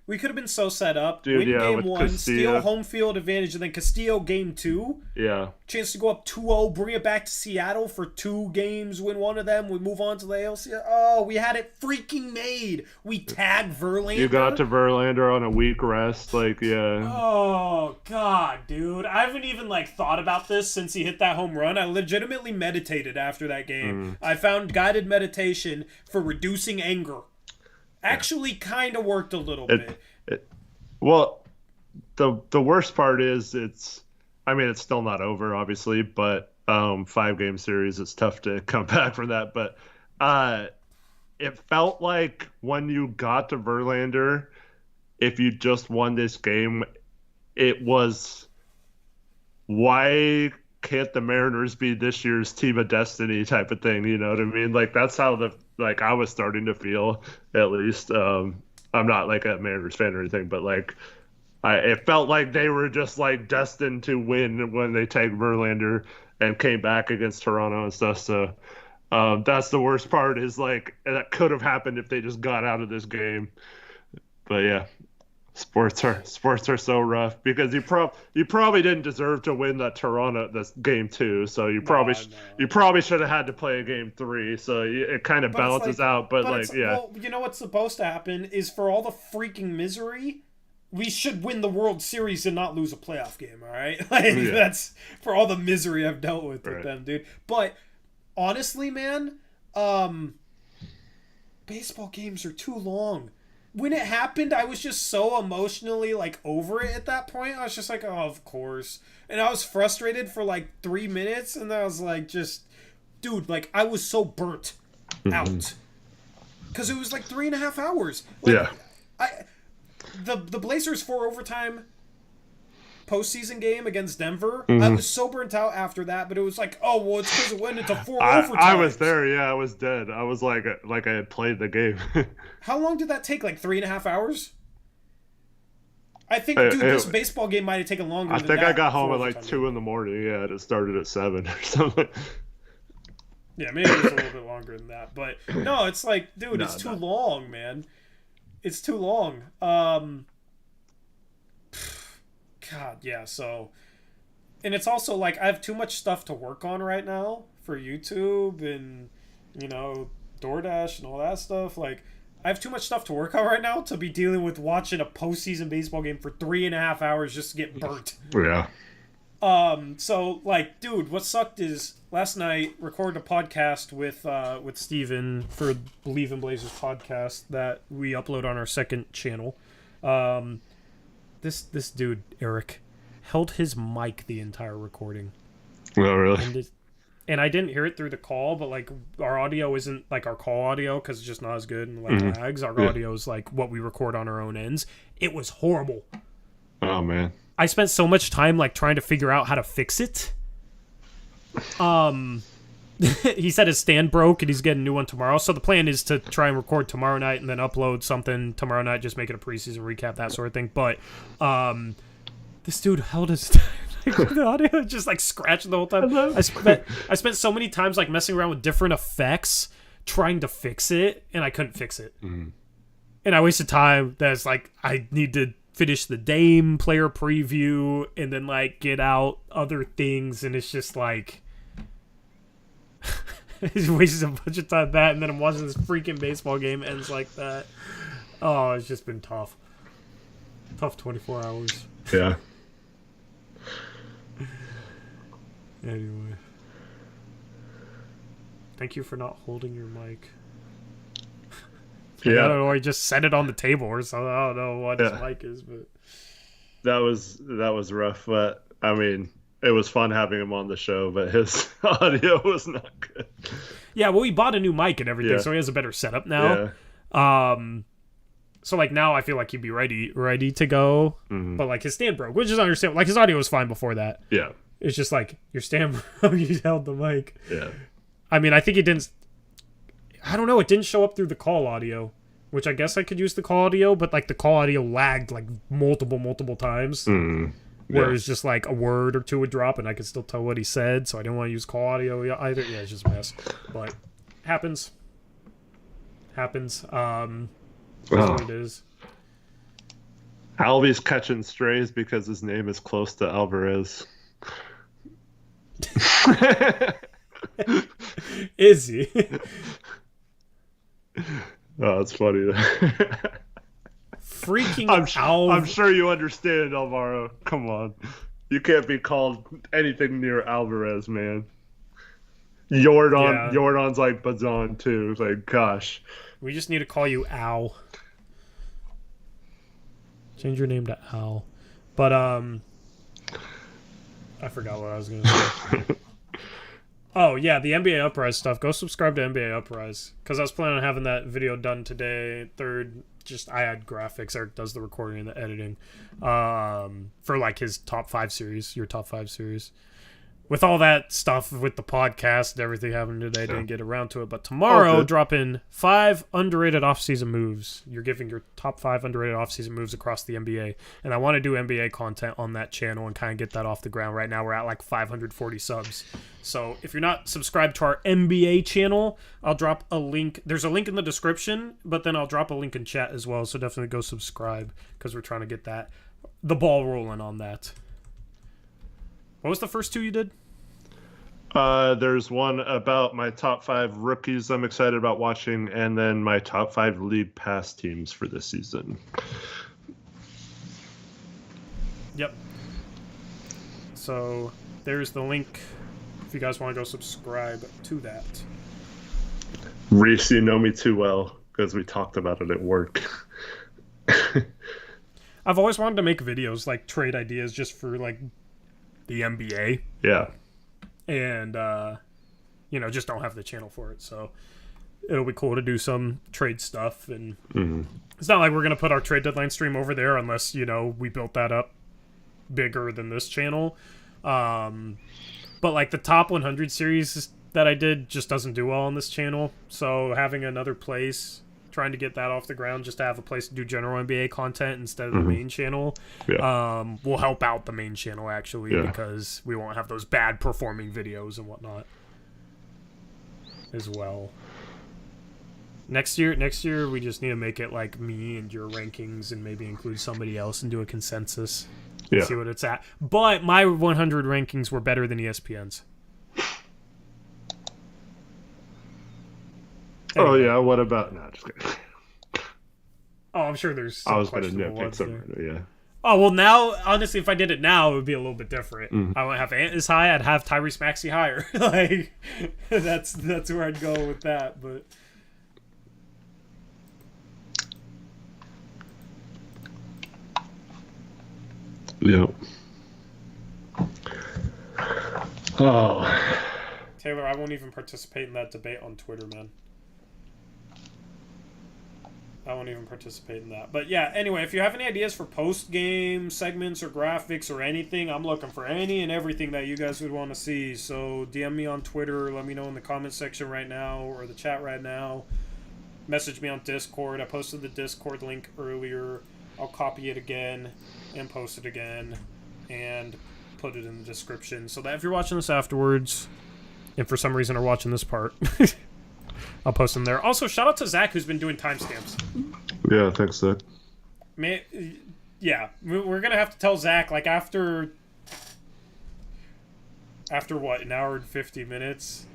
We could have been so set up. Dude, win game 1, Castillo. steal home field advantage, and then Castillo game 2. Yeah. Chance to go up 2-0, bring it back to Seattle for 2 games, win one of them, we move on to the ALCS. Oh, we had it freaking made. We tag Verlander. You got to Verlander on a week rest, Oh, God, dude. I haven't even, thought about this since he hit that home run. I legitimately meditated after that game. I found guided meditation for reducing anger. Actually kind of worked a little bit. Well, the worst part is it's still not over, obviously, but 5-game series, it's tough to come back from that. But it felt like when you got to Verlander, if you just won this game, it was, why can't the Mariners be this year's team of destiny type of thing? You know what I mean? Like, that's how I was starting to feel, at least. I'm not like a Mariners fan or anything, but It felt like they were just like destined to win when they tagged Verlander and came back against Toronto and stuff. So that's the worst part, is like that could have happened if they just got out of this game. But yeah, sports are so rough, because you probably didn't deserve to win this game 2. So you probably should have had to play a game 3. So it kind of balances out. But like, yeah, well, you know what's supposed to happen is, for all the freaking misery, we should win the World Series and not lose a playoff game, all right? Like, that's for all the misery I've dealt with them, dude. But honestly, man, baseball games are too long. When it happened, I was just so emotionally, like, over it at that point. I was just like, oh, of course. And I was frustrated for, like, 3 minutes, and I was like, dude, like, I was so burnt out. Because it was, like, 3.5 hours. Like, The Blazers 4 overtime postseason game against Denver, I was so burnt out after that, but it was like, oh, well, it's because it went into 4 overtime. I was there, yeah, I was dead. I was like I had played the game. How long did that take? Like 3.5 hours? I think, dude, this baseball game might have taken longer than that. I think I got home at like 2 in the morning, yeah, and it started at 7 or something. Yeah, maybe it was a little bit longer than that, but no, it's like, dude, it's too long, man. It's too long. God, yeah, so... And it's also, like, I have too much stuff to work on right now for YouTube and, you know, DoorDash and all that stuff. Like, I have too much stuff to work on right now to be dealing with watching a postseason baseball game for 3.5 hours just to get burnt. Yeah. So, like, dude, what sucked is last night recorded a podcast with Steven for Believe in Blazers podcast that we upload on our second channel. This dude, Eric, held his mic the entire recording. Oh, really? And I didn't hear it through the call, but, like, our audio isn't like our call audio because it's just not as good and, like, lags. Our audio is, like, what we record on our own ends. It was horrible. Oh, man. I spent so much time, like, trying to figure out how to fix it. He said his stand broke and he's getting a new one tomorrow. So the plan is to try and record tomorrow night and then upload something tomorrow night, just make it a preseason recap, that sort of thing. But this dude held his the audio just like scratching the whole time. I spent so many times like messing around with different effects trying to fix it, and I couldn't fix it. And I wasted time. That's like, I need to finish the Dame player preview and then like get out other things, and it's just like it wastes a bunch of time that, and then I'm watching this freaking baseball game ends like that. Oh, it's just been tough 24 hours. Yeah. Anyway, thank you for not holding your mic. Yeah, I don't know, I just set it on the table or something. I don't know what his mic is, but that was rough. But I mean, it was fun having him on the show, but his audio was not good. Yeah, well, he bought a new mic and everything, so he has a better setup now. Yeah. So like now I feel like he'd be ready to go, but like his stand broke, which is understandable. Like his audio was fine before that. Yeah. It's just like your stand broke, you held the mic. Yeah. I mean, I think it didn't. I don't know. It didn't show up through the call audio, which I guess I could use the call audio, but like the call audio lagged like multiple times. Where it's just like a word or two would drop, and I could still tell what he said, so I didn't want to use call audio either. Yeah, it's just a mess. But happens. That's what it is. Albie's catching strays because his name is close to Alvarez. Is he? Oh, that's funny. Freaking I'm sure you understand, Alvaro. Come on. You can't be called anything near Alvarez, man. Jordan's like Bazan, too. It's like, gosh. We just need to call you Al. Change your name to Al. But, I forgot what I was going to say. Oh, yeah, the NBA Uprise stuff. Go subscribe to NBA Uprise. Because I was planning on having that video done today. I add graphics. Eric does the recording and the editing. For, like, his top 5 series. Your top 5 series. with all that stuff with the podcast and everything happening today, didn't get around to it. But tomorrow, drop in 5 underrated offseason moves. You're giving your top 5 underrated offseason moves across the NBA. And I want to do NBA content on that channel and kind of get that off the ground. Right now, we're at like 540 subs. So if you're not subscribed to our NBA channel, I'll drop a link. There's a link in the description, but then I'll drop a link in chat as well. So definitely go subscribe because we're trying to get the ball rolling on that. What was the first 2 you did? There's one about my top 5 rookies I'm excited about watching, and then my top 5 league pass teams for this season. Yep. So there's the link if you guys want to go subscribe to that. Reese, you know me too well because we talked about it at work. I've always wanted to make videos like trade ideas just for like the NBA. Yeah. And, just don't have the channel for it. So it'll be cool to do some trade stuff. And It's not like we're going to put our trade deadline stream over there unless, we built that up bigger than this channel. But like the top 100 series that I did just doesn't do well on this channel. So having another place, trying to get that off the ground just to have a place to do general NBA content instead of the main channel will help out the main channel actually because we won't have those bad performing videos and whatnot as well. Next year we just need to make it like me and your rankings and maybe include somebody else and do a consensus. See what it's at. But my 100 rankings were better than ESPN's. Oh yeah, what about? No, just kidding. Oh, I'm sure there's some I was going to questionable nitpick ones some. there. Yeah. Oh well, now honestly, if I did it now, it would be a little bit different. I wouldn't have Ant as high. I'd have Tyrese Maxey higher. Like that's where I'd go with that. But yeah. Oh. Taylor, I won't even participate in that debate on Twitter, man. I won't even participate in that. But yeah, anyway, if you have any ideas for post-game segments or graphics or anything, I'm looking for any and everything that you guys would want to see. So DM me on Twitter. Let me know in the comment section right now or the chat right now. Message me on Discord. I posted the Discord link earlier. I'll copy it again and post it again and put it in the description so that if you're watching this afterwards and for some reason are watching this part, I'll post them there. Also, shout out to Zach who's been doing timestamps. Yeah, thanks, Zach. Yeah, we're gonna have to tell Zach like after what, an hour and 50 minutes.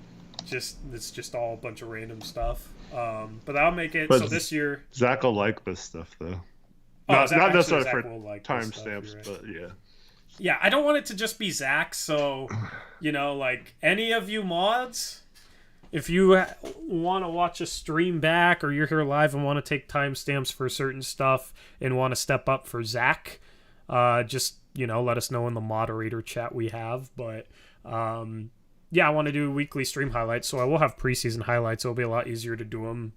It's just all a bunch of random stuff. But I'll make it. So this year, Zach will like this stuff though. Oh, not necessarily Zach for like timestamps, right. but yeah. Yeah, I don't want it to just be Zach. So, like any of you mods. If you want to watch a stream back or you're here live and want to take timestamps for certain stuff and want to step up for Zach, just, let us know in the moderator chat we have. But, yeah, I want to do weekly stream highlights, so I will have preseason highlights. It'll be a lot easier to do them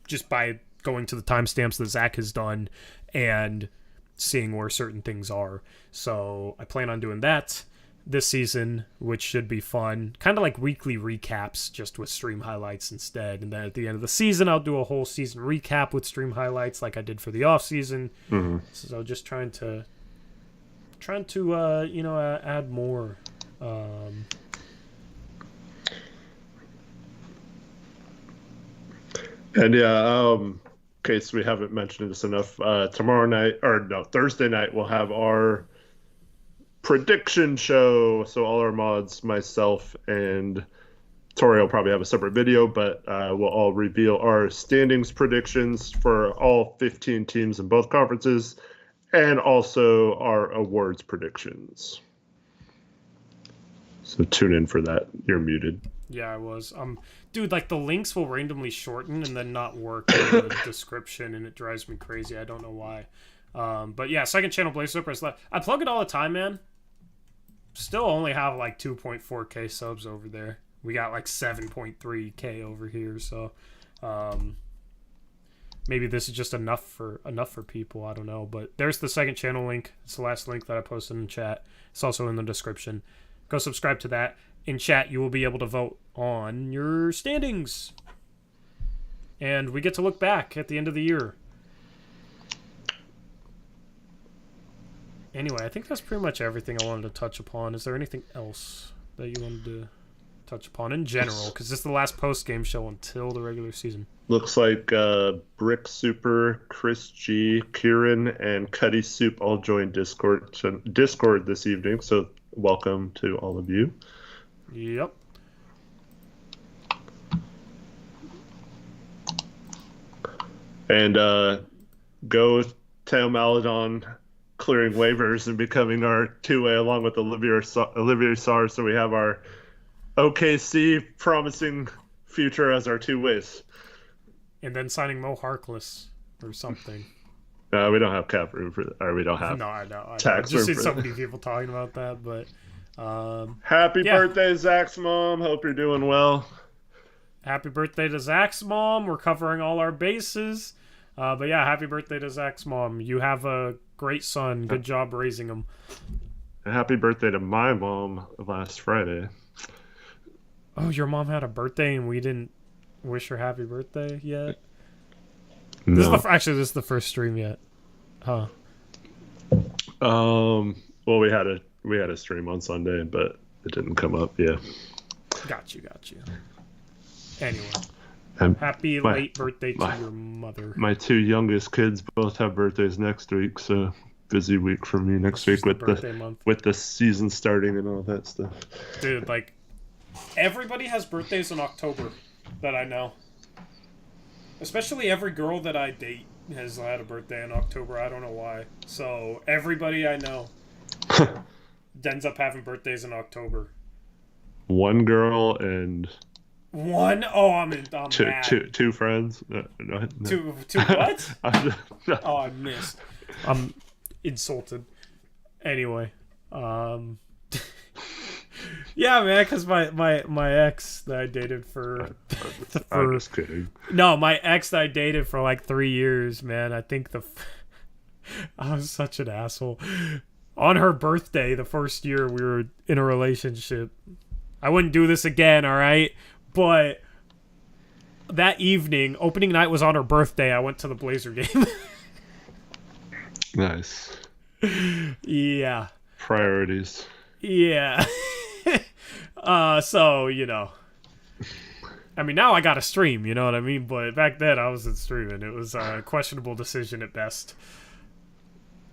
just by going to the timestamps that Zach has done and seeing where certain things are. So I plan on doing that this season, which should be fun. Kind of like weekly recaps, just with stream highlights instead. And then at the end of the season, I'll do a whole season recap with stream highlights like I did for the off season. So just trying to add more. And yeah, in case we haven't mentioned this enough, Thursday night, we'll have our prediction show. So all our mods, myself and Tori will probably have a separate video, but we'll all reveal our standings predictions for all 15 teams in both conferences and also our awards predictions. So tune in for that. You're muted. Yeah, I was. Dude, like the links will randomly shorten and then not work in the description, and it drives me crazy. I don't know why. But yeah, second channel Blaze Uprise. I plug it all the time, man. Still only have like 2.4k subs over there. We got like 7.3k over here, so maybe this is just enough for people. I don't know, but there's the second channel link. It's the last link that I posted in chat. It's also in the description. Go subscribe to that. In chat, you will be able to vote on your standings. And we get to look back at the end of the year. Anyway, I think that's pretty much everything I wanted to touch upon. Is there anything else that you wanted to touch upon in general? Because this is the last post-game show until the regular season. Looks like Brick Super, Chris G, Kieran, and Cuddy Soup all joined Discord this evening. So welcome to all of you. Yep. And go Teo Maladon clearing waivers and becoming our two-way along with Olivier Sarr. So we have our OKC promising future as our two ways. And then signing Mo Harkless or something. We don't have cap room for that. Or we don't have I know. tax I've just room seen for so that. many people talking about that, but Happy birthday, Zach's mom. Hope you're doing well. happy birthday to Zach's mom. We're covering all our bases. But yeah, happy birthday to Zach's mom. You have a great son. Good job raising him. Happy birthday to my mom last Friday. Oh, your mom had a birthday and we didn't wish her happy birthday yet? No. This is the first stream yet. Huh. Well, we had a stream on Sunday, but it didn't come up. Yeah. Got you. Anyway, happy my- late birthday to your mother. My two youngest kids both have birthdays next week, so busy week for me next week with birthday month. with the season starting and all that stuff. Dude, like, everybody has birthdays in October that I know. Especially every girl that I date has had a birthday in October. I don't know why. So, everybody I know ends up having birthdays in October. One girl and One? Oh, I'm mad. two friends. No. Two what? No. Oh, I missed. I'm insulted. Anyway, yeah, man, because my ex that I dated for I'm just kidding. no, my ex that I dated for like 3 years, man. I think I was such an asshole. On her birthday, the first year we were in a relationship, I wouldn't do this again, all right? But that evening, opening night was on her birthday. I went to the Blazer game. Nice. Yeah. Priorities. Yeah. So, you know. I mean, now I got to stream, you know what I mean? But back then, I wasn't streaming. It was a questionable decision at best.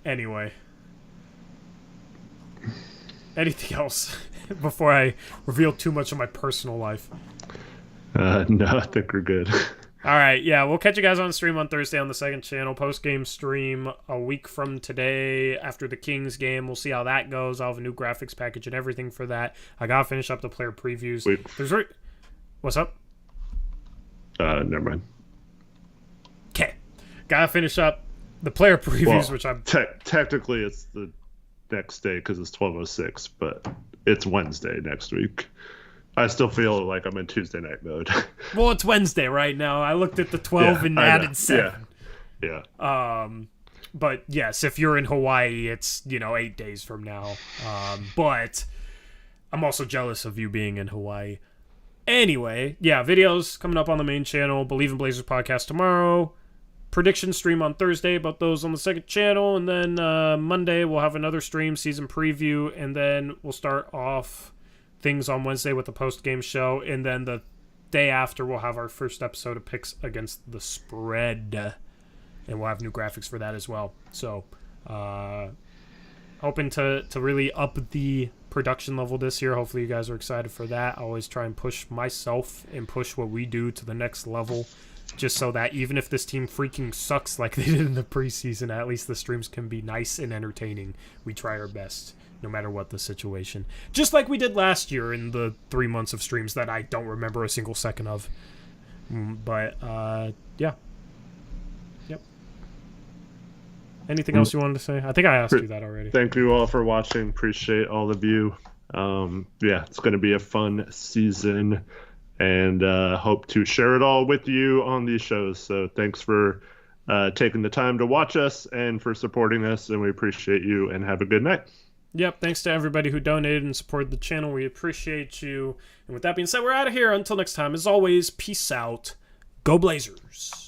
Anyway. Anything else before I reveal too much of my personal life? No, I think we're good. All right, yeah, we'll catch you guys on the stream on Thursday on the second channel. Post-game stream a week from today after the Kings game. We'll see how that goes. I'll have a new graphics package and everything for that. I got to finish up the player previews. Wait. What's up? Never mind. Okay. Got to finish up the player previews, Well, which I'm... technically it's the next day because it's 12:06, but it's Wednesday next week. I still feel like I'm in Tuesday night mode. Well, it's Wednesday right now. I looked at the 12 and I know. added 7. Yeah. But yes, if you're in Hawaii, it's, 8 days from now. But I'm also jealous of you being in Hawaii. Anyway, yeah, videos coming up on the main channel. Believe in Blazers podcast tomorrow. Prediction stream on Thursday about those on the second channel. And then Monday we'll have another stream, season preview. And then we'll start off things on Wednesday with the post-game show. And then the day after we'll have our first episode of picks against the spread. And we'll have new graphics for that as well. So, hoping to really up the production level this year. Hopefully you guys are excited for that. I always try and push myself and push what we do to the next level. Just so that even if this team freaking sucks like they did in the preseason, at least the streams can be nice and entertaining. We try our best, no matter what the situation. Just like we did last year in the 3 months of streams that I don't remember a single second of. But, yeah. Yep. Anything else you wanted to say? I think I asked you that already. Thank you all for watching. Appreciate all of you. Yeah, it's going to be a fun season, and hope to share it all with you on these shows. So thanks for taking the time to watch us and for supporting us, and we appreciate you, and have a good night. Yep, thanks to everybody who donated and supported the channel. We appreciate you. And with that being said, we're out of here. Until next time, as always, peace out. Go Blazers.